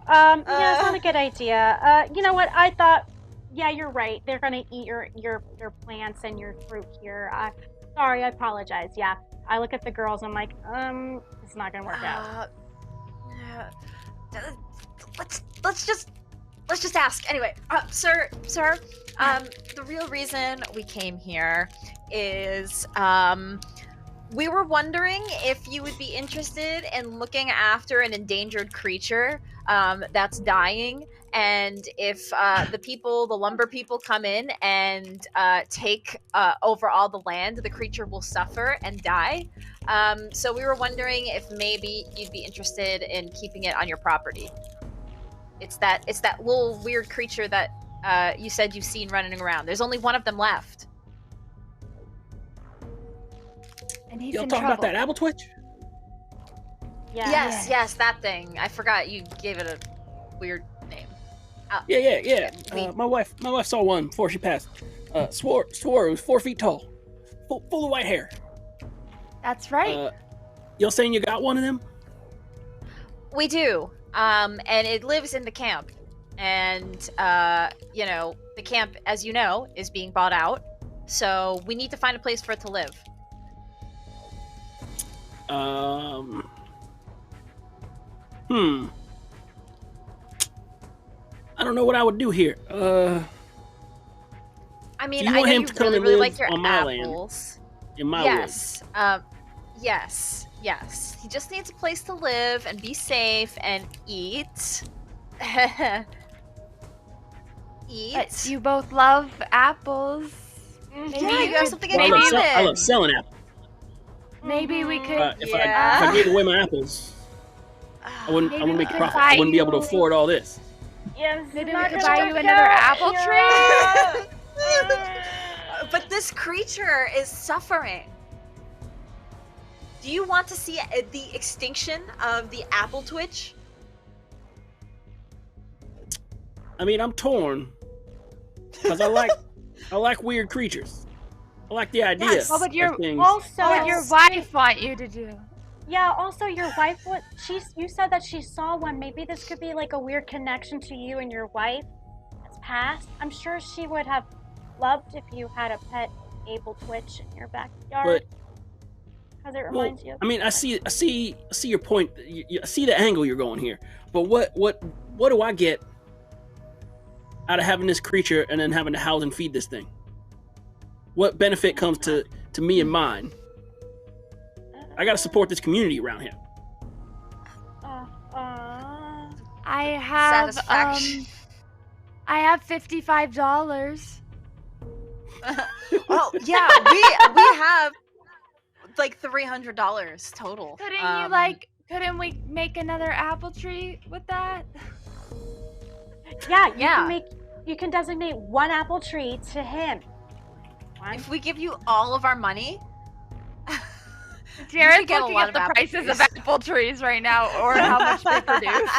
Yeah, it's not a good idea. You know what? I thought, yeah, you're right. They're gonna eat your plants and your fruit here. Sorry, I apologize. Yeah, I look at the girls. I'm like, it's not gonna work out. Let's just ask anyway. Sir, the real reason we came here is we were wondering if you would be interested in looking after an endangered creature that's dying, and if the lumber people come in and take over all the land, the creature will suffer and die. So we were wondering if maybe you'd be interested in keeping it on your property. It's that little weird creature that you said you've seen running around. There's only one of them left. And he's Y'all in talk trouble. about that apple twitch? Yeah. Yes, that thing. I forgot you gave it a weird name. Yeah. My wife saw one before she passed. Swore it was 4 feet tall, full of white hair. That's right. Y'all saying you got one of them? We do. And it lives in the camp. And, the camp, as you know, is being bought out. So we need to find a place for it to live. I don't know what I would do here. I mean, Do you I want know him you to come really, and really live like your on my land? apples. In my Yes. Yes. He just needs a place to live and be safe and eat. But you both love apples. Maybe Yeah, you have something in I common. love selling apples. Maybe we could. If I gave away my apples, I wouldn't make a profit. I wouldn't be able to afford all this. Yes, Maybe we could buy you another apple tree. But this creature is suffering. Do you want to see the extinction of the apple twitch? I mean, I'm torn. Because I like weird creatures. I like the idea. Yes. What would your Also, wife want you to do? Yeah, also your wife, you said that she saw one. Maybe this could be like a weird connection to you and your wife that's past. I'm sure she would have loved if you had a pet able Twitch in your backyard. Because it reminds you of I mean, I see your point. I see the angle you're going here. But what do I get out of having this creature and then having to house and feed this thing? What benefit comes to me and mine? I gotta support this community around here. I have Satisfaction. I have $55. Oh yeah, we have like $300 total. Couldn't we make another apple tree with that? Yeah. You can designate one apple tree to him. If we give you all of our money, Jared's looking at the prices of apple trees right now, or how much they produce.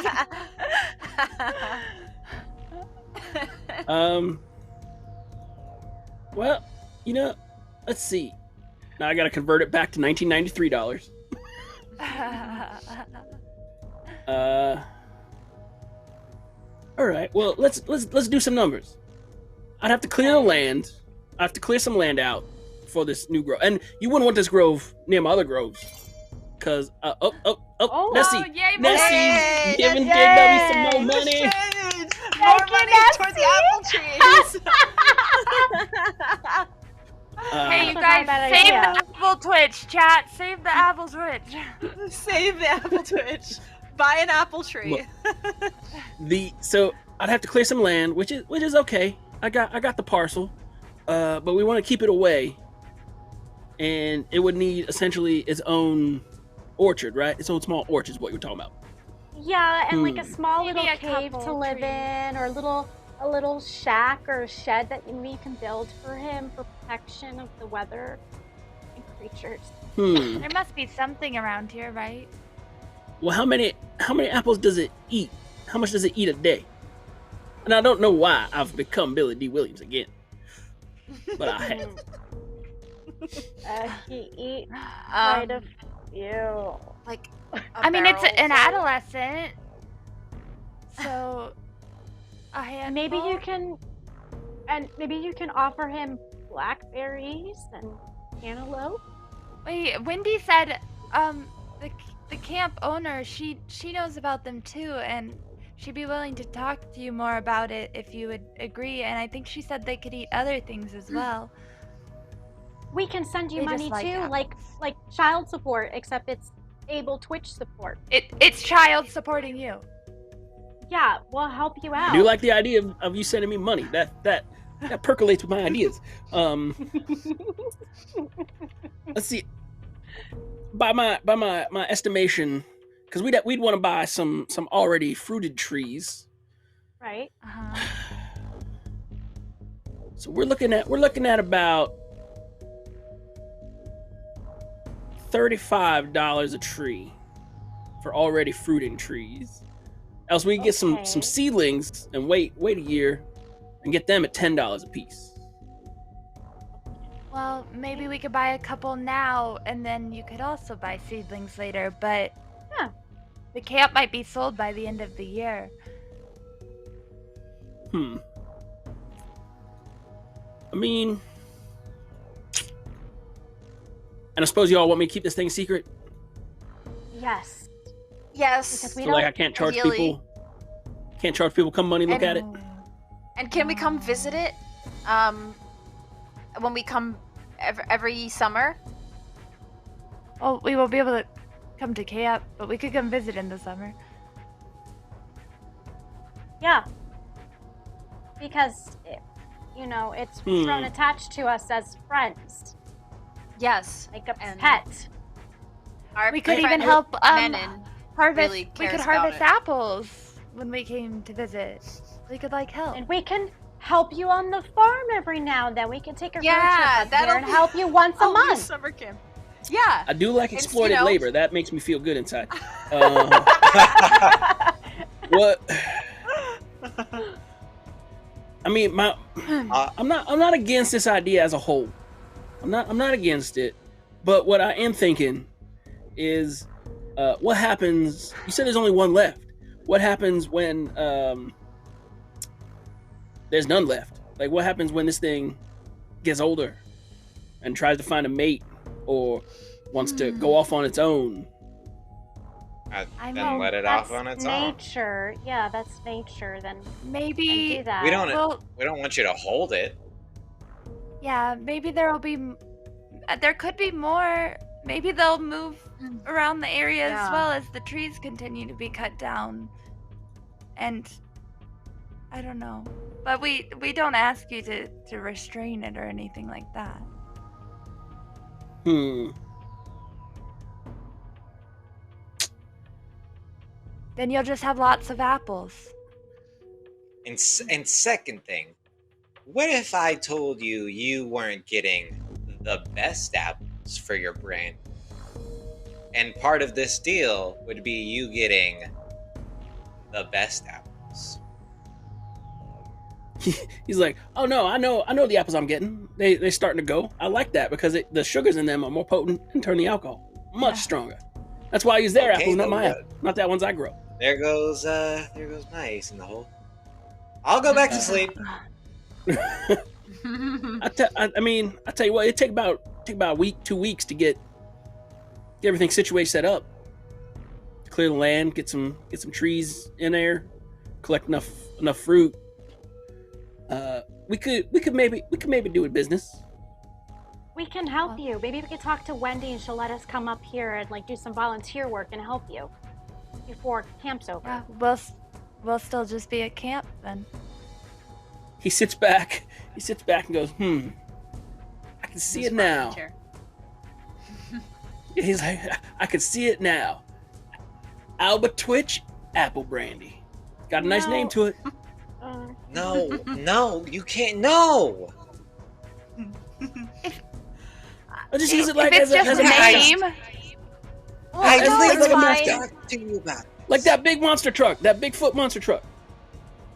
Well, let's see. Now I gotta convert it back to $1993. All right. Well, let's do some numbers. I'd have to clear the land. I have to clear some land out for this new grove, and you wouldn't want this grove near my other groves, cause Nessie, Nessie's giving JW some more money. More money towards the apple trees. Hey, you guys, save the apple Twitch, chat. Save the apple Twitch. Save the apple Twitch. Buy an apple tree. So I'd have to clear some land, which is okay. I got the parcel, but we want to keep it away, and it would need essentially its own orchard, right? Its own small orchard is what you're talking about. Yeah, and like a small Maybe little a cave couple to live in, or a little shack or a shed that we can build for him for protection of the weather and creatures. There must be something around here, right? Well, how many apples does it eat? How much does it eat a day? And I don't know why I've become Billy D. Williams again, but I have. He eats quite a few. Like, I mean, it's an adolescent, so a handful. Maybe you can offer him blackberries and cantaloupe. Wait, Wendy said, the camp owner, she knows about them too, and she'd be willing to talk to you more about it if you would agree. And I think she said they could eat other things as well. We can send you They money just like too, apples. like child support, except it's able Twitch support. It's child supporting you. Yeah, we'll help you out. I do like the idea of you sending me money. That percolates with my ideas. Let's see. By my estimation, because we'd want to buy some already fruited trees. Right. So we're looking at about $35 a tree for already fruiting trees. Else we can get some seedlings and wait a year and get them at $10 a piece. Well, maybe we could buy a couple now, and then you could also buy seedlings later, but the camp might be sold by the end of the year. I mean, and I suppose y'all want me to keep this thing secret? Yes. Yes. So like I can't charge people? Can't charge people come money look at it? And can we come visit it? When we come every summer? Oh, we won't be able to come to camp, but we could come visit in the summer. Yeah. Because, it's grown attached to us as friends. Yes. Like a pet. We could even help harvest. Really We could cares harvest about it. apples when we came to visit. We could help. And we can help you on the farm every now and then. We can take a road trip up that'll there and help you once a month. Summer camp. Yeah. I do like exploited labor. That makes me feel good inside. What? I mean, I'm not against this idea as a whole. I'm not against it, but what I am thinking is, what happens? You said there's only one left. What happens when there's none left? Like, what happens when this thing gets older and tries to find a mate or wants to go off on its own? Then let it off on its own. Nature. Yeah, that's nature. Then maybe do that. We don't want you to hold it. Yeah, maybe there could be more. Maybe they'll move around the area as well as the trees continue to be cut down. And I don't know. But we don't ask you to restrain it or anything like that. Then you'll just have lots of apples. And second thing, what if I told you you weren't getting the best apples for your brand? And part of this deal would be you getting the best apples. He's like, oh no, I know the apples I'm getting. They're starting to go. I like that because the sugars in them are more potent and turn the alcohol much stronger. That's why I use their apples, not my apples, not that ones I grow. There goes my ace in the hole. I'll go back to sleep. I tell you what, it take about a week, 2 weeks to get everything situated, set up, clear the land, get some trees in there, collect enough fruit. We could maybe do a business. We can help you. Maybe we could talk to Wendy and she'll let us come up here and like do some volunteer work and help you before camp's over. Yeah, we'll still just be at camp then. He sits back and goes, I can see it now. He's like, I can see it now. Alba Twitch Apple Brandy. Got a nice name to it. No, you can't. No. I just use it like as a name. I just it's like fine. talk to you about it. Like that big monster truck, that Bigfoot monster truck.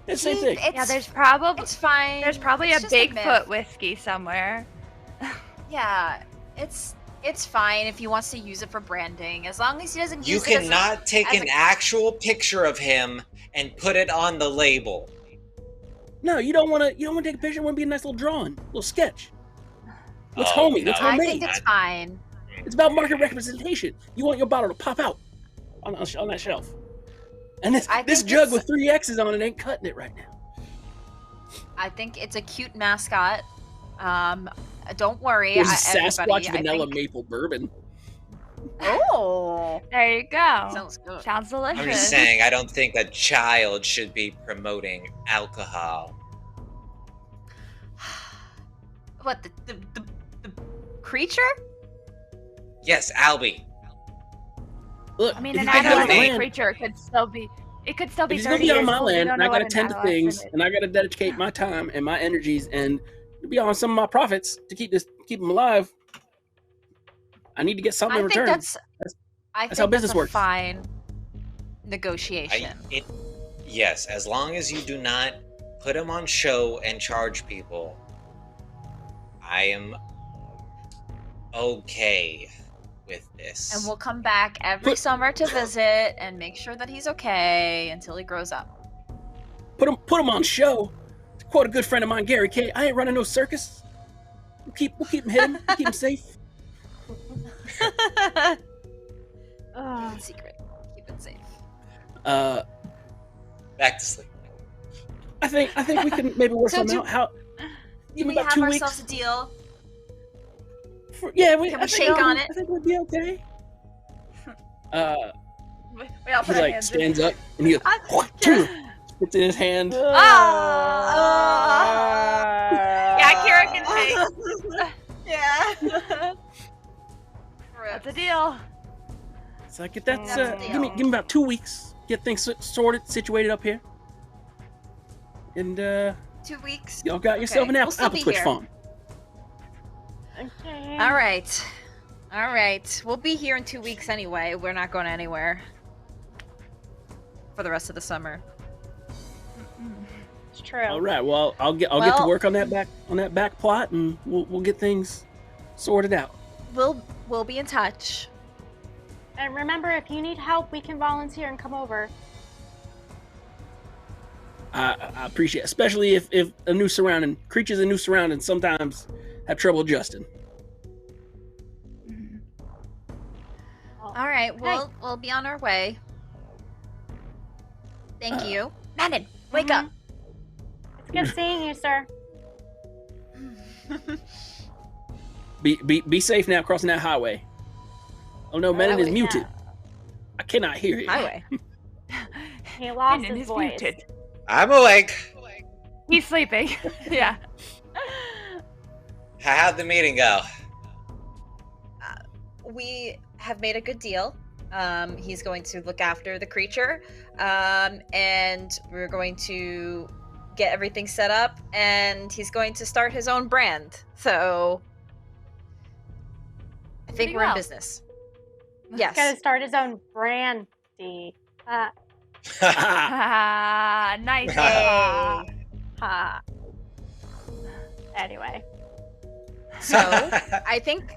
It's the same thing. Yeah, there's probably it's fine. There's probably It's a just a Bigfoot myth. whiskey somewhere. Yeah, it's fine if he wants to use it for branding, as long as he doesn't You use it as cannot take as an actual picture of him and put it on the label. No, you don't want to take a picture. It want to be a nice little drawing, little sketch. Looks Oh, homey. Looks no. I homemade. think it's fine. It's about market representation. You want your bottle to pop out on that shelf. And this think jug it's- with 3 X's on it ain't cutting it right now. I think it's a cute mascot. Don't worry, There's a everybody. Sasquatch vanilla maple bourbon. Oh, There you go. sounds good. Sounds delicious. I'm just saying, I don't think a child should be promoting alcohol. What the creature? Yes, Albie. Look, I mean, if an you take it off my animal land, creature could still be. It could still if be he's gonna 30 be on years my old. We land, don't and I know what gotta an tend to adolescent things, is. and I gotta dedicate my time and my energies, and be on some of my profits to keep them alive. I need to get something in return. That's how business a works. fine negotiation. Yes, as long as you do not put him on show and charge people, I am okay with this. And we'll come back every summer to visit and make sure that he's okay until he grows up. Put him on show. To quote a good friend of mine, Gary K, I ain't running no circus. We'll keep him hidden, keep him safe. Keep it secret. Keep it safe. Back to sleep. I think we can maybe work So something do- out. How? Do we about have 2 ourselves weeks. a deal? Yeah, Can we I think shake on it? I think we'd be okay. We all He put our like hands stands in. up and he goes, puts in his hand. Yeah, Kira can take. Yeah. That's a deal. So I get that. That's a Give me about 2 weeks. Get things sorted, situated up here. And 2 weeks. y'all got yourself an We'll apple, still apple be Twitch here. farm. Okay. All right. We'll be here in 2 weeks anyway. We're not going anywhere for the rest of the summer. It's true. All right. Well, I'll get to work on that back plot, and we'll get things sorted out. We'll be in touch. And remember, if you need help, we can volunteer and come over. I appreciate it, especially if creatures in new surroundings sometimes have trouble adjusting. All right, we'll be on our way. Thank you. Madden, wake up. It's good seeing you, sir. Be safe now crossing that highway. Oh no, Menon is muted. I cannot hear him. Highway. He lost his voice. Muted. I'm awake. He's sleeping. Yeah. How'd the meeting go? We have made a good deal. He's going to look after the creature, and we're going to get everything set up, and he's going to start his own brand. So I think we're in business. Yes. He's going to start his own brandy. Nice. Ha. Anyway. So I think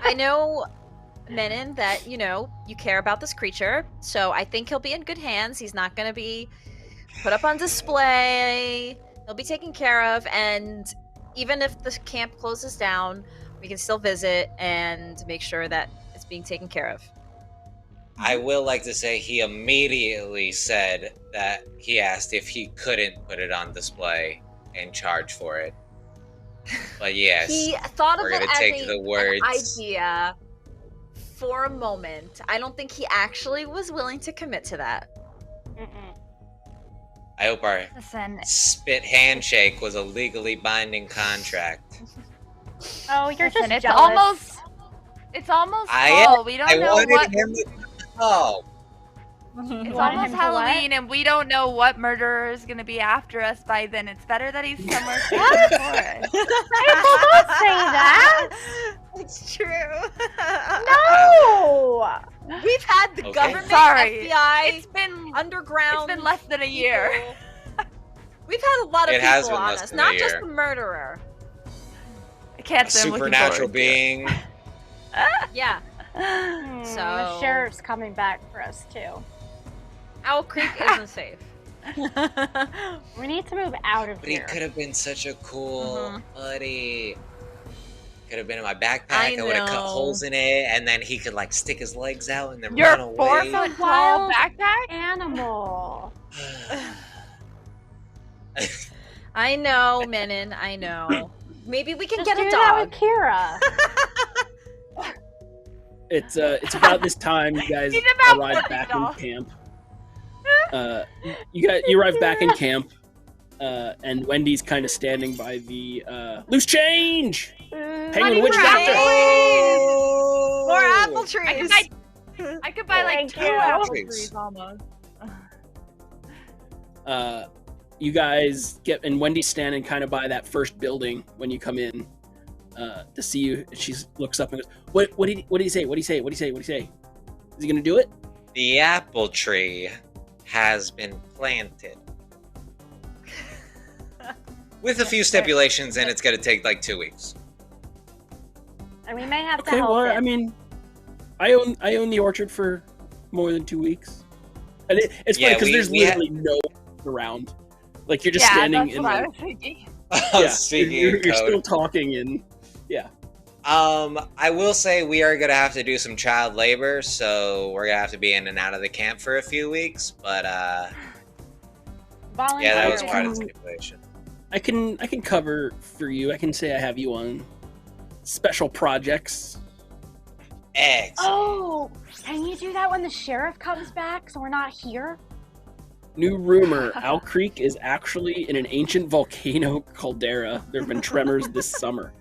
I know, Menon, that you care about this creature. So I think he'll be in good hands. He's not going to be put up on display. He'll be taken care of, and even if the camp closes down, we can still visit and make sure that it's being taken care of. I will like to say he immediately said that he asked if he couldn't put it on display and charge for it. But yes, he thought of we're it gonna as take the words. an idea for a moment. I don't think he actually was willing to commit to that. I hope our spit handshake was a legally binding contract. Oh, you're just it's jealous. It's almost fall. We don't know what. It's almost Halloween, and we don't know what murderer is going to be after us by then. It's better that he's somewhere safe in the forest. Don't say that. It's true. No. We've had the government, Sorry. FBI, it's been underground. It's been less than a year. We've had a lot of people on us, not year. just the murderer. I can't A say I'm looking supernatural forward to being. Yeah. So the sheriff's coming back for us too. Owl Creek isn't safe. We need to move out of But here. he could have been such a cool buddy. Could have been in my backpack. I would have cut holes in it, and then he could like stick his legs out and then run away. Your 4-foot tall backpack animal. I know, Menon. I know. Maybe we can Just get a do dog. that with Kira. It's about this time you guys arrive back in camp. You arrive back in camp, and Wendy's kind of standing by the loose change. Penguin Witch Doctor. More apple trees. I could buy like 2 apple trees almost. You guys get, and Wendy's standing kind of by that first building when you come in to see you. She looks up and goes, "What did he say? What did he say? What did he say? What did he say? Is he gonna do it?" The apple tree has been planted. With a few stipulations, and it's gonna take like 2 weeks. And we may have to Okay, help well, it. I mean, I own the orchard for more than 2 weeks, and it's funny because there's literally no around. Like you're just standing in. That's what I was thinking. You're still talking, and I will say we are gonna have to do some child labor, so we're gonna have to be in and out of the camp for a few weeks. But yeah, that was part of the stipulation. I can cover for you. I can say I have you on special projects. Excellent. Oh, can you do that when the sheriff comes back so we're not here? New rumor, Owl Creek is actually in an ancient volcano caldera. There have been tremors this summer.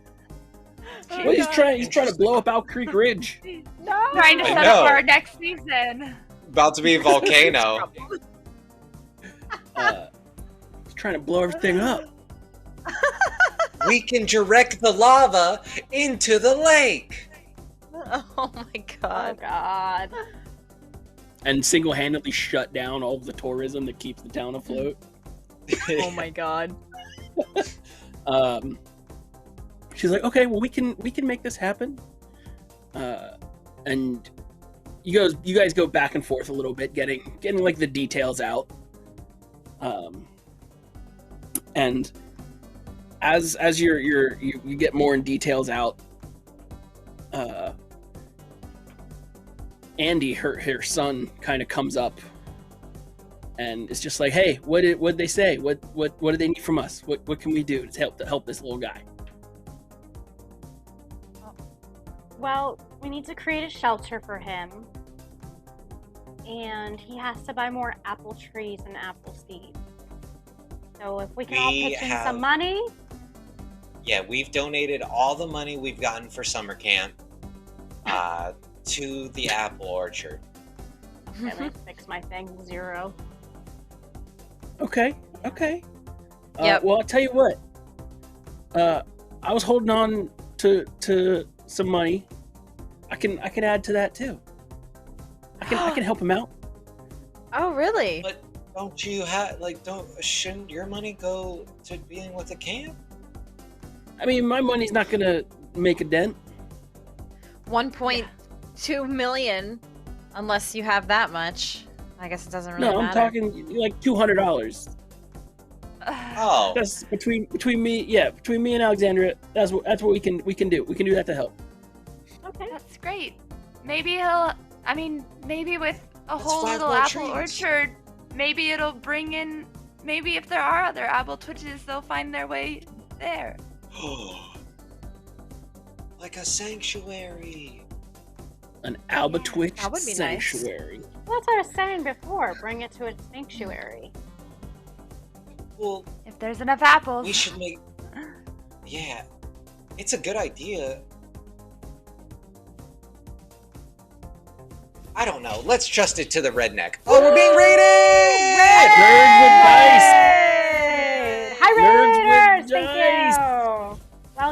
Well, he's trying to blow up Owl Creek Ridge. No. Trying to set up our next season. About to be a volcano. He's trying to blow everything up. We can direct the lava into the lake. Oh my god. Oh god. And single-handedly shut down all of the tourism that keeps the town afloat. Oh my god. She's like, okay, well we can make this happen. And you guys go back and forth a little bit, getting like the details out. And as you get more in details out, Andy, her son, kind of comes up and it's just like, hey, what did they say? What do they need from us? What can we do to help this little guy? Well, we need to create a shelter for him. And he has to buy more apple trees and apple seeds. So if we can all pitch in some money. Yeah, we've donated all the money we've gotten for summer camp to the apple orchard. Okay, let me fix my thing. 0. Okay. Yep. Well, I'll tell you what. I was holding on to some money. I can add to that too. I can help him out. Oh, really? But don't you have shouldn't your money go to being with the camp? I mean, my money's not gonna make a dent. 1.2 million, unless you have that much. I guess it doesn't really matter. No, I'm talking like $200. Oh, That's between me. Yeah, between me and Alexandria. That's what we can do. We can do that to help. Okay. That's great. Maybe maybe with a whole little apple orchard, maybe it'll bring in. Maybe if there are other apple twitches, they'll find their way there. like a sanctuary. An Alba Twitch that would be sanctuary. nice. Well, that's what I was saying before. Bring it to a sanctuary. Well, If there's enough apples. we should make. Yeah, it's a good idea. I don't know. Let's trust it to the redneck. Oh, we're being raided! Nerds with dice. Hi, Nerds Raiders! with dice.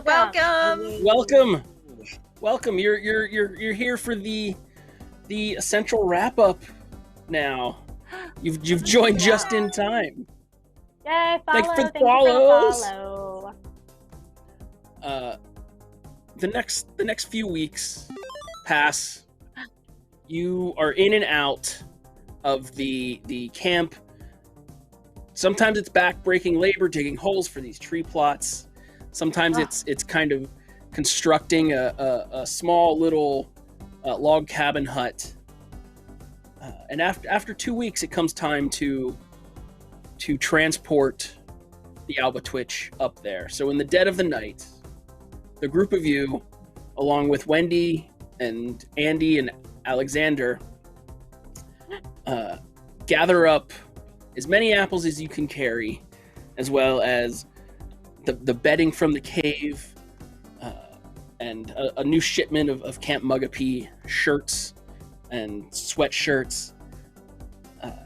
Thank you. Welcome. You're here for the essential wrap up. Now, you've joined just in time. Yay! Follow. Thanks for the Thank you follows. for the follow. The next few weeks pass. You are in and out of the camp. Sometimes it's back-breaking labor, digging holes for these tree plots. Sometimes it's kind of constructing a small little log cabin hut. And after 2 weeks, it comes time to transport the Alba Twitch up there. So in the dead of the night, the group of you, along with Wendy and Andy and Alexander, gather up as many apples as you can carry, as well as the bedding from the cave, and a new shipment of Camp Mugapea shirts and sweatshirts,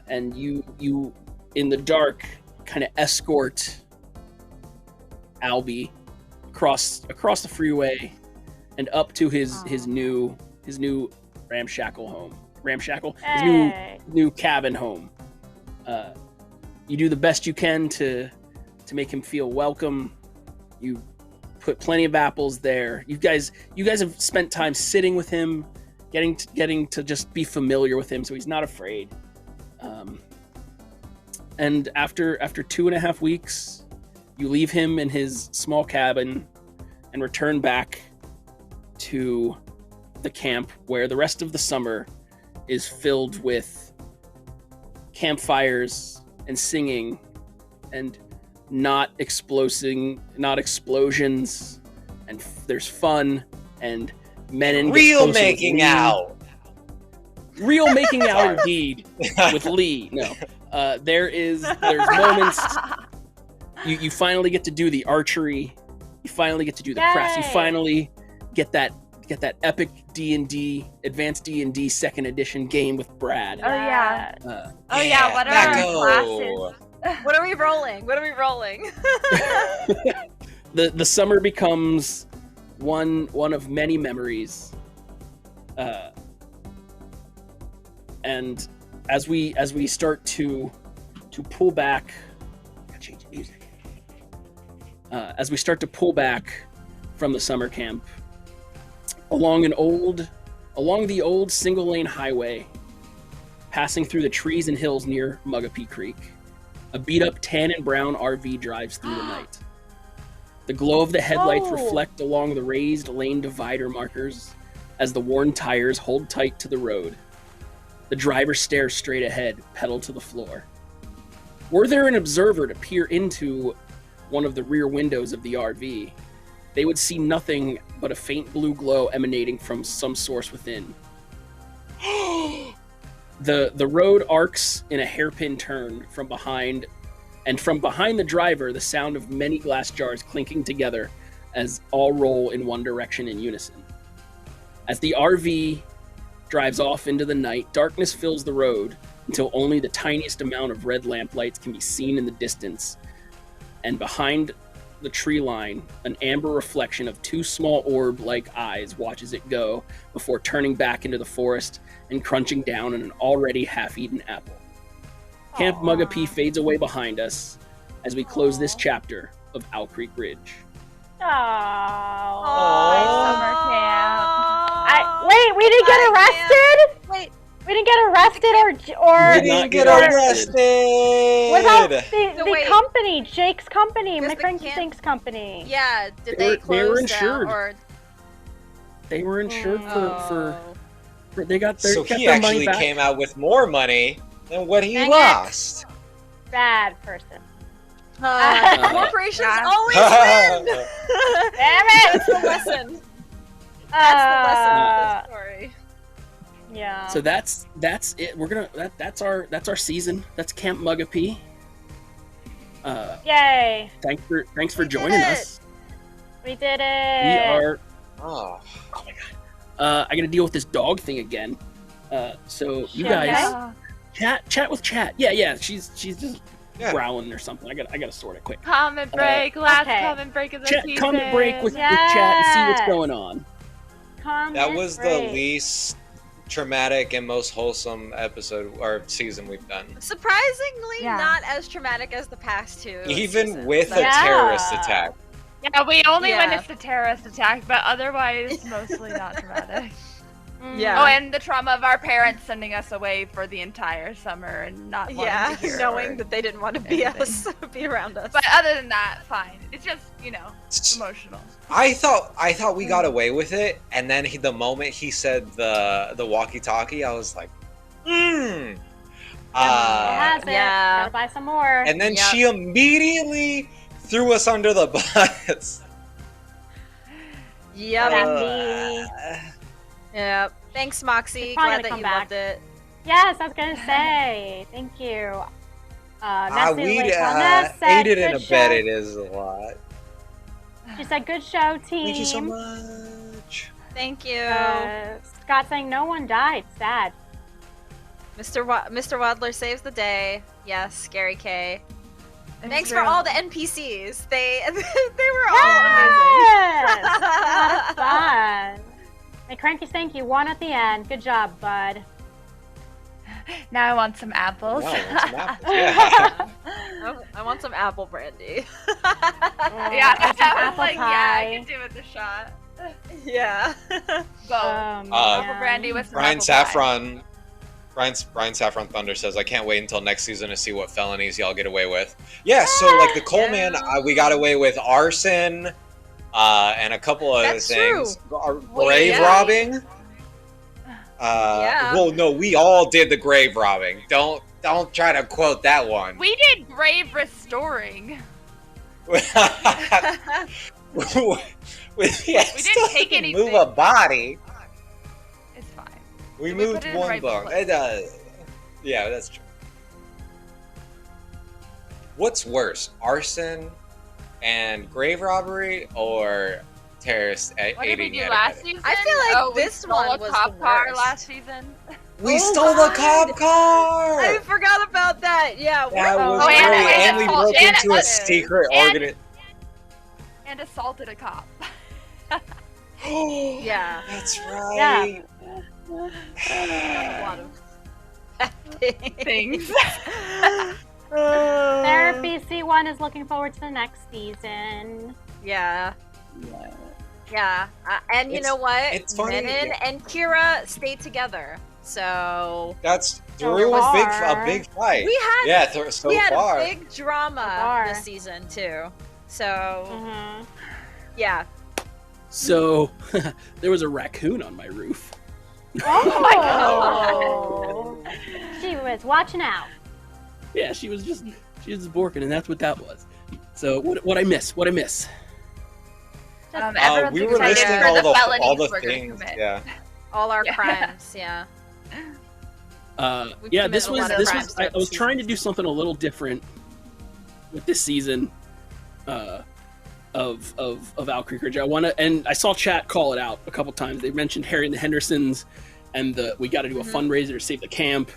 and you in the dark kind of escort Albie across the freeway and up to his new ramshackle home. Hey. His new cabin home. You do the best you can to make him feel welcome. You put plenty of apples there. You guys have spent time sitting with him, getting to just be familiar with him, so he's not afraid. And after 2.5 weeks, you leave him in his small cabin and return back to the camp, where the rest of the summer is filled with campfires and singing and not explosions, and there's fun and men and real making out. Real making out indeed with Lee. No. There's moments you finally get to do the archery, you finally get to do the crafts, you finally get that epic D&D, advanced D&D 2nd edition game with Brad. Oh yeah. What are back our classes? What are we rolling? The summer becomes one of many memories. And as we start to pull back change the music. As we start to pull back from the summer camp, along the old single-lane highway, passing through the trees and hills near Mugapea Creek, a beat-up tan and brown RV drives through the night. The glow of the headlights reflect along the raised lane divider markers as the worn tires hold tight to the road. The driver stares straight ahead, pedal to the floor. Were there an observer to peer into one of the rear windows of the RV, they would see nothing but a faint blue glow emanating from some source within. The road arcs in a hairpin turn from behind, and from behind the driver, the sound of many glass jars clinking together as all roll in one direction in unison. As the RV drives off into the night, darkness fills the road until only the tiniest amount of red lamplights can be seen in the distance, and behind the tree line, an amber reflection of two small orb-like eyes watches it go before turning back into the forest and crunching down on an already half-eaten apple. Camp Mugapea fades away behind us as we close this chapter of Owl Creek Ridge. Summer camp. Wait, we didn't get arrested? Wait. We didn't get arrested or We didn't get arrested! What about the company, Jake's company, McCranky Think's company? Yeah, did they close they were down insured. or... They were insured for they got their So got he their actually money back. came out with more money than what he Dang it. lost. Bad person. Corporations always win! Damn it! That's the lesson. That's the lesson of this story. Yeah. So that's it. We're gonna that's our season. That's Camp Mugapea. Yay! Thanks for joining us. We did it. We are. Oh my god. I gotta deal with this dog thing again. So you guys chat with chat. Yeah. She's just growling or something. I gotta sort it quick. Comment break. Last comment break of the season. Comment break with chat and see what's going on. That was the least traumatic and most wholesome episode or season we've done. Surprisingly, not as traumatic as the past two. Even seasons. with a terrorist attack. Yeah, we only witnessed a terrorist attack, but otherwise mostly not traumatic. Yeah. Oh, and the trauma of our parents sending us away for the entire summer and not wanting to hear knowing that they didn't want to be around us. But other than that, fine. It's just, emotional. I thought we got away with it, and then the moment he said the walkie-talkie, I was like, Gotta buy some more. And then she immediately threw us under the bus. Yep. Thanks, Moxie. Probably Glad that you back. loved it. Yes, I was gonna say thank you. We said, aided and "Good show." abetted is a lot. She said, "Good show, team." Thank you so much. Thank you. Scott saying no one died. Sad. Mr. Wadler saves the day. Yes, Scary K. Thanks true. for all the NPCs. They were all Yes! amazing. That was fun. Hey, Cranky Stank, you won at the end. Good job, bud. Now I want some apples. Wow, I want some apples. Yeah. I want some apple brandy. Yeah, I was apple like, pie. yeah, I can do with the shot. Yeah. Apple brandy with some Brian apple pie. Saffron. Brian Saffron Thunder says, I can't wait until next season to see what felonies y'all get away with. Yeah, so like the Coleman, we got away with arson, and a couple of other things. Grave robbing. Well, no, we all did the grave robbing. Don't try to quote that one. We did grave restoring. We didn't take anything. Move a body. It's fine. We So moved put it in the one right bone. place. Yeah, that's true. What's worse, arson and grave robbery, or terrorist What did we aiding do and last abetting? season? I feel like we this stole one a was cop the car worst. last season. We stole the cop car! I forgot about that. Yeah. That was and great. And we broke into a and- secret and- organization. And assaulted a cop. Yeah. That's right. A lot of Things. Therapy BC one is looking forward to the next season. Yeah. Yeah. And you know what? It's funny. Menon and Kira stayed together. So that's there was a big fight. We had we had a big drama this season too. So yeah. So there was a raccoon on my roof. Oh my god! She was watching out. Yeah, she was just borking, and that's what that was. So what I miss? What I miss? Everyone's we were excited listing for the all felonies the we're gonna things. commit. Yeah. All our crimes. Yeah. Yeah, this was I was trying to do something a little different with this season of Owl Creek Ridge. And I saw chat call it out a couple times. They mentioned Harry and the Hendersons and we got to do a fundraiser to save the camp.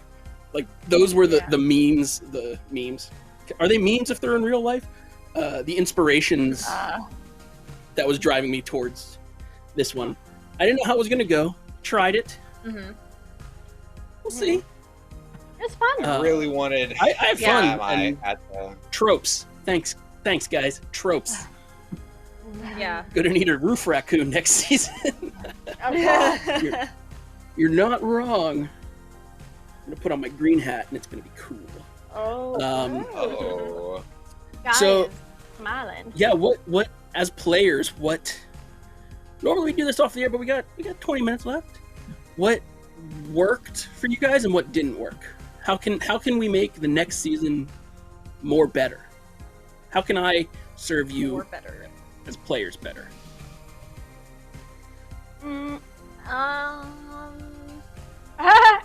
Like those were the memes. The memes are they memes if they're in real life? The inspirations that was driving me towards this one. I didn't know how it was gonna go. Tried it. We'll see. It was fun. I really wanted. I had fun. At the... Tropes. Thanks, guys. Tropes. Yeah. Gonna need a roof raccoon next season. You're not wrong. I'm gonna put on my green hat and it's gonna be cool. Guys, so smiling. Yeah, what as players, what normally we do this off the air, but we got 20 minutes left. What worked for you guys and what didn't work? How can we make the next season more better? How can I serve you as players better?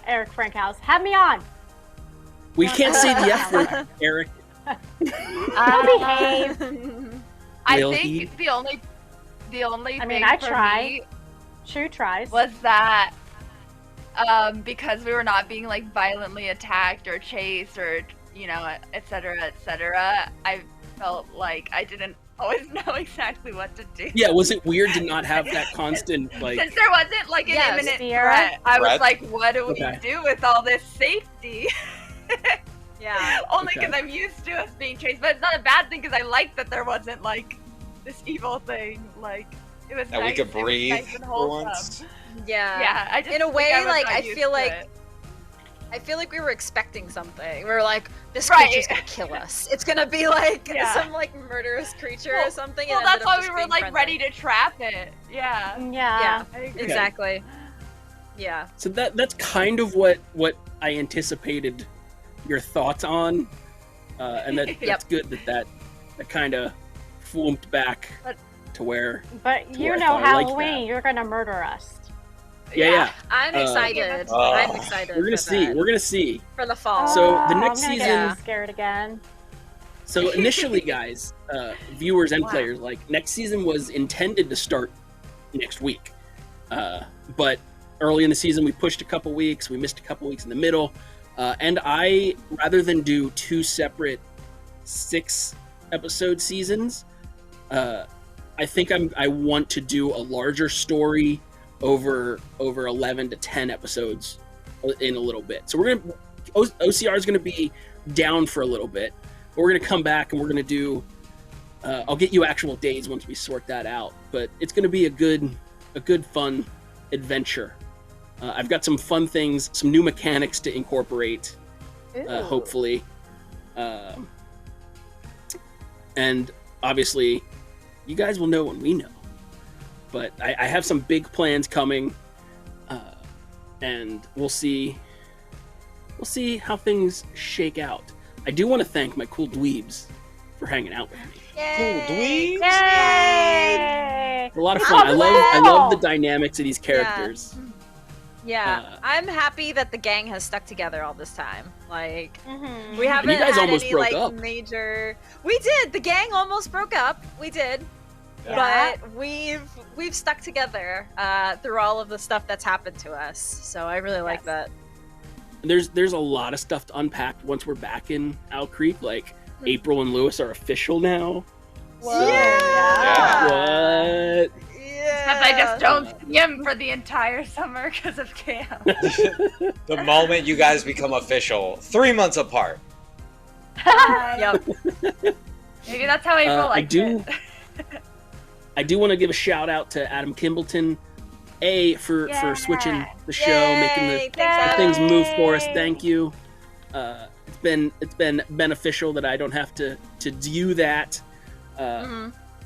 Eric Frankhouse, have me on. We can't say the F word, Eric. Behave. I think the only thing I for tried. me True tries. was that because we were not being like violently attacked or chased or etc., I felt like I didn't always know exactly what to do. Yeah, was it weird to not have that constant like? Since there wasn't like an imminent threat, I was like, what do we do with all this safety? Yeah. Only because I'm used to us being chased, but it's not a bad thing because I like that there wasn't like this evil thing. Like it was that nice. we could breathe nice and for once. Yeah. Yeah. I just in a way, like I feel like we were expecting something. We were like, this Right. creature's gonna kill us. It's gonna be like some like murderous creature or something. Well, and that's ended up why just we were being like friendly. ready to trap it. Yeah. Yeah. I agree. Exactly. Yeah. So that's kind of what I anticipated your thoughts on, and that's good that kind of flumped back to where. But to you where I know, thought I liked Halloween, that. you're gonna murder us. Yeah. I'm excited. I'm excited. We're gonna for see. that. We're gonna see. For the fall. So the I'm next gonna season. get scared again. So initially, guys, viewers and players, like next season was intended to start next week, but early in the season we pushed a couple weeks. We missed a couple weeks in the middle, and I, rather than do 2 separate 6-episode seasons, I think I want to do a larger story over 11 to 10 episodes in a little bit. So OCR is gonna be down for a little bit. But we're going to come back and we're going to do I'll get you actual days once we sort that out, but it's going to be a good fun adventure. I've got some fun things, some new mechanics to incorporate, hopefully, and obviously you guys will know when we know, but I have some big plans coming, and we'll see how things shake out. I do want to thank my cool dweebs for hanging out with me. Yay! Cool dweebs! Yay! It's a lot of fun. I love the dynamics of these characters. Yeah, I'm happy that the gang has stuck together all this time. Like, Mm-hmm. we haven't You guys had almost any broke like up. major. We did. The gang almost broke up. We did. Yeah. But we've stuck together through all of the stuff that's happened to us. So I really like that. There's a lot of stuff to unpack once we're back in Owl Creek. Like April and Lewis are official now. Whoa. Yeah. What? Because I just don't see him for the entire summer because of camp. The moment you guys become official, 3 months apart. Yep. Maybe that's how April likes it. I do want to give a shout out to Adam Kimbleton, for switching the show, making the things move for us. Thank you. It's been beneficial that I don't have to do that.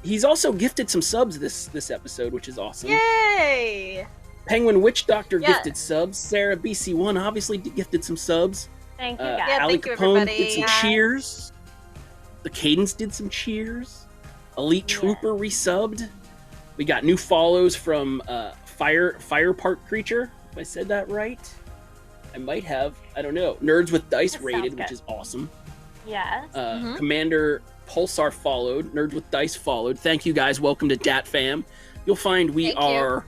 He's also gifted some subs this episode, which is awesome. Yay! Penguin Witch Doctor gifted subs. Sarah BC1 obviously gifted some subs. Thank you, guys. Ali thank you, Capone everybody. did some cheers. The Cadence did some cheers. Elite Trooper resubbed. We got new follows from Fire Park Creature, if I said that right. I might have. I don't know. Nerds with Dice rated, which is awesome. Yes. Commander Pulsar followed. Nerds with Dice followed. Thank you guys. Welcome to Dat Fam. You'll find we are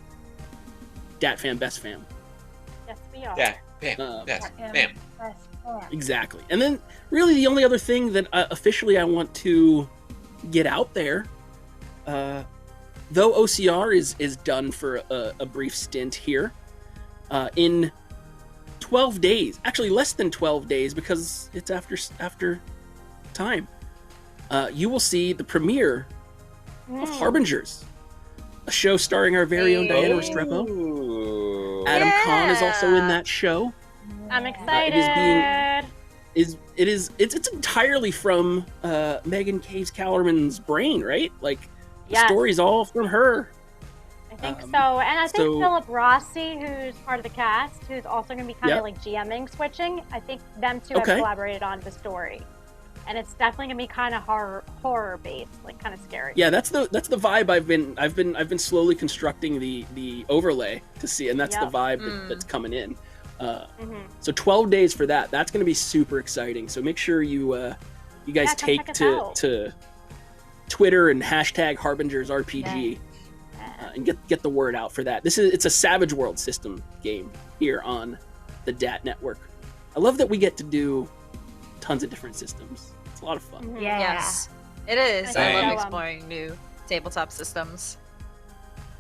Dat Fam, Best Fam. Yes, we are. Dat Fam, Best Fam. Exactly. And then, really, the only other thing that officially I want to get out there, though OCR is done for a brief stint here, in 12 days, actually less than 12 days because it's after time, you will see the premiere of Harbingers, a show starring our very own Diana Restrepo. Adam Kahn is also in that show. I'm excited. It's entirely from Megan Caves Callerman's brain, right? Like the story's all from her. I think so, and I think Philip Rossi, who's part of the cast, who's also going to be kind of like GMing, switching. I think them two have collaborated on the story, and it's definitely going to be kind of horror based, like kind of scary. Yeah, that's the vibe I've been slowly constructing the overlay to see, and that's the vibe that's coming in. So 12 days for that. That's going to be super exciting. So make sure you guys take to Twitter and hashtag Harbingers RPG and get the word out for that. It's a Savage World system game here on the DAT network. I love that we get to do tons of different systems. It's a lot of fun. Yes, it is. I love exploring new tabletop systems.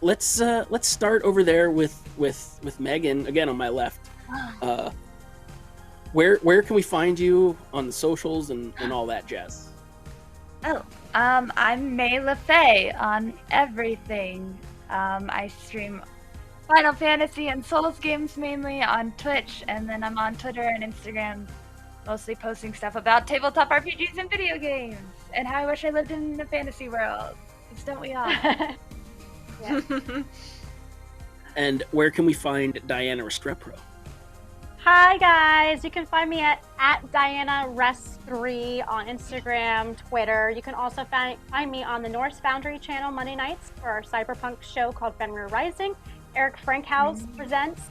Let's start over there with Megan again on my left. Where can we find you on the socials and all that jazz? I'm May LaFay on everything. I stream Final Fantasy and Souls games mainly on Twitch, and then I'm on Twitter and Instagram, mostly posting stuff about tabletop RPGs and video games, and how I wish I lived in the fantasy world. Because don't we all? And where can we find Diana Restrepo? Hi guys, you can find me at DianaRest3 on Instagram, Twitter. You can also find me on the Norse Foundry channel Monday nights for our cyberpunk show called Fenrir Rising. Eric Frankhouse presents.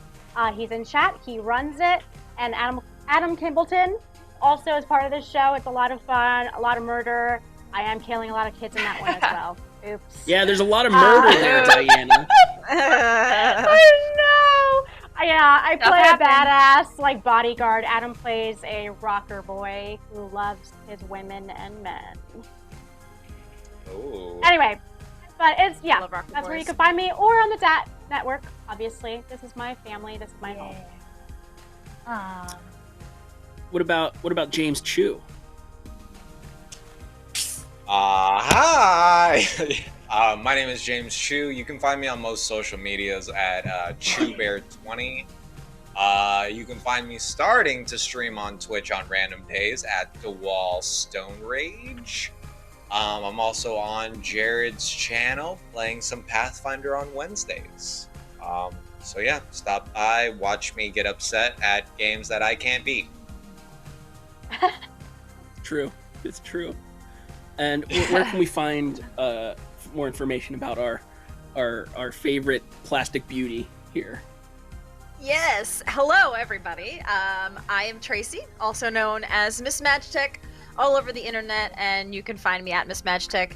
He's in chat, he runs it, and Adam Kimbleton also is part of this show. It's a lot of fun, a lot of murder. I am killing a lot of kids in that one as well. Oops. Yeah, there's a lot of murder there, Diana. I know. Yeah, I play a badass like bodyguard. Adam plays a rocker boy who loves his women and men. Ooh. Anyway, but it's that's where you can find me, or on the DAT network. Obviously, this is my family. This is my home. What about James Chu? Hi. My name is James Chu. You can find me on most social medias at ChuBear20. You can find me starting to stream on Twitch on random days at The Wall Stone Rage. I'm also on Jared's channel playing some Pathfinder on Wednesdays. So yeah, stop by, watch me get upset at games that I can't beat. True. It's true. And where can we find more information about our favorite plastic beauty here? Yes. Hello, everybody. I am Tracy, also known as Miss Magitech, all over the internet, and you can find me at Miss Magitech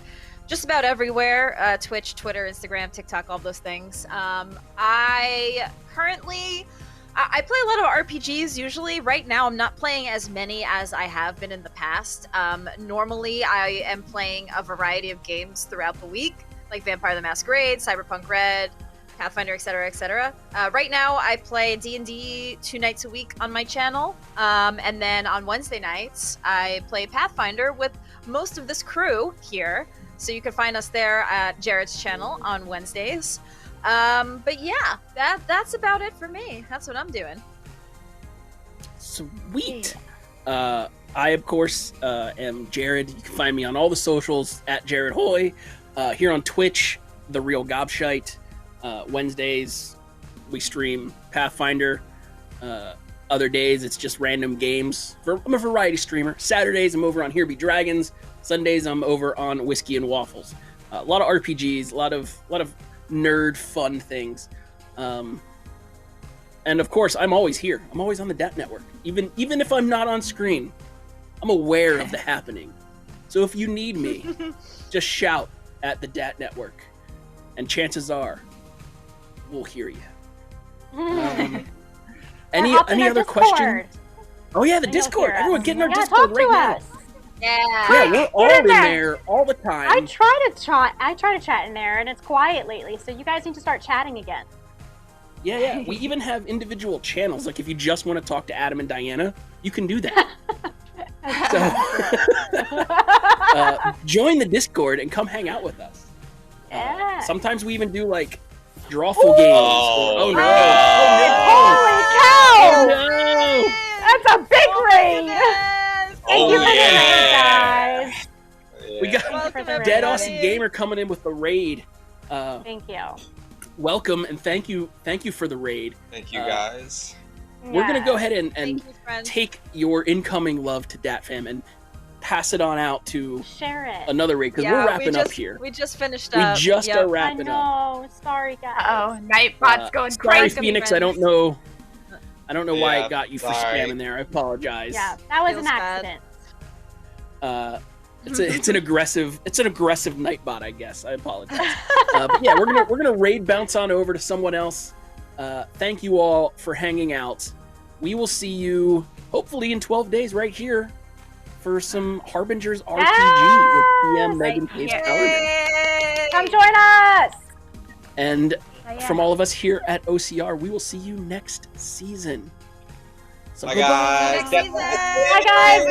just about everywhere. Twitch, Twitter, Instagram, TikTok, all those things. I play a lot of RPGs usually. Right now, I'm not playing as many as I have been in the past. Normally, I am playing a variety of games throughout the week, like Vampire the Masquerade, Cyberpunk Red, Pathfinder, etc., etc. Right now, I play D&D 2 nights a week on my channel, and then on Wednesday nights, I play Pathfinder with most of this crew here. So you can find us there at Jared's channel on Wednesdays. But yeah, that's about it for me. That's what I'm doing. Sweet. I, of course, am Jared. You can find me on all the socials at Jared Hoy. Here on Twitch, The Real Gobshite. Wednesdays, we stream Pathfinder. Other days, it's just random games. I'm a variety streamer. Saturdays, I'm over on Here Be Dragons. Sundays, I'm over on Whiskey and Waffles. A lot of RPGs, a lot of nerd fun things. And of course, I'm always here. I'm always on the DAT network. Even if I'm not on screen, I'm aware of the happening. So if you need me, just shout at the DAT network, and chances are, we'll hear you. Any other questions? Oh yeah, the Discord. Everyone get in our Discord right now. Yeah, we're all in there all the time. I try to chat in there, and it's quiet lately. So you guys need to start chatting again. Yeah. We even have individual channels. Like if you just want to talk to Adam and Diana, you can do that. So join the Discord and come hang out with us. Yeah. Sometimes we even do like drawful games. Oh no! Holy cow! Oh, no! That's a big raid. Thank you for the raid, guys. We got Dead Aussie Gamer coming in with the raid. Thank you. Welcome and thank you for the raid. Thank you guys. We're gonna go ahead and take your incoming love to DatFam and pass it on out to share it. Another raid because we're wrapping up here. We just finished up. We just are wrapping up. I know. Sorry, guys. Oh, Nightbot's going crazy. Sorry, Phoenix. I don't know why it got you for spamming there. I apologize. Yeah, that was an accident. It's an aggressive Nightbot, I guess. I apologize. But yeah, we're gonna raid bounce on over to someone else. Thank you all for hanging out. We will see you hopefully in 12 days right here for some Harbingers RPG with PM Megan Case Powerman. Come join us! And from all of us here at OCR, we will see you next season. So bye guys. Bye guys.